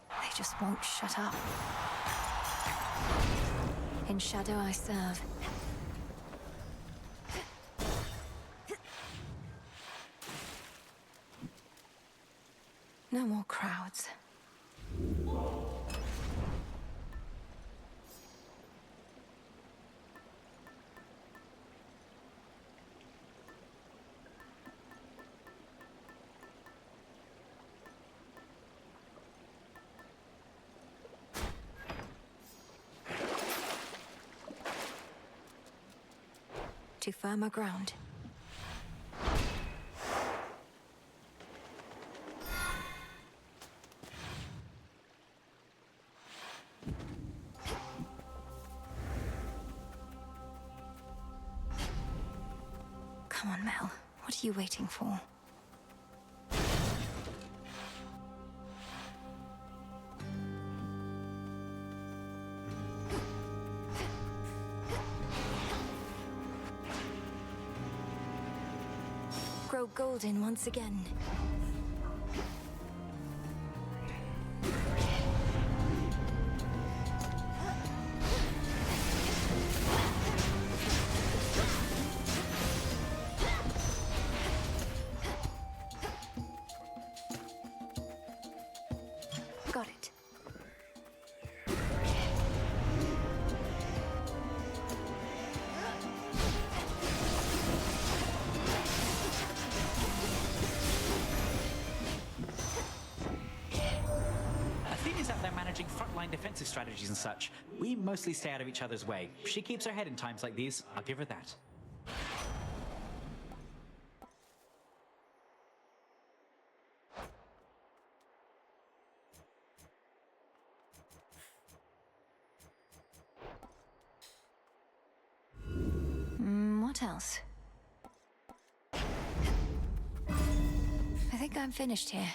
They just won't shut up. In shadow I serve. No more crowds. To firmer ground. Come on, Mel. What are you waiting for? Grow golden once again. Got it. Athena's out there managing frontline defensive strategies and such. We mostly stay out of each other's way. She keeps her head in times like these. I'll give her that. What else? I think I'm finished here.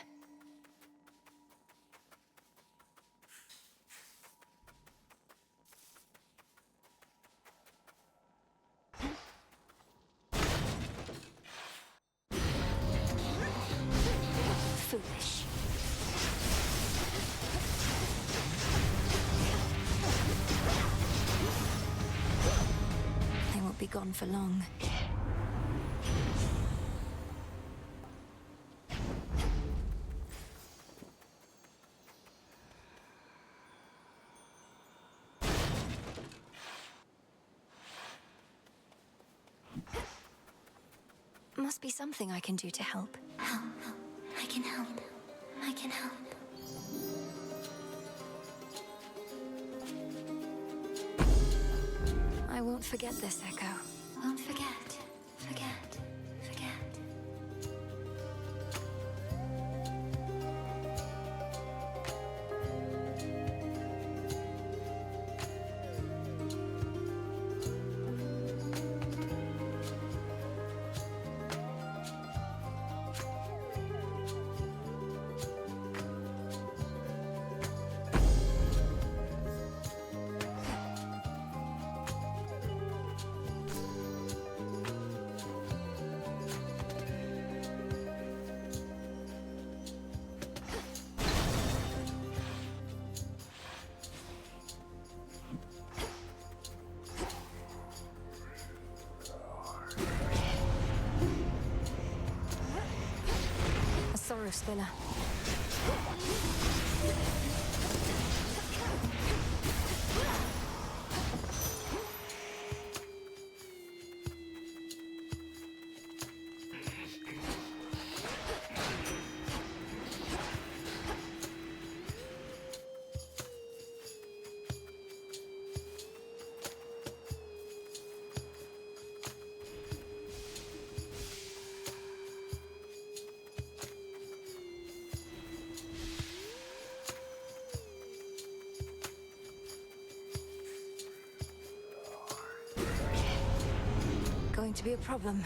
gone for long. Must be something I can do to help. Help. I can help. I can help. I won't forget this, Echo. Won't forget. Forget. A sorrow spiller. Going to be a problem.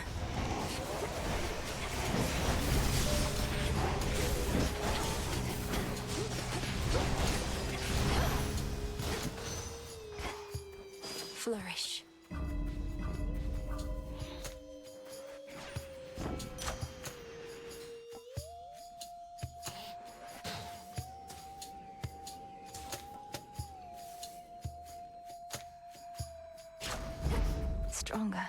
Flourish. Stronger.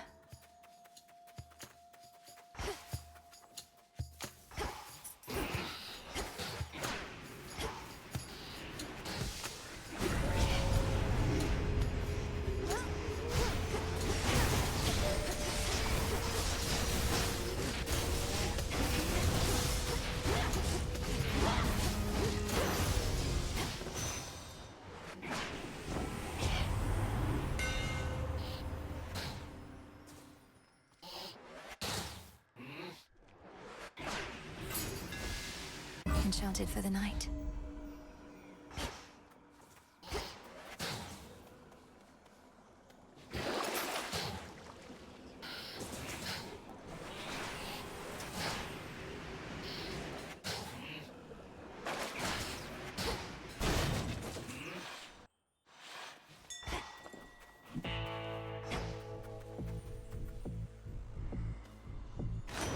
Enchanted for the night.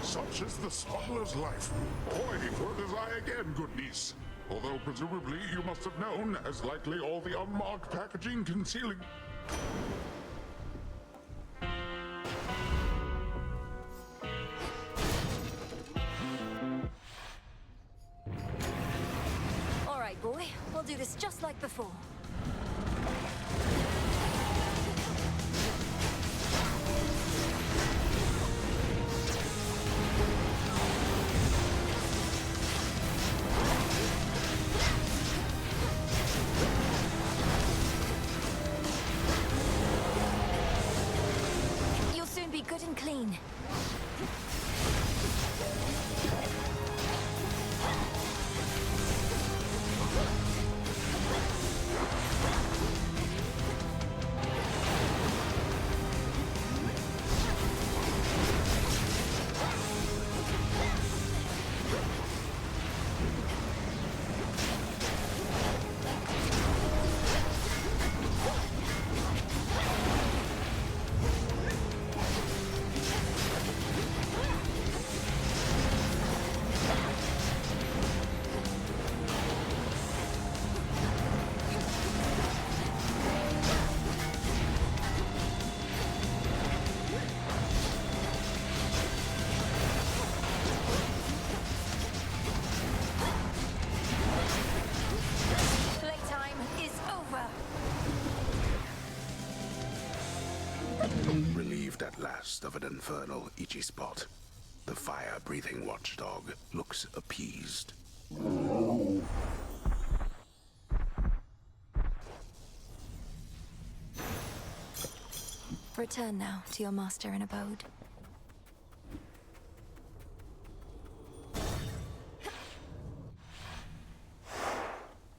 Such is the smuggler's life. Boy, were his eye again, good niece. Although presumably you must have known, as likely all the unmarked packaging concealing... All right, boy. We'll do this just like before. You'll soon be good and clean. of an infernal, itchy spot. The fire-breathing watchdog looks appeased. Return now to your master in abode.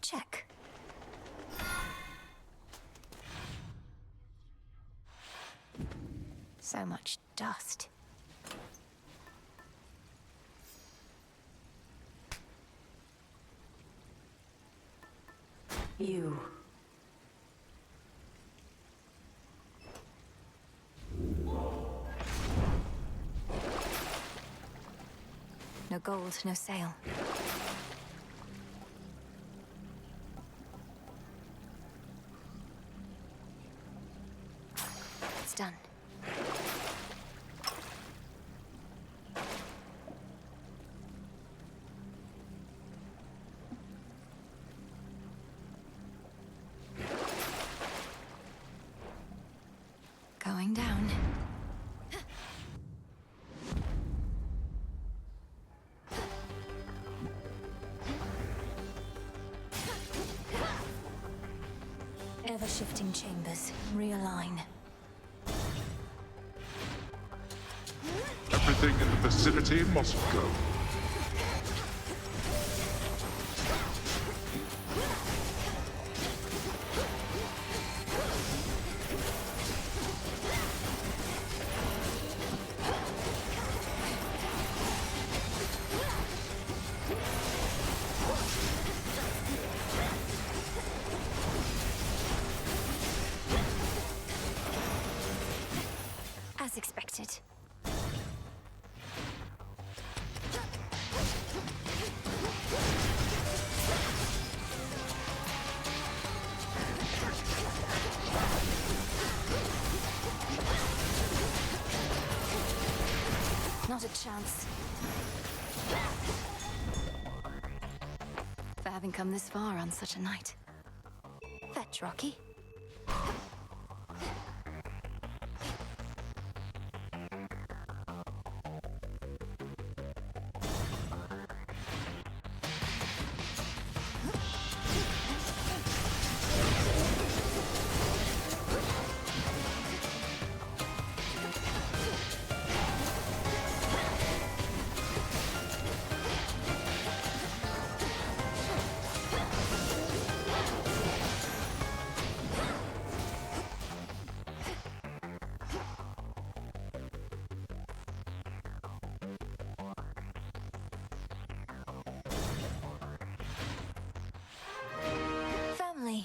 Check. So much dust. You. No gold, no sail. It's done. Going down. Ever-shifting chambers. Realign. Everything in the vicinity must go. As expected. Not a chance. For having come this far on such a night. Fetch, Rocky.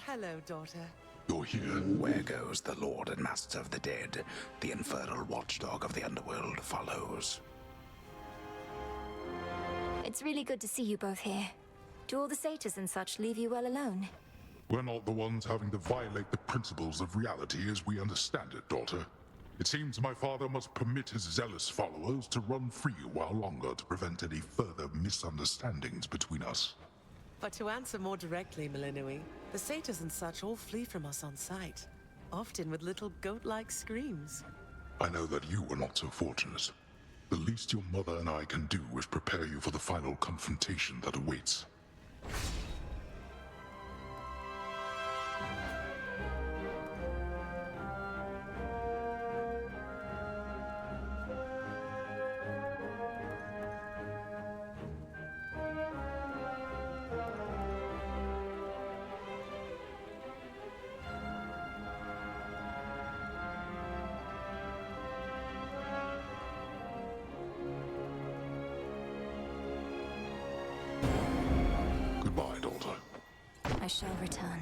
Hello, daughter. You're here. Where goes the Lord and Master of the Dead? The infernal watchdog of the underworld follows. It's really good to see you both here. Do all the satyrs and such leave you well alone? We're not the ones having to violate the principles of reality as we understand it, daughter. It seems my father must permit his zealous followers to run free a while longer to prevent any further misunderstandings between us. But to answer more directly, Malinui, the satyrs and such all flee from us on sight, often with little goat-like screams. I know that you were not so fortunate. The least your mother and I can do is prepare you for the final confrontation that awaits. Goodbye, daughter. I shall return.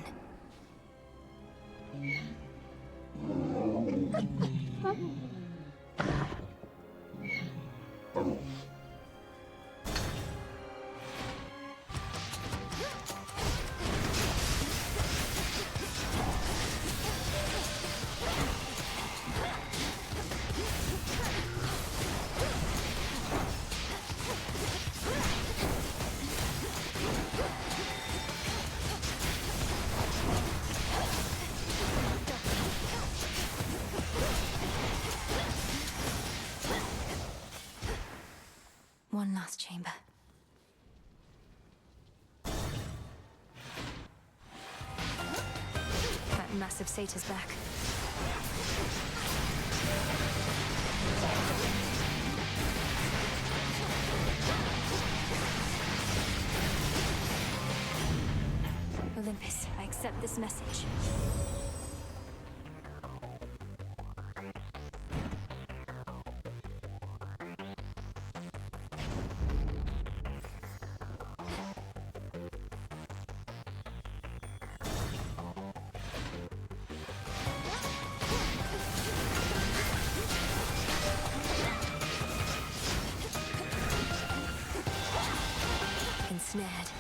massive satyr's back. Olympus, I accept this message. Ensnared.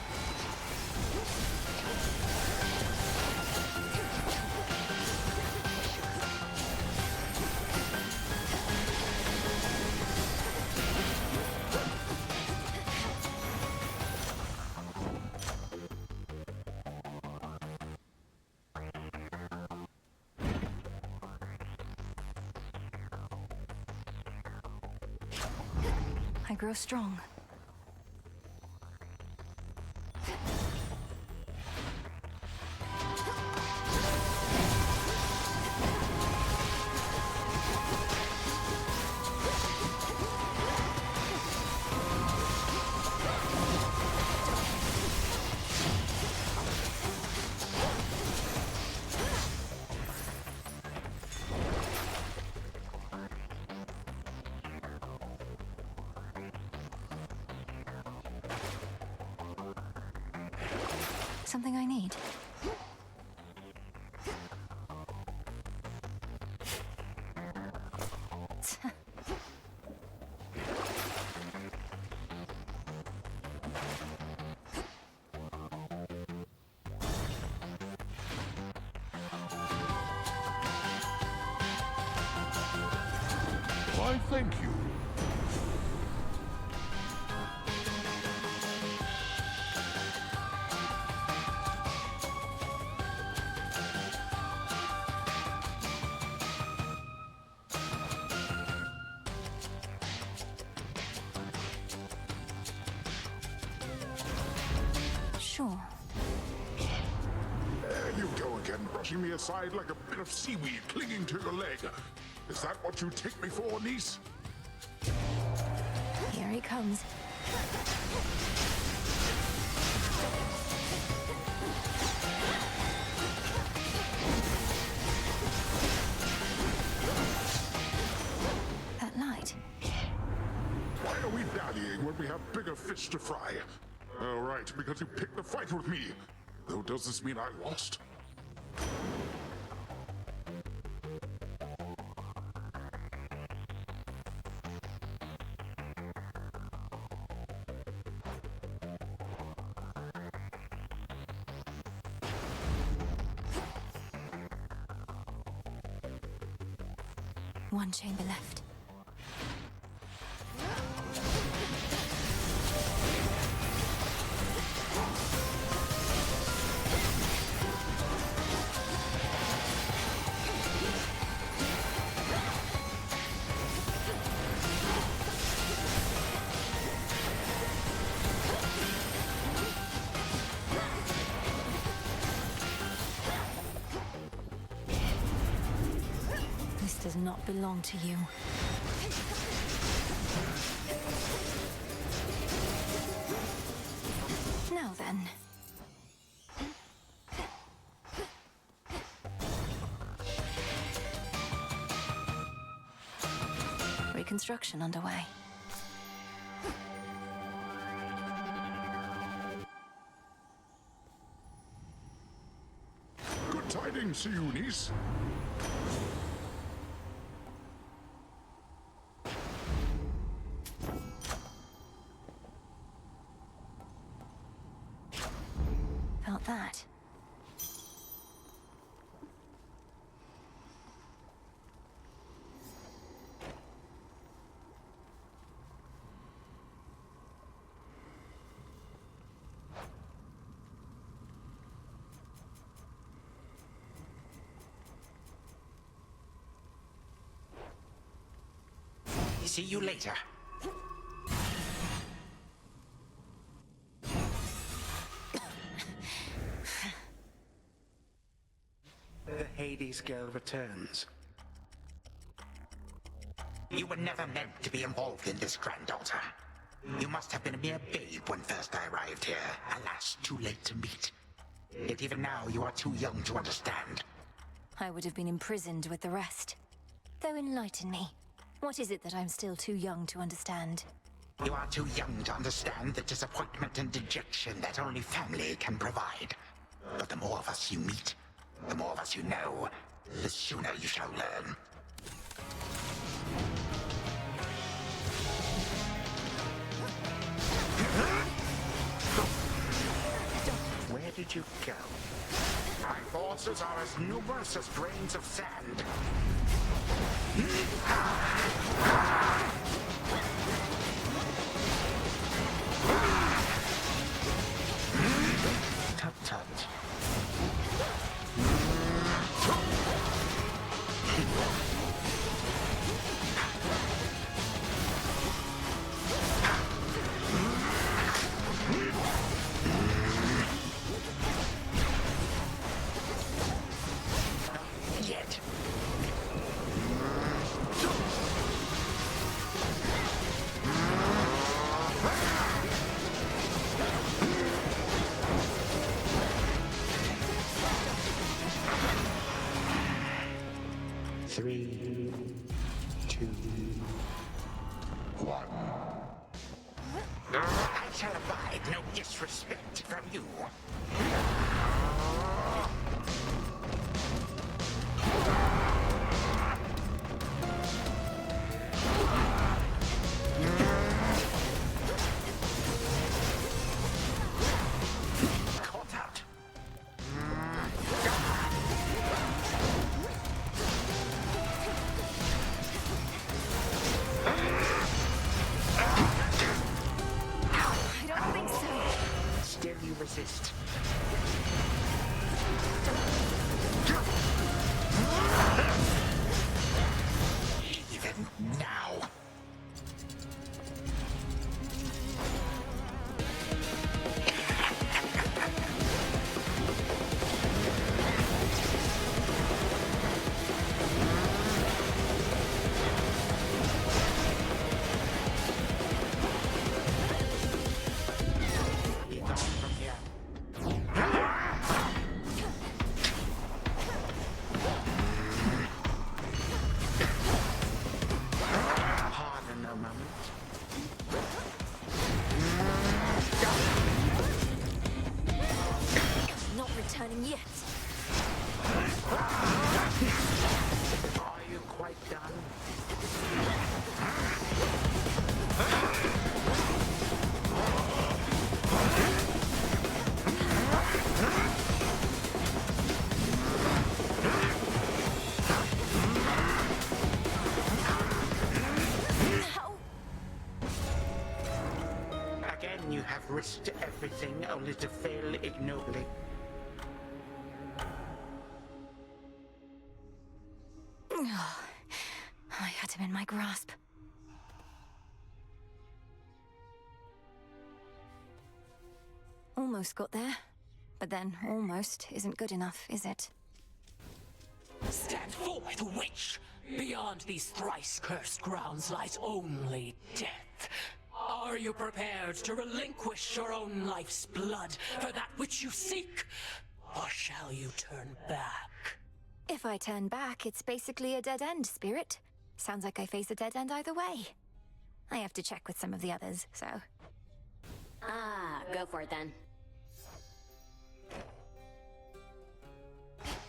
I grow strong. Something I need. Why, thank you. Sure. There you go again, brushing me aside like a bit of seaweed clinging to your leg. Is that what you take me for, niece? Here he comes. That light. Why are we dallying when we have bigger fish to fry? Oh, right, because you picked the fight with me. Though, does this mean I lost? One chamber left. This does not belong to you. Now then. Reconstruction underway. Good tidings to you, niece. Felt that. See you later. Hades girl returns. You were never meant to be involved in this, granddaughter. You must have been a mere babe when first I arrived here. Alas, too late to meet. Yet even now, you are too young to understand. I would have been imprisoned with the rest. Though enlighten me. What is it that I'm still too young to understand? You are too young to understand the disappointment and dejection that only family can provide. But the more of us you meet, the more of us you know, the sooner you shall learn. Where did you go? My forces are as numerous as grains of sand. Tut tut. Yet. 3, 2, 1. I shall abide no disrespect from you. Caught out. I don't think so. Still you resist. Even now. Be gone from here. Pardon a moment. Not returning yet. Are you quite done? Again, you have risked everything only to fail ignobly. I had him in my grasp. Almost got there. But then almost isn't good enough, is it? Stand forth, witch! Beyond these thrice-cursed grounds lies only death. Are you prepared to relinquish your own life's blood for that which you seek? Or shall you turn back? If I turn back, it's basically a dead end, Spirit. Sounds like I face a dead end either way. I have to check with some of the others, so... Ah, go for it then.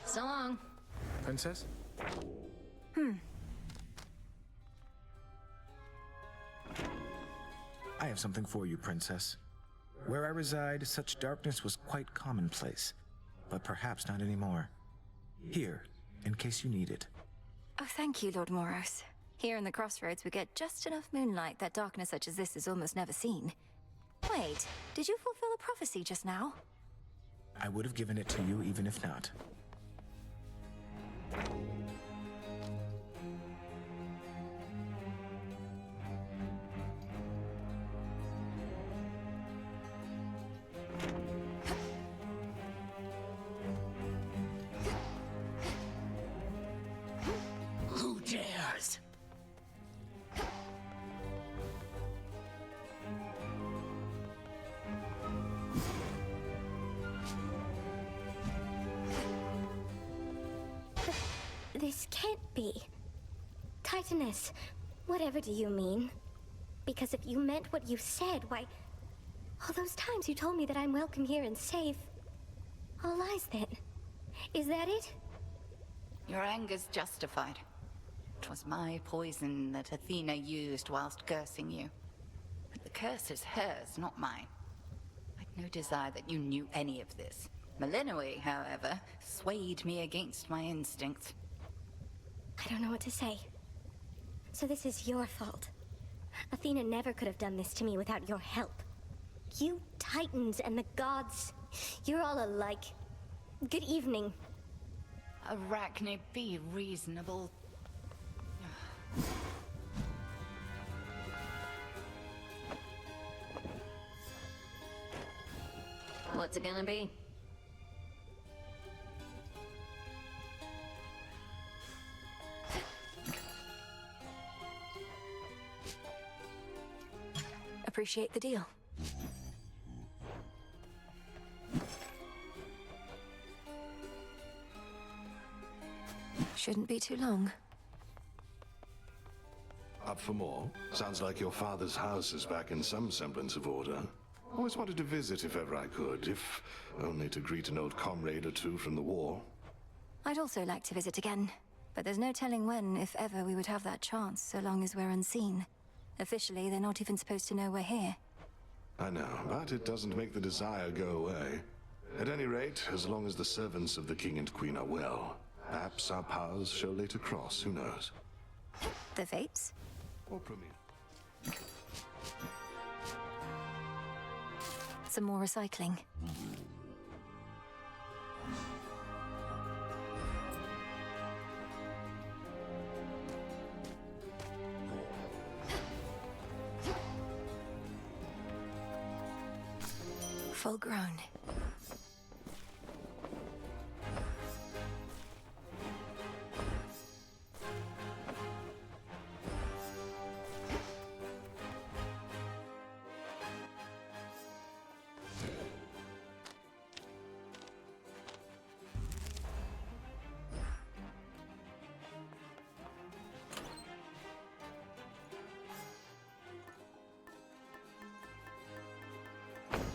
So long. Princess? I have something for you, Princess. Where I reside, such darkness was quite commonplace, but perhaps not anymore. Here, in case you need it. Oh, thank you, Lord Moros. Here in the Crossroads, we get just enough moonlight that darkness such as this is almost never seen. Wait, did you fulfill a prophecy just now? I would have given it to you even if not. This can't be. Titaness, whatever do you mean? Because if you meant what you said, why... all those times you told me that I'm welcome here and safe... all lies then. Is that it? Your anger's justified. 'Twas my poison that Athena used whilst cursing you. But the curse is hers, not mine. I'd no desire that you knew any of this. Melinoi, however, swayed me against my instincts. I don't know what to say. So this is your fault. Athena never could have done this to me without your help. You Titans and the gods, you're all alike. Good evening. Arachne, be reasonable. What's it gonna be? Appreciate the deal. Shouldn't be too long. Up for more? Sounds like your father's house is back in some semblance of order. Always wanted to visit if ever I could, if only to greet an old comrade or two from the war. I'd also like to visit again, but there's no telling when, if ever, we would have that chance, so long as we're unseen. Officially, they're not even supposed to know we're here. I know, but it doesn't make the desire go away. At any rate, as long as the servants of the king and queen are well, perhaps our paths shall later cross, who knows? The fates? Or Prometheus. Some more recycling. Full grown.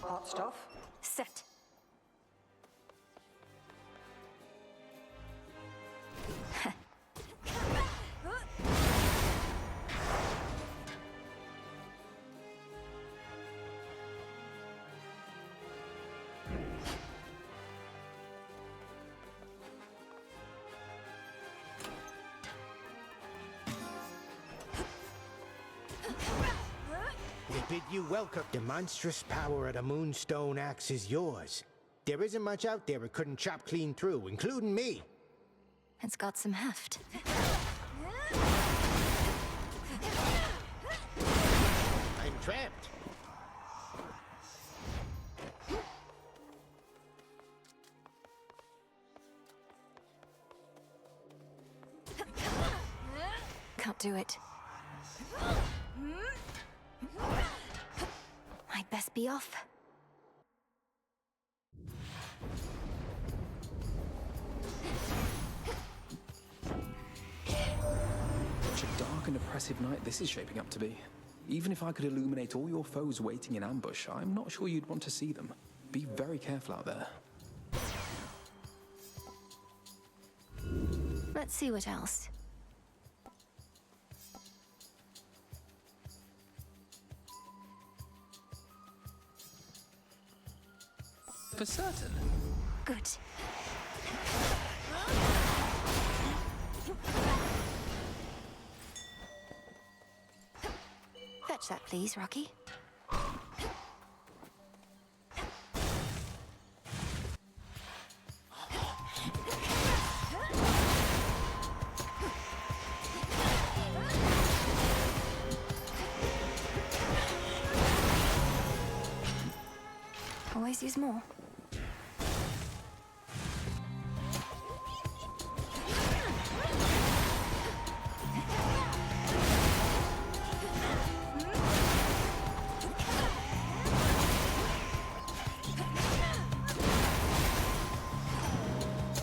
Hot stuff? Set. We bid you welcome. The monstrous power of the Moonstone Axe is yours. There isn't much out there it couldn't chop clean through, including me. It's got some heft. I'm trapped. Can't do it. I'd best be off. Such a dark and oppressive night this is shaping up to be. Even if I could illuminate all your foes waiting in ambush, I'm not sure you'd want to see them. Be very careful out there. Let's see what else. For certain. Good. Fetch that, please, Rocky. Always use more.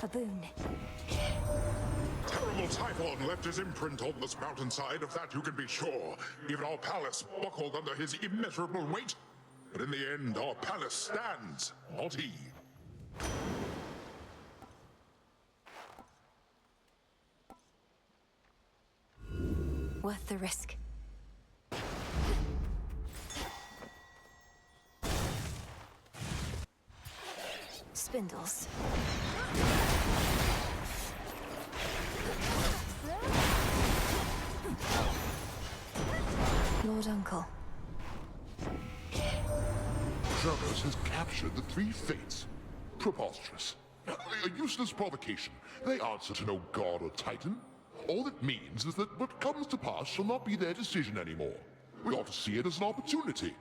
A boon. Totally Typhon left his imprint on this mountainside, of that you can be sure. Even our palace buckled under his immeasurable weight. But in the end, our palace stands, not he. Worth the risk. Spindles. Lord Uncle. Kronos has captured the three fates. Preposterous. A useless provocation. They answer to no god or titan. All it means is that what comes to pass shall not be their decision anymore. We ought to see it as an opportunity.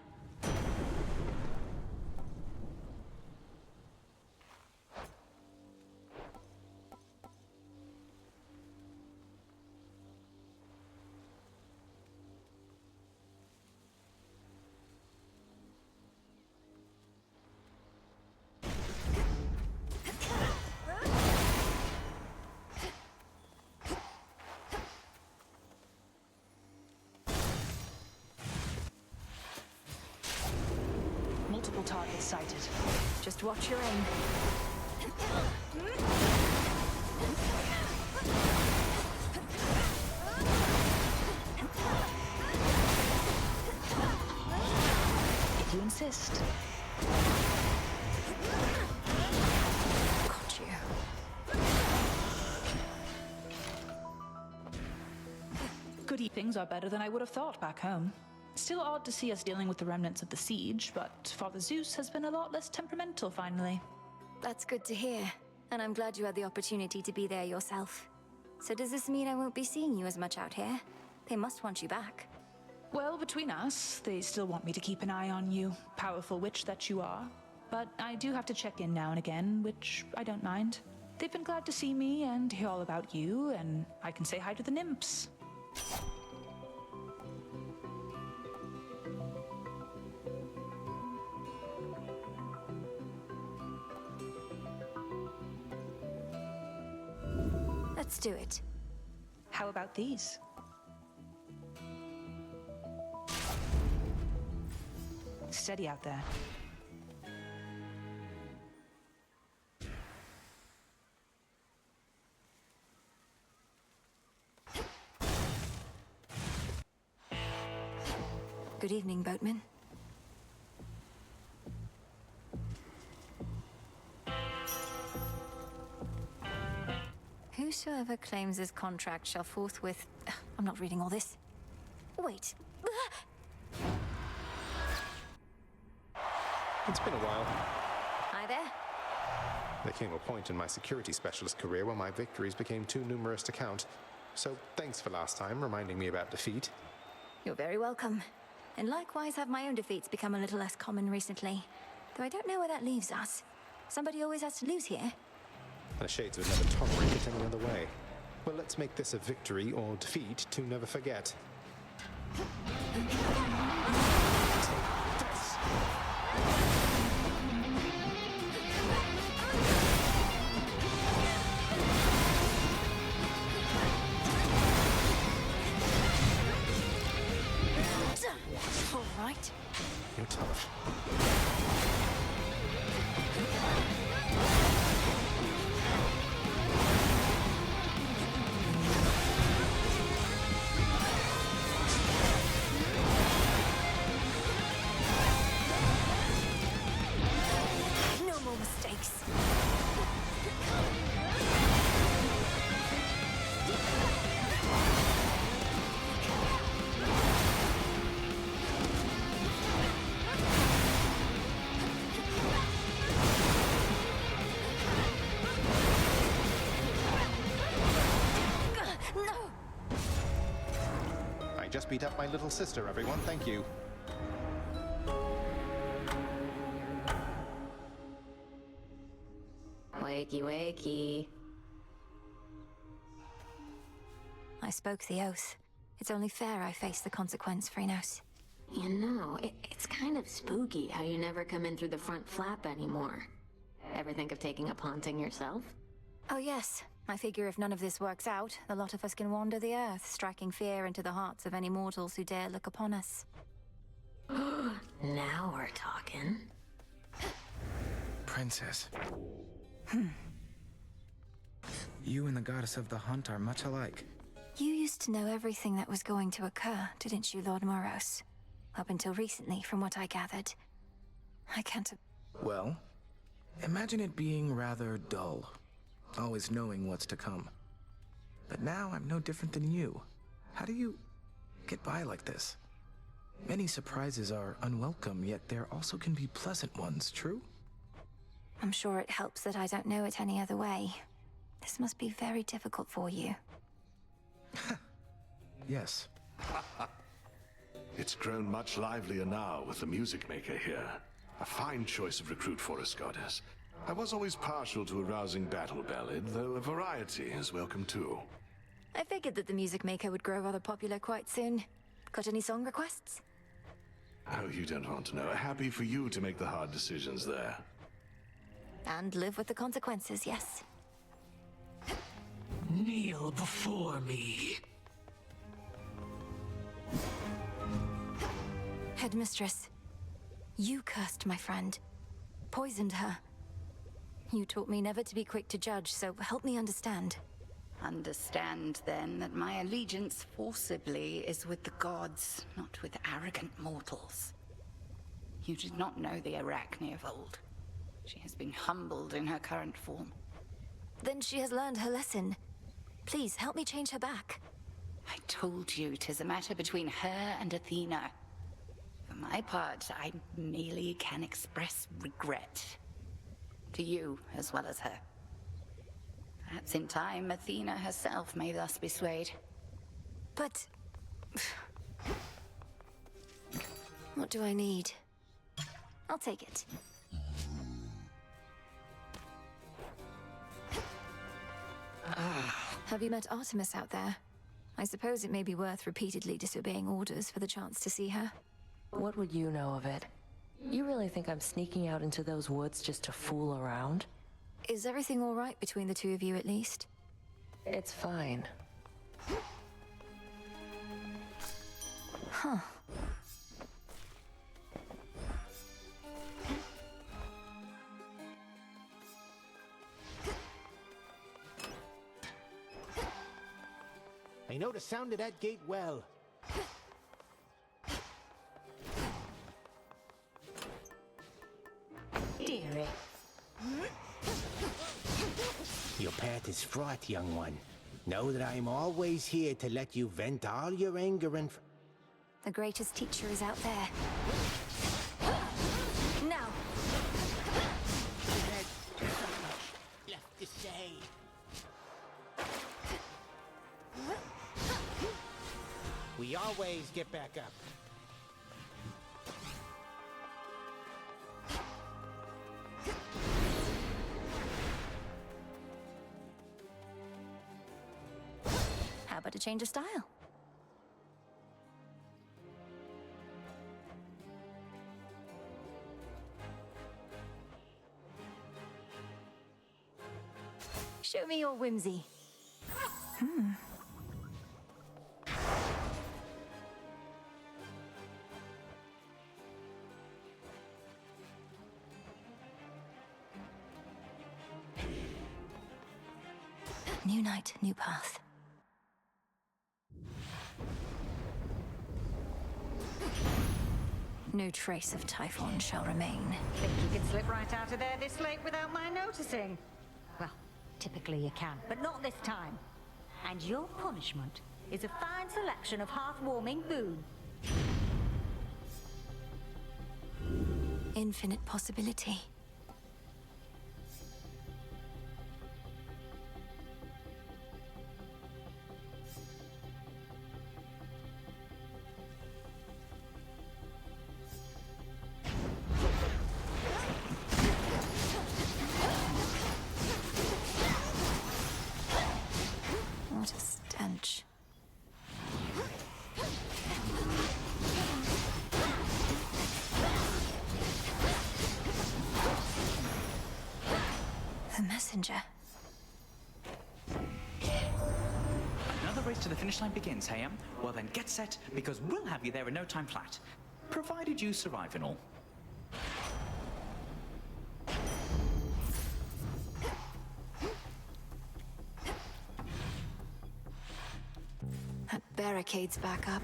Multiple targets sighted. Just watch your aim. If you insist. Got you. Goody things are better than I would have thought back home. Still odd to see us dealing with the remnants of the siege, but Father Zeus has been a lot less temperamental finally. That's good to hear. And I'm glad you had the opportunity to be there yourself. So does this mean I won't be seeing you as much out here? They must want you back. Well, between us, they still want me to keep an eye on you, powerful witch that you are. But I do have to check in now and again, which I don't mind. They've been glad to see me and hear all about you, and I can say hi to the nymphs. Let's do it. How about these? Steady out there. Good evening, boatman. Whosoever claims this contract shall forthwith... I'm not reading all this. Wait. It's been a while. Hi there. There came a point in my security specialist career where my victories became too numerous to count. So thanks for last time, reminding me about defeat. You're very welcome. And likewise have my own defeats become a little less common recently. Though I don't know where that leaves us. Somebody always has to lose here. The Shades would never tolerate it any other way. Well, let's make this a victory or defeat to never forget. All right. You're tough. No more mistakes. I just beat up my little sister, everyone. Thank you. Wakey, wakey. I spoke the oath. It's only fair I face the consequence, Phrynos. You know, it's kind of spooky how you never come in through the front flap anymore. Ever think of taking up haunting yourself? Oh yes, I figure if none of this works out, the lot of us can wander the earth, striking fear into the hearts of any mortals who dare look upon us. Now we're talking. Princess. You and the goddess of the hunt are much alike. You used to know everything that was going to occur, didn't you, Lord Moros? Up until recently, from what I gathered. I can't... Well, imagine it being rather dull, always knowing what's to come. But now I'm no different than you. How do you get by like this? Many surprises are unwelcome, yet there also can be pleasant ones, true? I'm sure it helps that I don't know it any other way. This must be very difficult for you. Yes. It's grown much livelier now with the music maker here. A fine choice of recruit for us, goddess. I was always partial to a rousing battle ballad, though a variety is welcome too. I figured that the music maker would grow rather popular quite soon. Got any song requests? Oh, you don't want to know. Happy for you to make the hard decisions there. And live with the consequences, yes. Kneel before me. Headmistress, you cursed my friend. Poisoned her. You taught me never to be quick to judge, so help me understand. Understand, then, that my allegiance forcibly is with the gods, not with arrogant mortals. You did not know the Arachne of old. She has been humbled in her current form. Then she has learned her lesson. Please, help me change her back. I told you 'tis a matter between her and Athena. For my part, I merely can express regret. To you, as well as her. Perhaps in time, Athena herself may thus be swayed. But... what do I need? I'll take it. Have you met Artemis out there? I suppose it may be worth repeatedly disobeying orders for the chance to see her. What would you know of it? You really think I'm sneaking out into those woods just to fool around? Is everything all right between the two of you, at least? It's fine. Huh. I know the sound of that gate well. Dearie. Your path is fraught, young one. Know that I am always here to let you vent all your anger and... The greatest teacher is out there. Now! Left to say. We always get back up. How about a change of style? Show me your whimsy. New night, new path. No trace of Typhon shall remain. Think you could slip right out of there this late without my noticing? Well, typically you can, but not this time. And your punishment is a fine selection of hearth-warming boon. Infinite possibility. What a stench. The messenger. race to the finish line begins, Hayam. Well then, get set, because we'll have you there in no time flat. Provided you survive and all. That barricade's back up.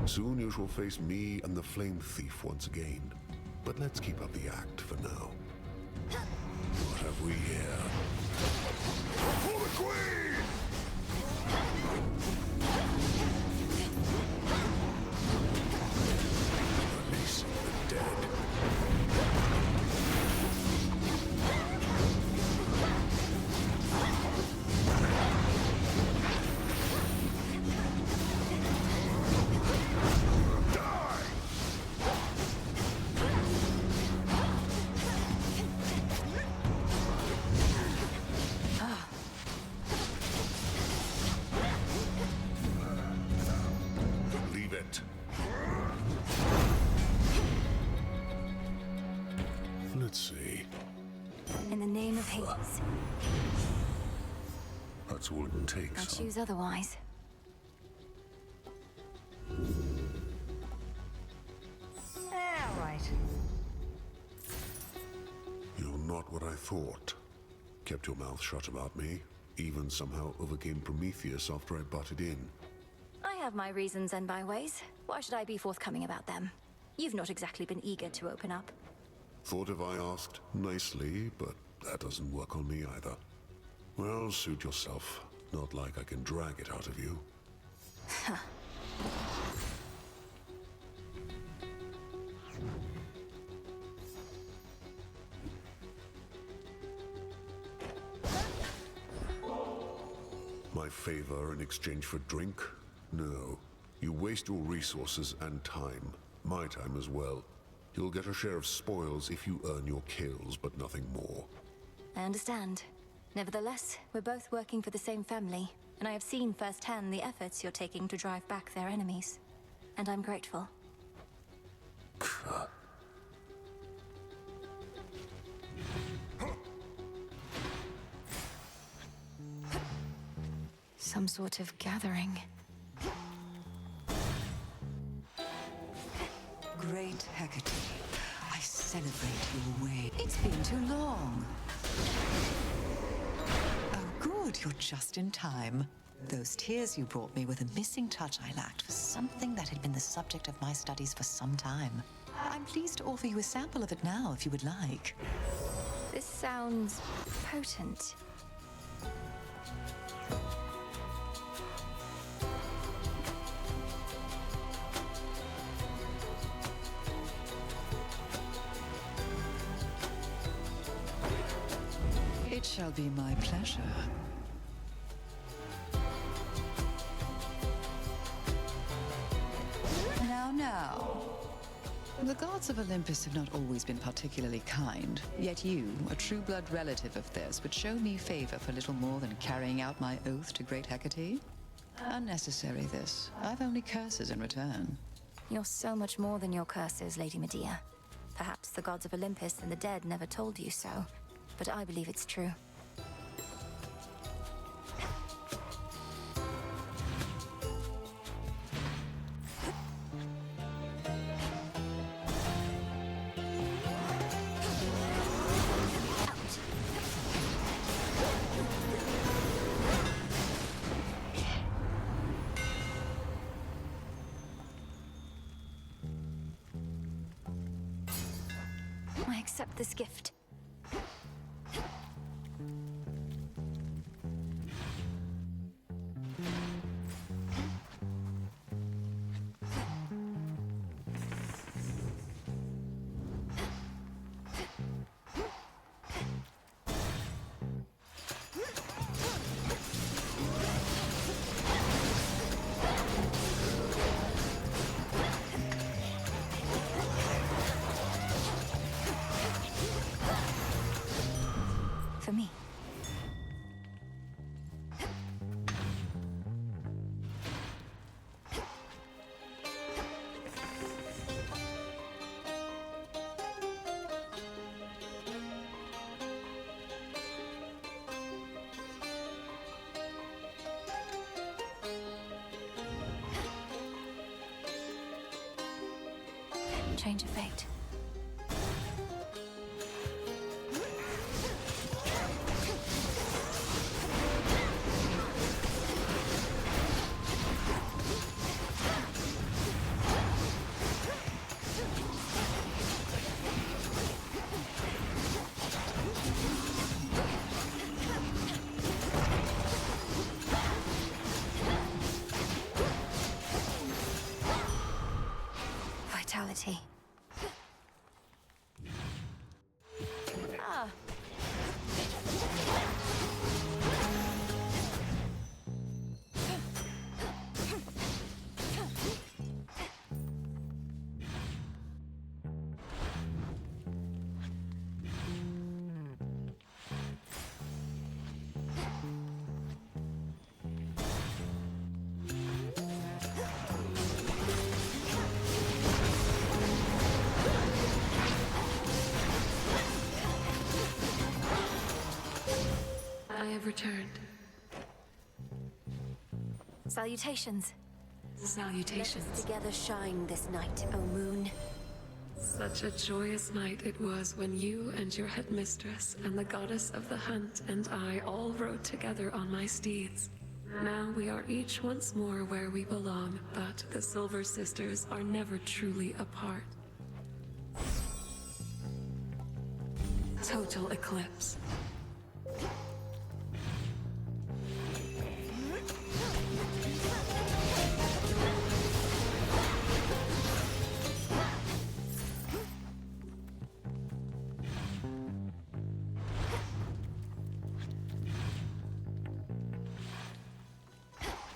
Soon you shall face me and the Flame Thief once again. But let's keep up the act for now. What have we here? For the Queen! Releasing the dead. Let's see. In the name of Hades. That's all it takes. I choose otherwise. All right. You're not what I thought. Kept your mouth shut about me. Even somehow overcame Prometheus after I butted in. I have my reasons and my ways. Why should I be forthcoming about them? You've not exactly been eager to open up. Thought if I asked nicely, but that doesn't work on me either. Well, suit yourself. Not like I can drag it out of you. Huh. My favor in exchange for drink? No. You waste your resources and time. My time as well. You'll get a share of spoils if you earn your kills, but nothing more. I understand. Nevertheless, we're both working for the same family, and I have seen firsthand the efforts you're taking to drive back their enemies. And I'm grateful. Some sort of gathering. Great Hecate, I celebrate your way. It's been too long. Oh, good, you're just in time. Those tears you brought me were the missing touch I lacked for something that had been the subject of my studies for some time. I'm pleased to offer you a sample of it now, if you would like. This sounds potent. It shall be my pleasure. Now. The gods of Olympus have not always been particularly kind, yet you, a true-blood relative of theirs, would show me favor for little more than carrying out my oath to great Hecate? Unnecessary, this. I've only curses in return. You're so much more than your curses, Lady Medea. Perhaps the gods of Olympus and the dead never told you so, but I believe it's true. I accept this gift. change of fate. Vitality. Ah. I have returned. Salutations. Salutations. Let us together shine this night, O moon. Such a joyous night it was when you and your headmistress and the goddess of the hunt and I all rode together on my steeds. Now we are each once more where we belong, but the Silver Sisters are never truly apart. Total eclipse.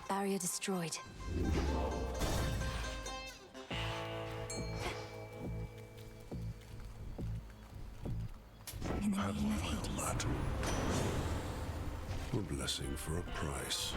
Barrier destroyed. In the name of Hades. A blessing for a price.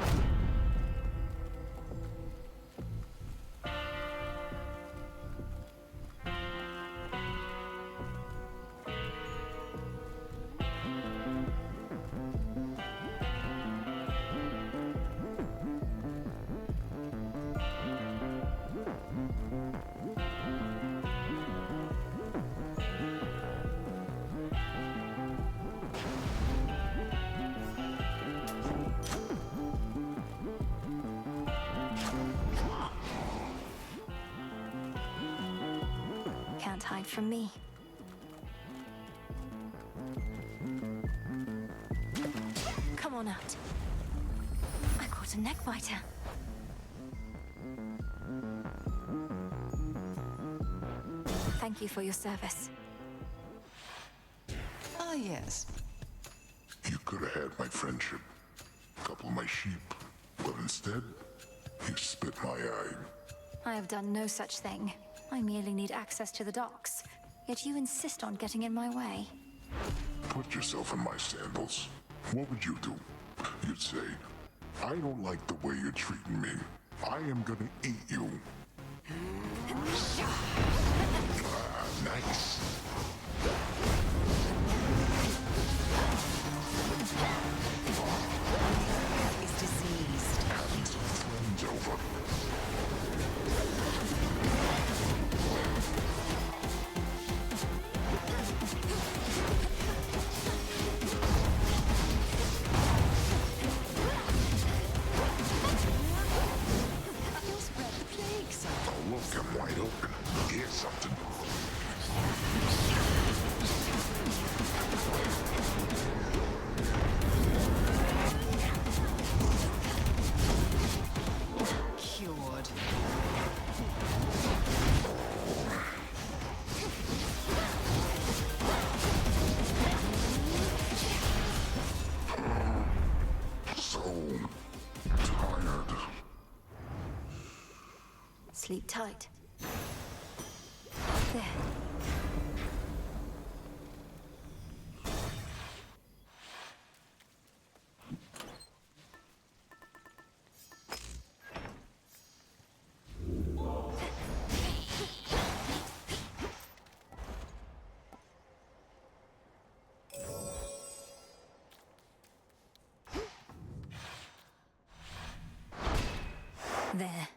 Can't hide from me. Come on out. I caught a neck biter. Thank you for your service. Ah, yes. You could have had my friendship, couple my sheep, but instead, you spit my eye. I have done no such thing. I merely need access to the docks. Yet you insist on getting in my way. Put yourself in my sandals. What would you do? You'd say, I don't like the way you're treating me. I am gonna eat you. Ah, nice. Is diseased. Having some friends over. You'll spread the plague, sir. Oh, look, I'm wide open. Here's something. Cured. So tired. Sleep tight. There. There.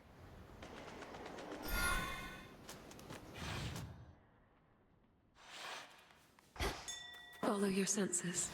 follow your senses.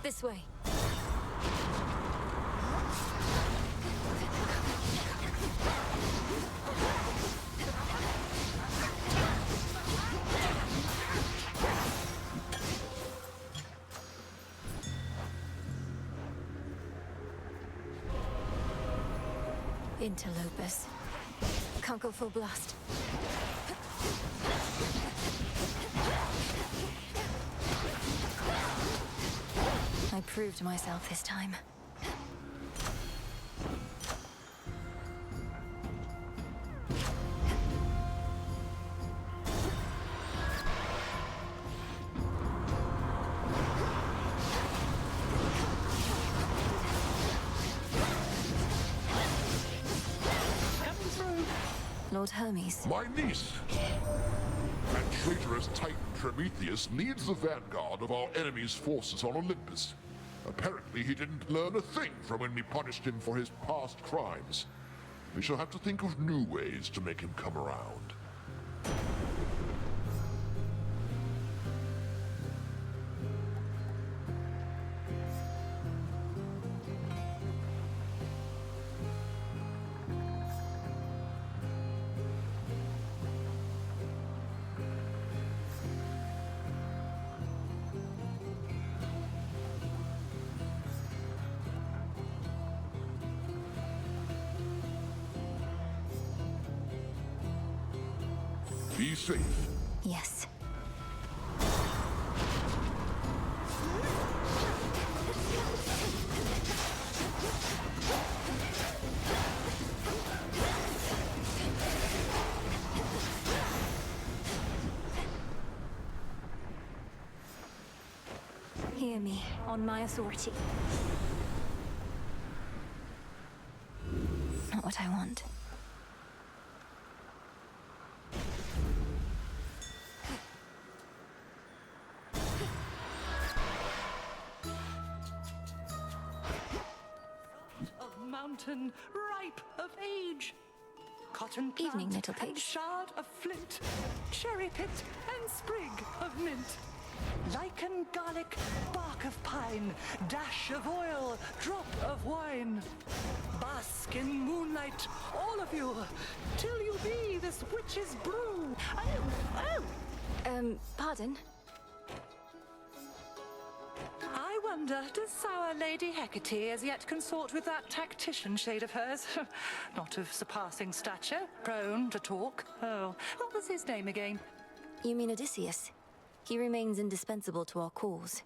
This way. Interlopers. Can't go full blast. I proved myself this time. Lord Hermes. My niece! And traitorous Titan Prometheus leads the vanguard of our enemy's forces on Olympus. Apparently he didn't learn a thing from when we punished him for his past crimes. We shall have to think of new ways to make him come around. Be safe. Yes. Hear me, on my authority. Not what I want. Mountain ripe of age, cotton plant Evening, little and pig. shard of flint, cherry pit and sprig of mint, lichen garlic, bark of pine, dash of oil, drop of wine. Bask in moonlight, all of you, till you be this witch's brew. Pardon? I wonder, does our Lady Hecate as yet consort with that tactician shade of hers? Not of surpassing stature, prone to talk. Oh, what was his name again? You mean Odysseus? He remains indispensable to our cause.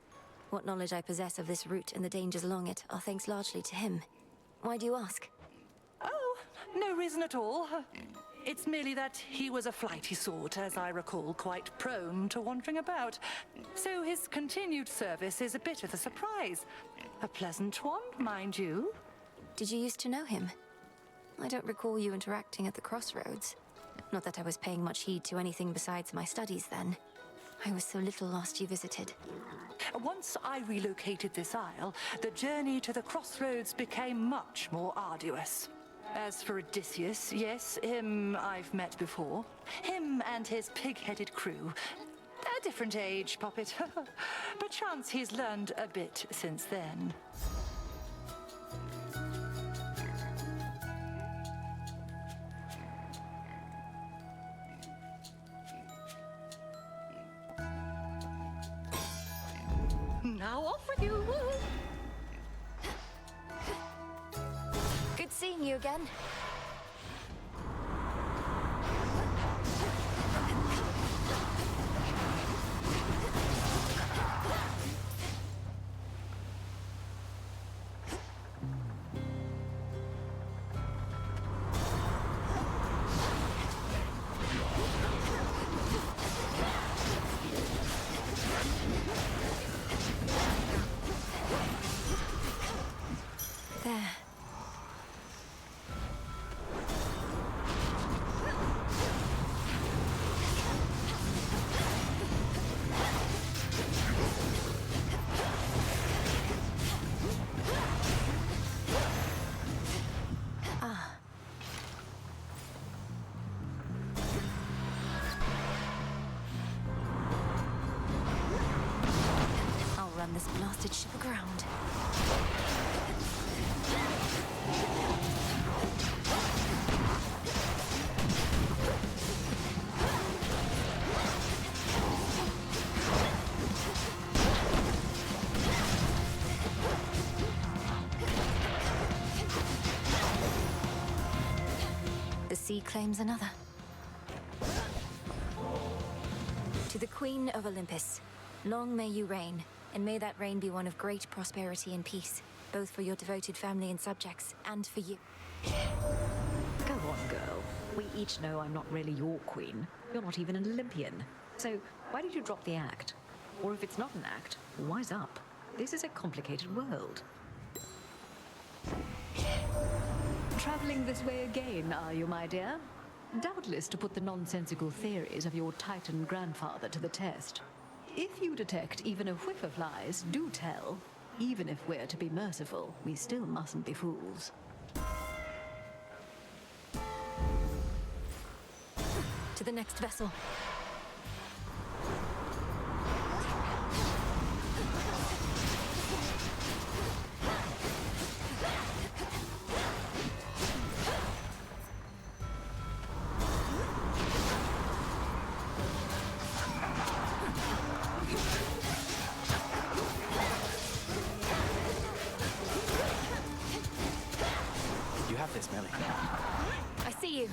What knowledge I possess of this route and the dangers along it are thanks largely to him. Why do you ask? Oh, no reason at all. It's merely that he was a flighty sort, as I recall, quite prone to wandering about. So his continued service is a bit of a surprise. A pleasant one, mind you. Did you used to know him? I don't recall you interacting at the crossroads. Not that I was paying much heed to anything besides my studies then. I was so little last you visited. Once I relocated this isle, the journey to the crossroads became much more arduous. As for Odysseus, yes, him I've met before. Him and his pig-headed crew. A different age, Poppet. Perchance he's learned a bit since then. Now off with you! Good seeing you again. There. sea claims another. To the Queen of Olympus, long may you reign, and may that reign be one of great prosperity and peace, both for your devoted family and subjects, and for you. Go on, girl. We each know I'm not really your queen. You're not even an Olympian. So why did you drop the act? Or if it's not an act, wise up. This is a complicated world. Traveling this way again, are you, my dear? Doubtless to put the nonsensical theories of your Titan grandfather to the test. If you detect even a whiff of lies, do tell. Even if we're to be merciful, we still mustn't be fools. To the next vessel. You have this, Millie. I see you.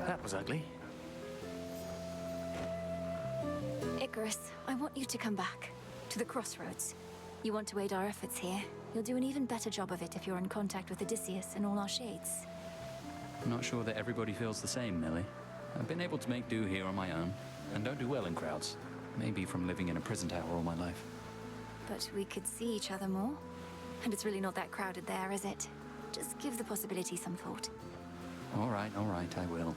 That was ugly. Icarus, I want you to come back. To the crossroads. You want to aid our efforts here. You'll do an even better job of it if you're in contact with Odysseus and all our shades. I'm not sure that everybody feels the same, Millie. I've been able to make do here on my own, and don't do well in crowds. Maybe from living in a prison tower all my life. But we could see each other more. And it's really not that crowded there, is it? Just give the possibility some thought. All right, I will.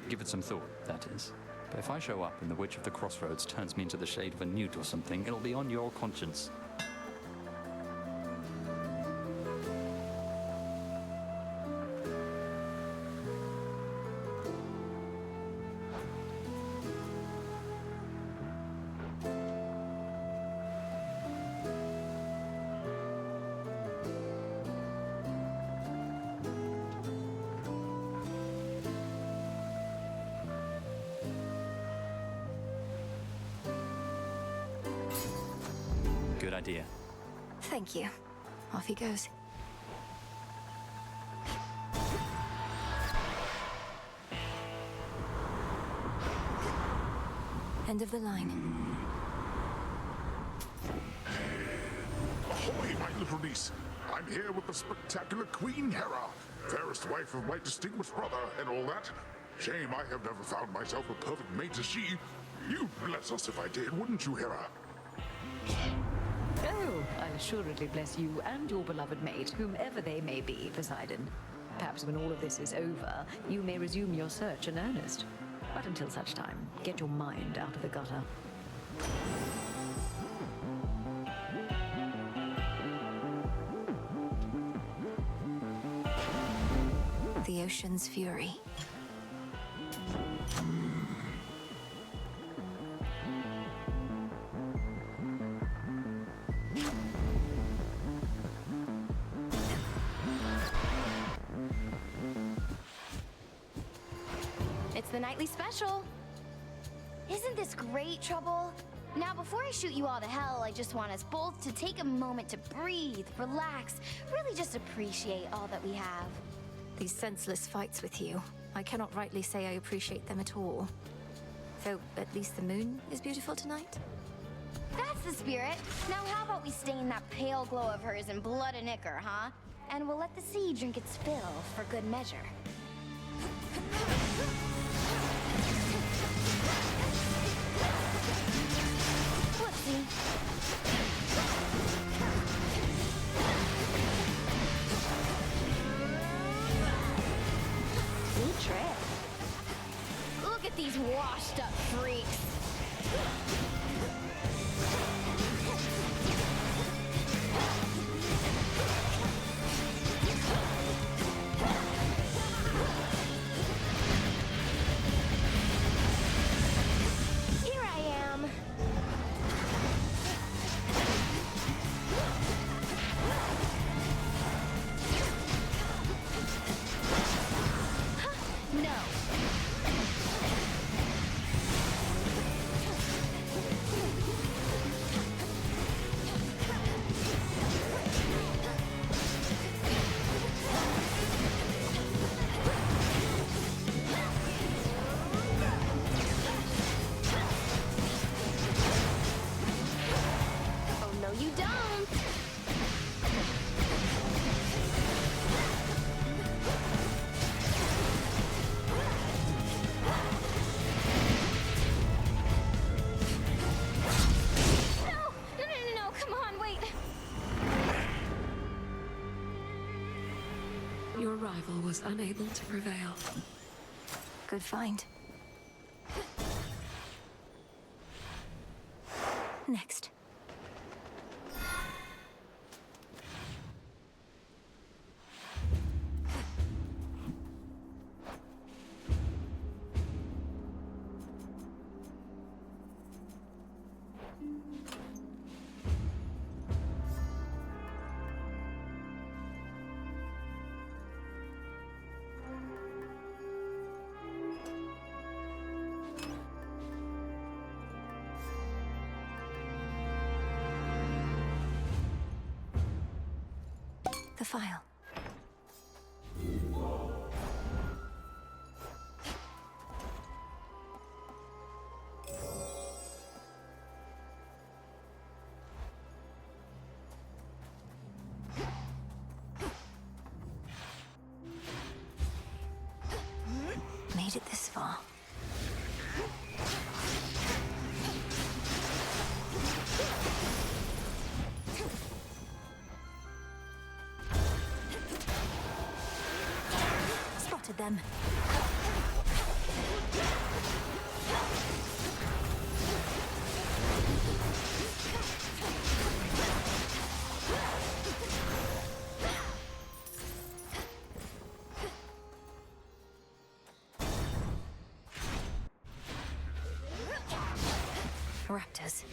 Give it some thought, that is. But if I show up and the Witch of the Crossroads turns me into the shade of a newt or something, it'll be on your conscience. Good idea. Thank you. Off he goes. End of the line. Ahoy, my little niece. I'm here with the spectacular Queen Hera, fairest wife of my distinguished brother and all that. Shame I have never found myself a perfect mate as she. You'd bless us if I did, wouldn't you, Hera? Oh, I'll assuredly bless you and your beloved mate, whomever they may be, Poseidon. Perhaps when all of this is over, you may resume your search in earnest. But until such time, get your mind out of the gutter. The ocean's fury. It's the nightly special. Isn't this great, Trouble? Now, before I shoot you all to hell, I just want us both to take a moment to breathe, relax, really just appreciate all that we have. These senseless fights with you. I cannot rightly say I appreciate them at all. Though, at least the moon is beautiful tonight. That's the spirit. Now how about we stain that pale glow of hers in blood and ichor, huh? And we'll let the sea drink its fill for good measure. Whoopsie. Neat trick. Look at these washed up freaks. Here I am. was unable to prevail. Good find. Next. The file. Made it this far. Spotted them. Raptors.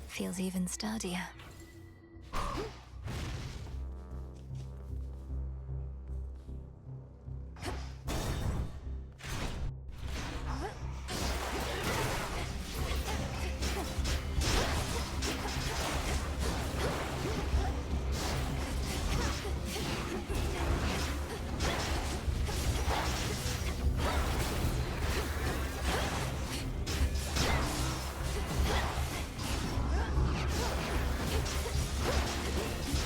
Feels even sturdier.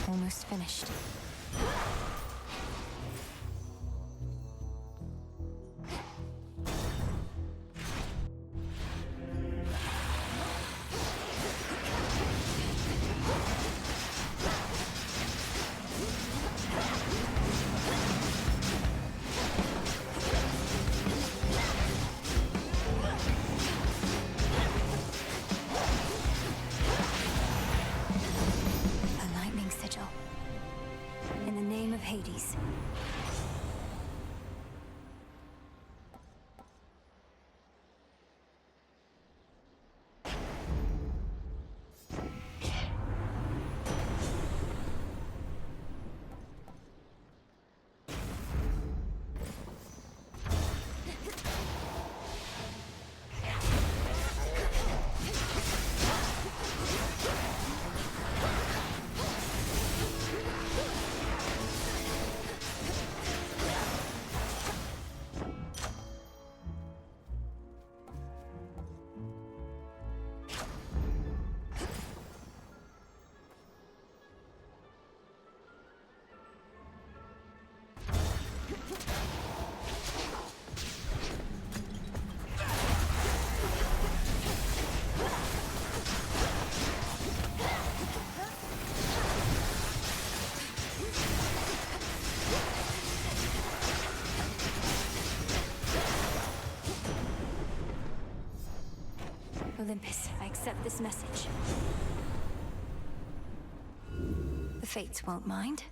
Almost finished. In the name of Hades. Olympus, I accept this message. The Fates won't mind.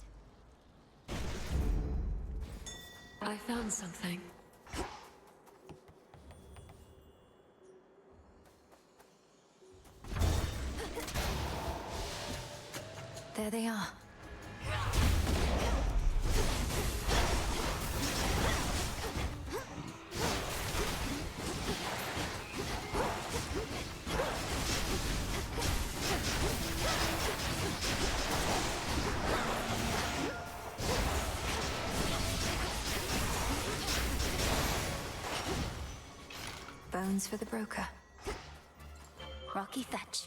I found something. There they are. one's for the broker. Rocky Fetch.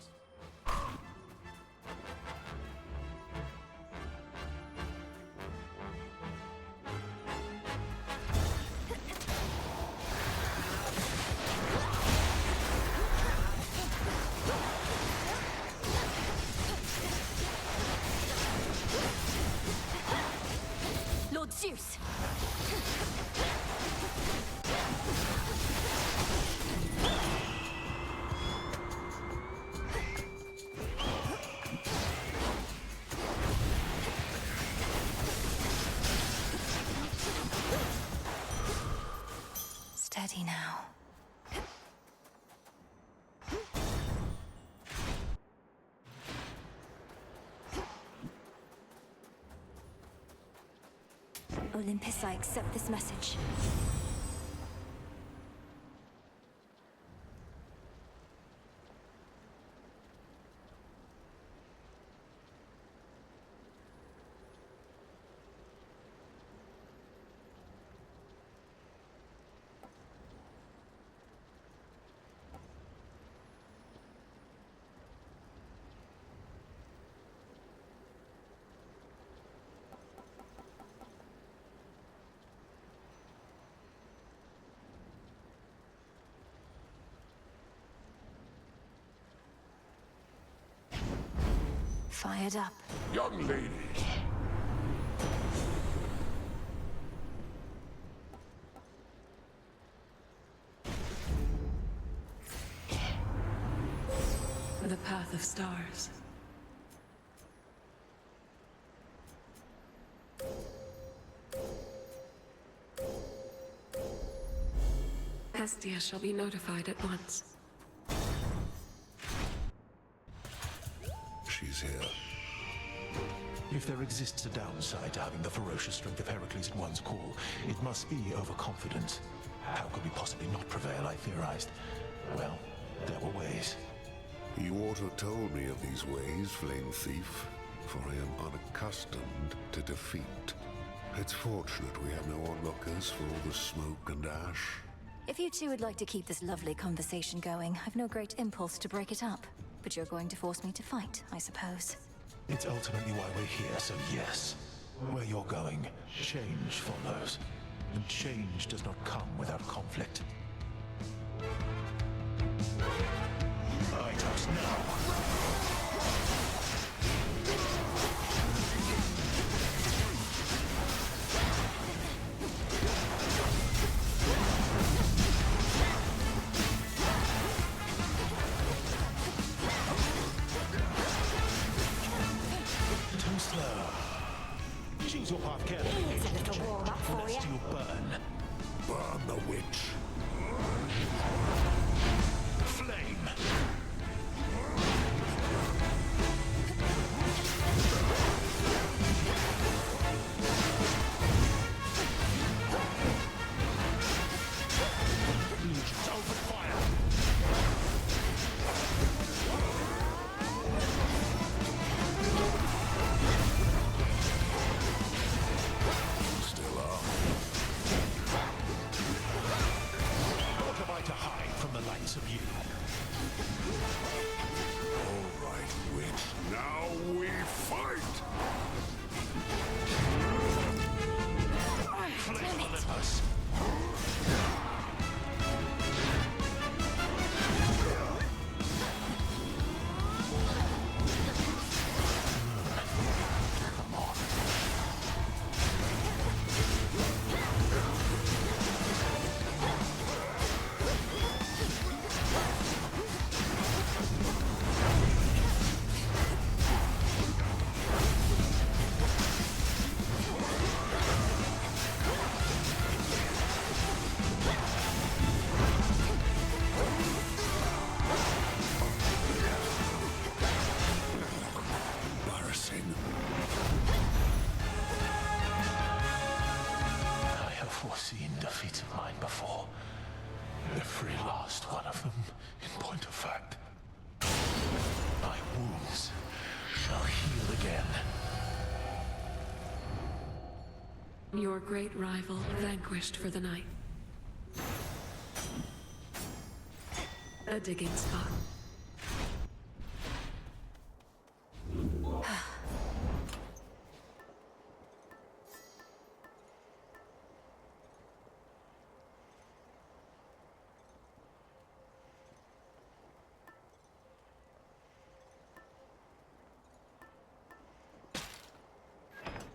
Lord Zeus! Steady now. Olympus, I accept this message. Fired up. Young ladies, The path of stars. Hestia shall be notified at once. she's here. If there exists a downside to having the ferocious strength of Heracles at one's call, it must be overconfidence. How could we possibly not prevail, I theorized. Well, there were ways. You ought to have told me of these ways, Flame Thief, for I am unaccustomed to defeat. It's fortunate we have no onlookers for all the smoke and ash. If you two would like to keep this lovely conversation going, I've no great impulse to break it up. But you're going to force me to fight, I suppose. It's ultimately why we're here, so yes. Where you're going, change follows. And change does not come without conflict. Items now! Too slow. Choose your path carefully. Here's a little warm-up for Lest you. you burn. Burn the witch. Flame. Legions open fire. Still up. What have I to hide from the likes of you? All right, witch. Now we fight! Flame Olympus. Come on. Embarrassing. I have foreseen defeats of mine before. Every last one of them, in point of fact. My wounds shall heal again. Your great rival vanquished for the night. a digging spot.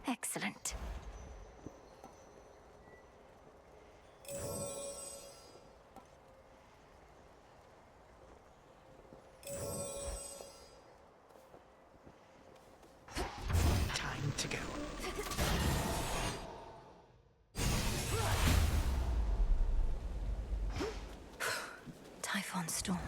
Excellent. Time to go. Typhon Storm.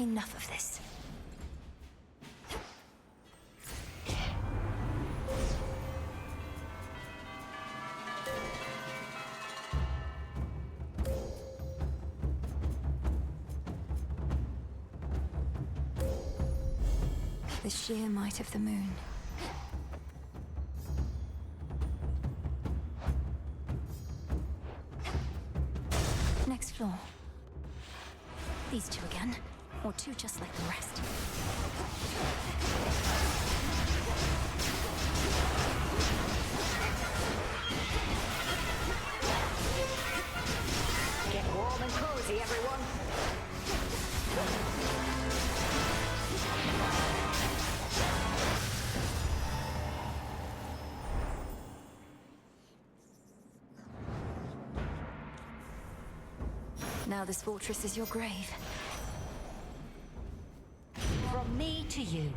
Enough of this. The sheer might of the moon. Next floor. These two again. Or two just like the rest. Get warm and cozy, everyone. Now this fortress is your grave. From me to you.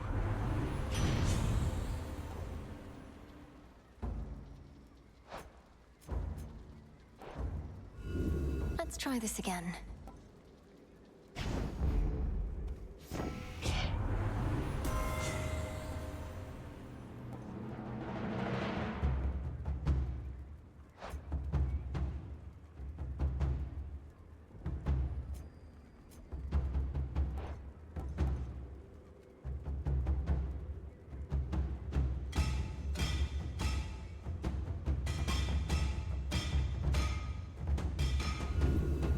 Let's try this again.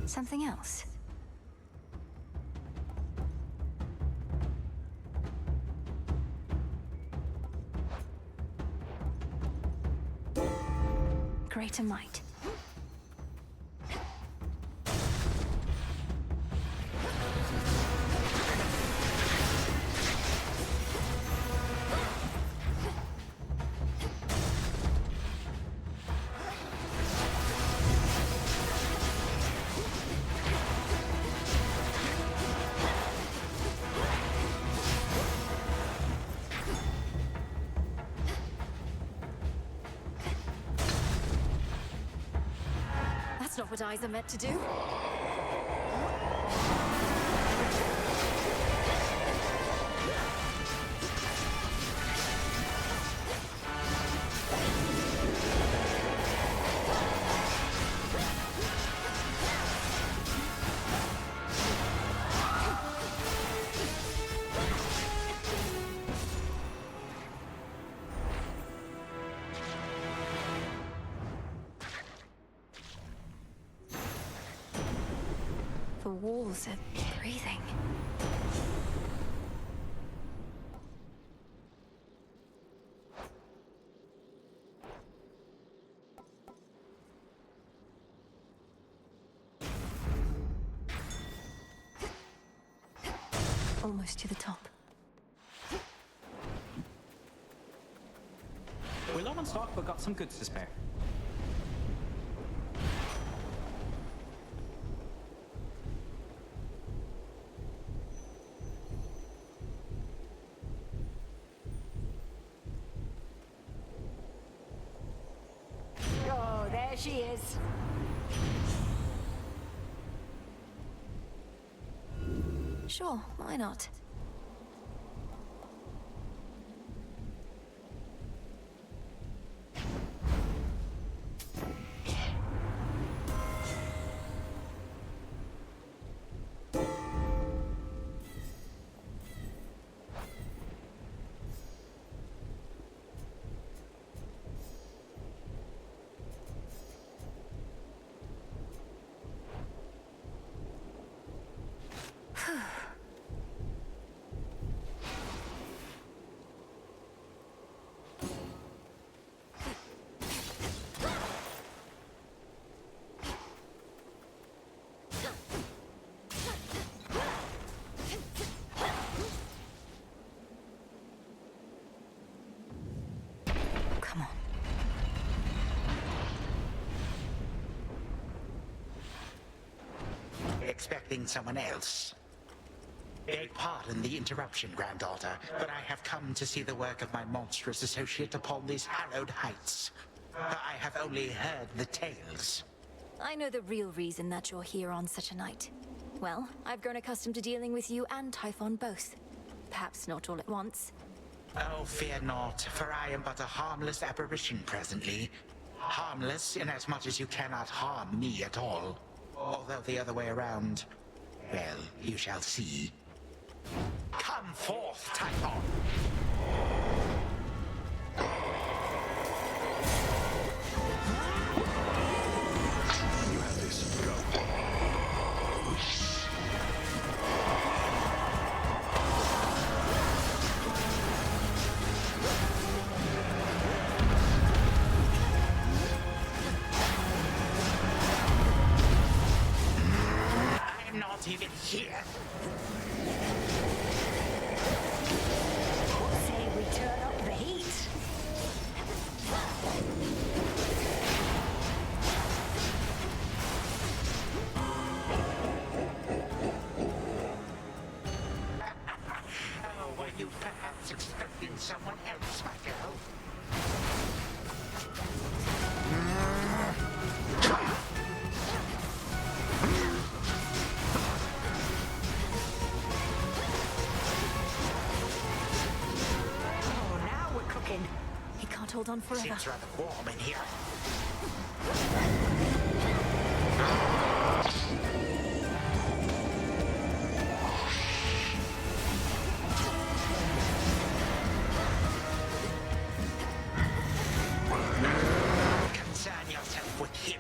Something else? Greater might. That's not what eyes are meant to do. The walls are breathing. Almost to the top. We're low on stock, but got some goods to spare. she is. Sure, why not? Come on. Expecting someone else? Beg pardon the interruption, granddaughter, but I have come to see the work of my monstrous associate upon these hallowed heights. I have only heard the tales. I know the real reason that you're here on such a night. Well, I've grown accustomed to dealing with you and Typhon both. Perhaps not all at once. Oh, fear not, for I am but a harmless apparition presently. Harmless inasmuch as you cannot harm me at all. Although the other way around, well, you shall see. Come forth, Typhon! You have this. Go. I'm not even here. Say we turn up the heat. Oh, were you perhaps expecting someone else, my girl? Oh, now we're cooking. He can't hold on forever. Seems rather warm in here. Concern yourself with him.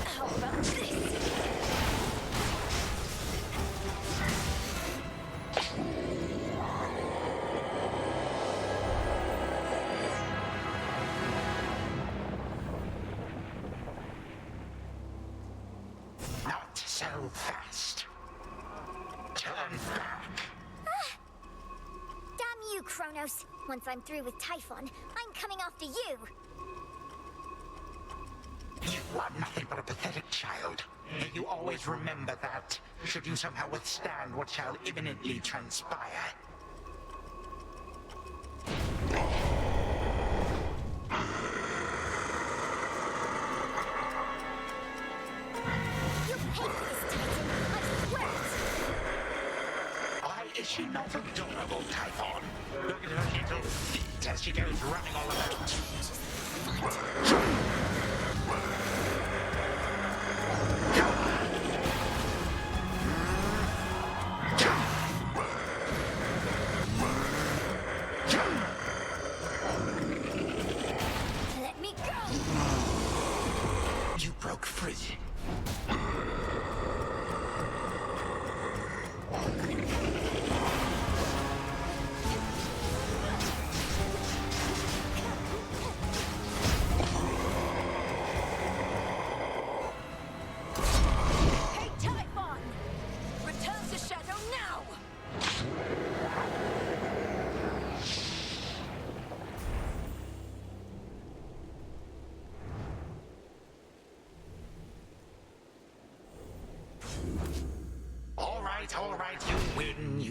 How about this? Not so fast. Turn back. Damn you, Kronos. Once I'm through with Typhon, I'm coming after you. You are nothing but a pathetic child. May you always remember that, should you somehow withstand what shall imminently transpire. You paid for this, Titan. I swear it. Why is she not adorable, Typhon? Look at her little feet as she goes running all about. Let me go. You broke free. Hey, Typhon! Return to Shadow now!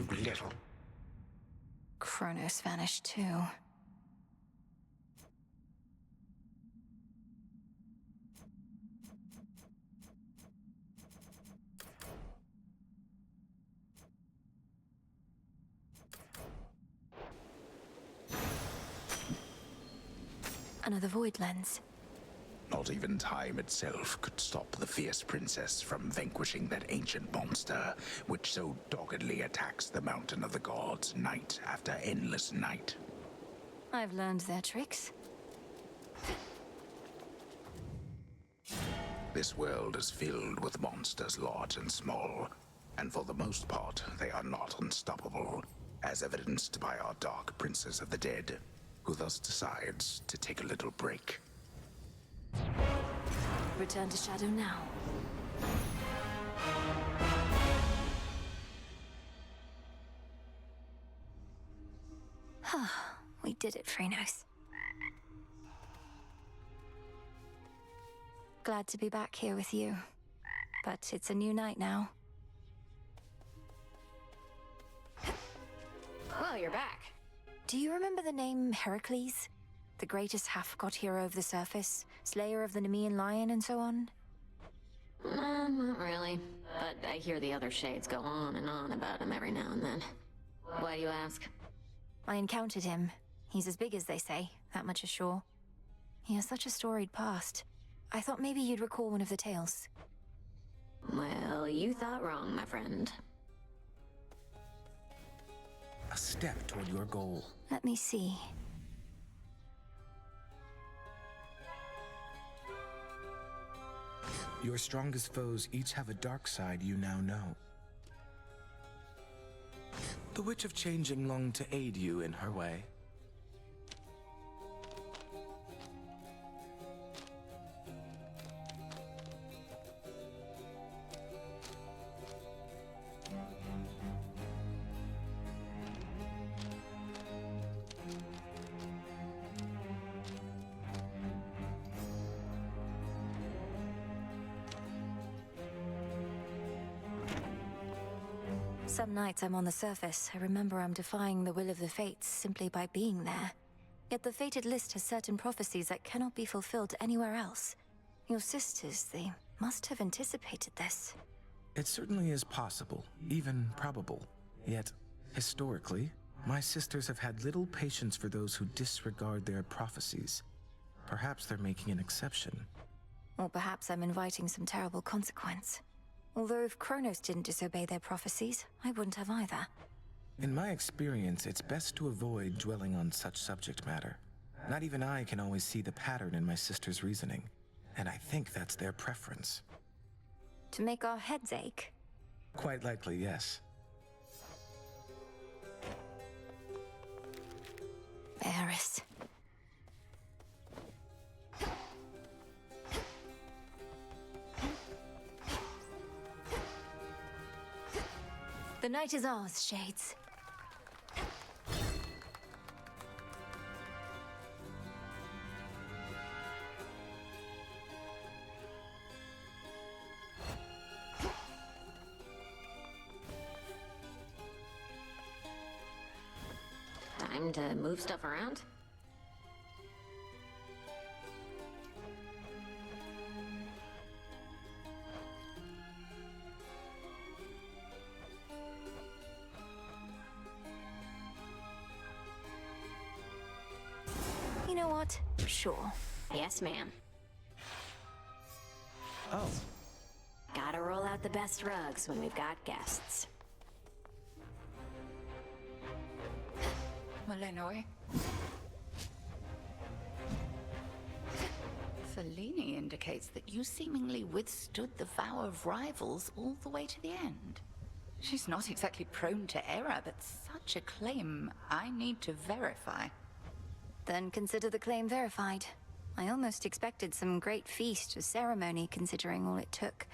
you belittle. Kronos vanished too. Another void lens. Not even time itself could stop the fierce princess from vanquishing that ancient monster, which so doggedly attacks the mountain of the gods night after endless night. I've learned their tricks. This world is filled with monsters large and small, and for the most part, they are not unstoppable, as evidenced by our Dark Princess of the Dead, who thus decides to take a little break. Return to Shadow now. We did it, Frenos. Glad to be back here with you. But it's a new night now. Well, you're back. Do you remember the name Heracles? The greatest half-god hero of the surface, slayer of the Nemean lion, and so on? Not really. But I hear the other shades go on and on about him every now and then. Why do you ask? I encountered him. He's as big as they say, that much is sure. He has such a storied past. I thought maybe you'd recall one of the tales. Well, you thought wrong, my friend. A step toward your goal. Let me see. Your strongest foes each have a dark side you now know. The Witch of Changing longed to aid you in her way. Some nights I'm on the surface, I remember I'm defying the will of the fates simply by being there. Yet the fated list has certain prophecies that cannot be fulfilled anywhere else. Your sisters, they must have anticipated this. It certainly is possible, even probable. Yet, historically, my sisters have had little patience for those who disregard their prophecies. Perhaps they're making an exception. Or perhaps I'm inviting some terrible consequence. Although if Kronos didn't disobey their prophecies, I wouldn't have either. In my experience, it's best to avoid dwelling on such subject matter. Not even I can always see the pattern in my sister's reasoning, and I think that's their preference. To make our heads ache? Quite likely, yes. Eris. The night is ours, Shades. Time to move stuff around? You know what? Sure. Yes, ma'am. Oh. Gotta roll out the best rugs when we've got guests. Malenoy. Selene indicates that you seemingly withstood the vow of rivals all the way to the end. She's not exactly prone to error, but such a claim I need to verify. Then consider the claim verified. I almost expected some great feast or ceremony, considering all it took.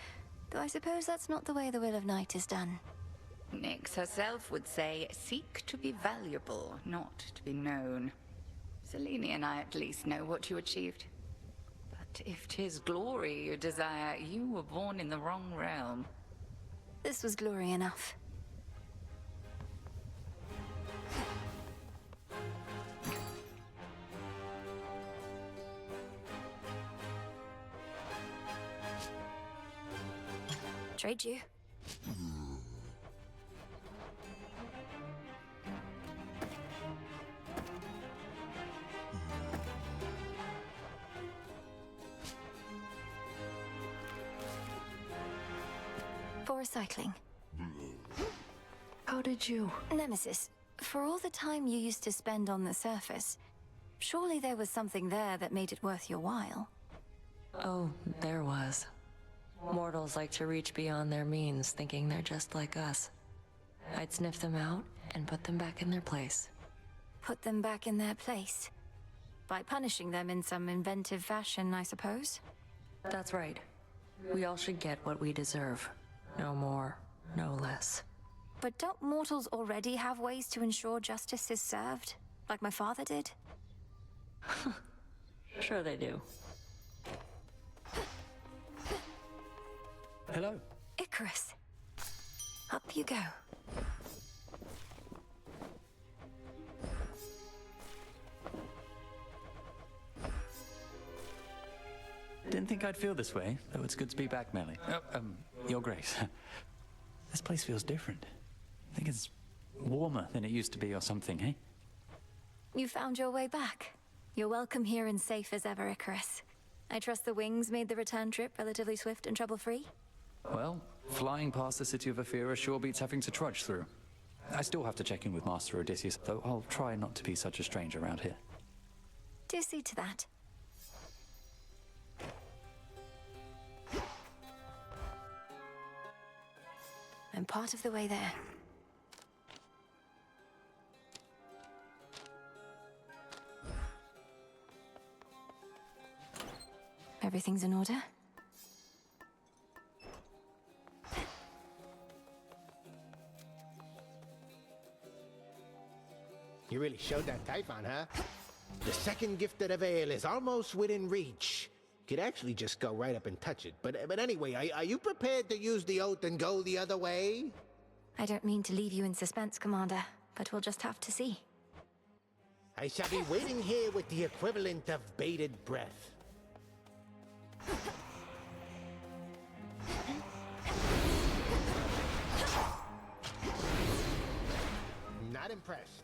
Though I suppose that's not the way the Will of Night is done. Nyx herself would say, seek to be valuable, not to be known. Selene and I at least know what you achieved. But if 'tis glory you desire, you were born in the wrong realm. This was glory enough. Trade you. For recycling. How did you? Nemesis, for all the time you used to spend on the surface, surely there was something there that made it worth your while. Oh, there was. Mortals like to reach beyond their means, thinking they're just like us. I'd sniff them out and put them back in their place. Put them back in their place? By punishing them in some inventive fashion, I suppose? That's right. We all should get what we deserve. No more, no less. But don't mortals already have ways to ensure justice is served? Like my father did? Sure they do. Hello. Icarus. Up you go. Didn't think I'd feel this way, though it's good to be back, Melly. Your Grace. This place feels different. I think it's warmer than it used to be or something, eh? You found your way back. You're welcome here and safe as ever, Icarus. I trust the wings made the return trip relatively swift and trouble-free? Well, flying past the city of Aphira sure beats having to trudge through. I still have to check in with Master Odysseus, though I'll try not to be such a stranger around here. Do see to that. I'm part of the way there. Everything's in order? You really showed that Typhon, huh? The second gift of the veil is almost within reach. Could actually just go right up and touch it. But anyway, are you prepared to use the oath and go the other way? I don't mean to leave you in suspense, Commander, but we'll just have to see. I shall be waiting here with the equivalent of bated breath. Not impressed.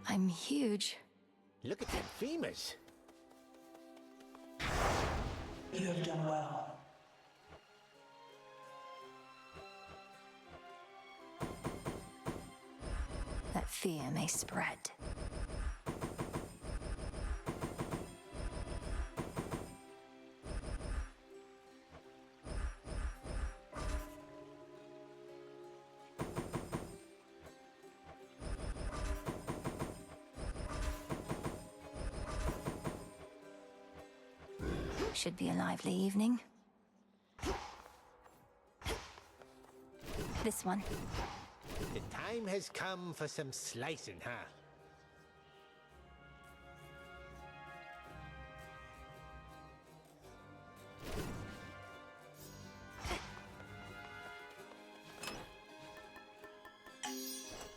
I'm huge. Look at them femurs. You have done well. That fear may spread. Should be a lively evening. This one. The time has come for some slicing, huh?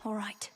All right.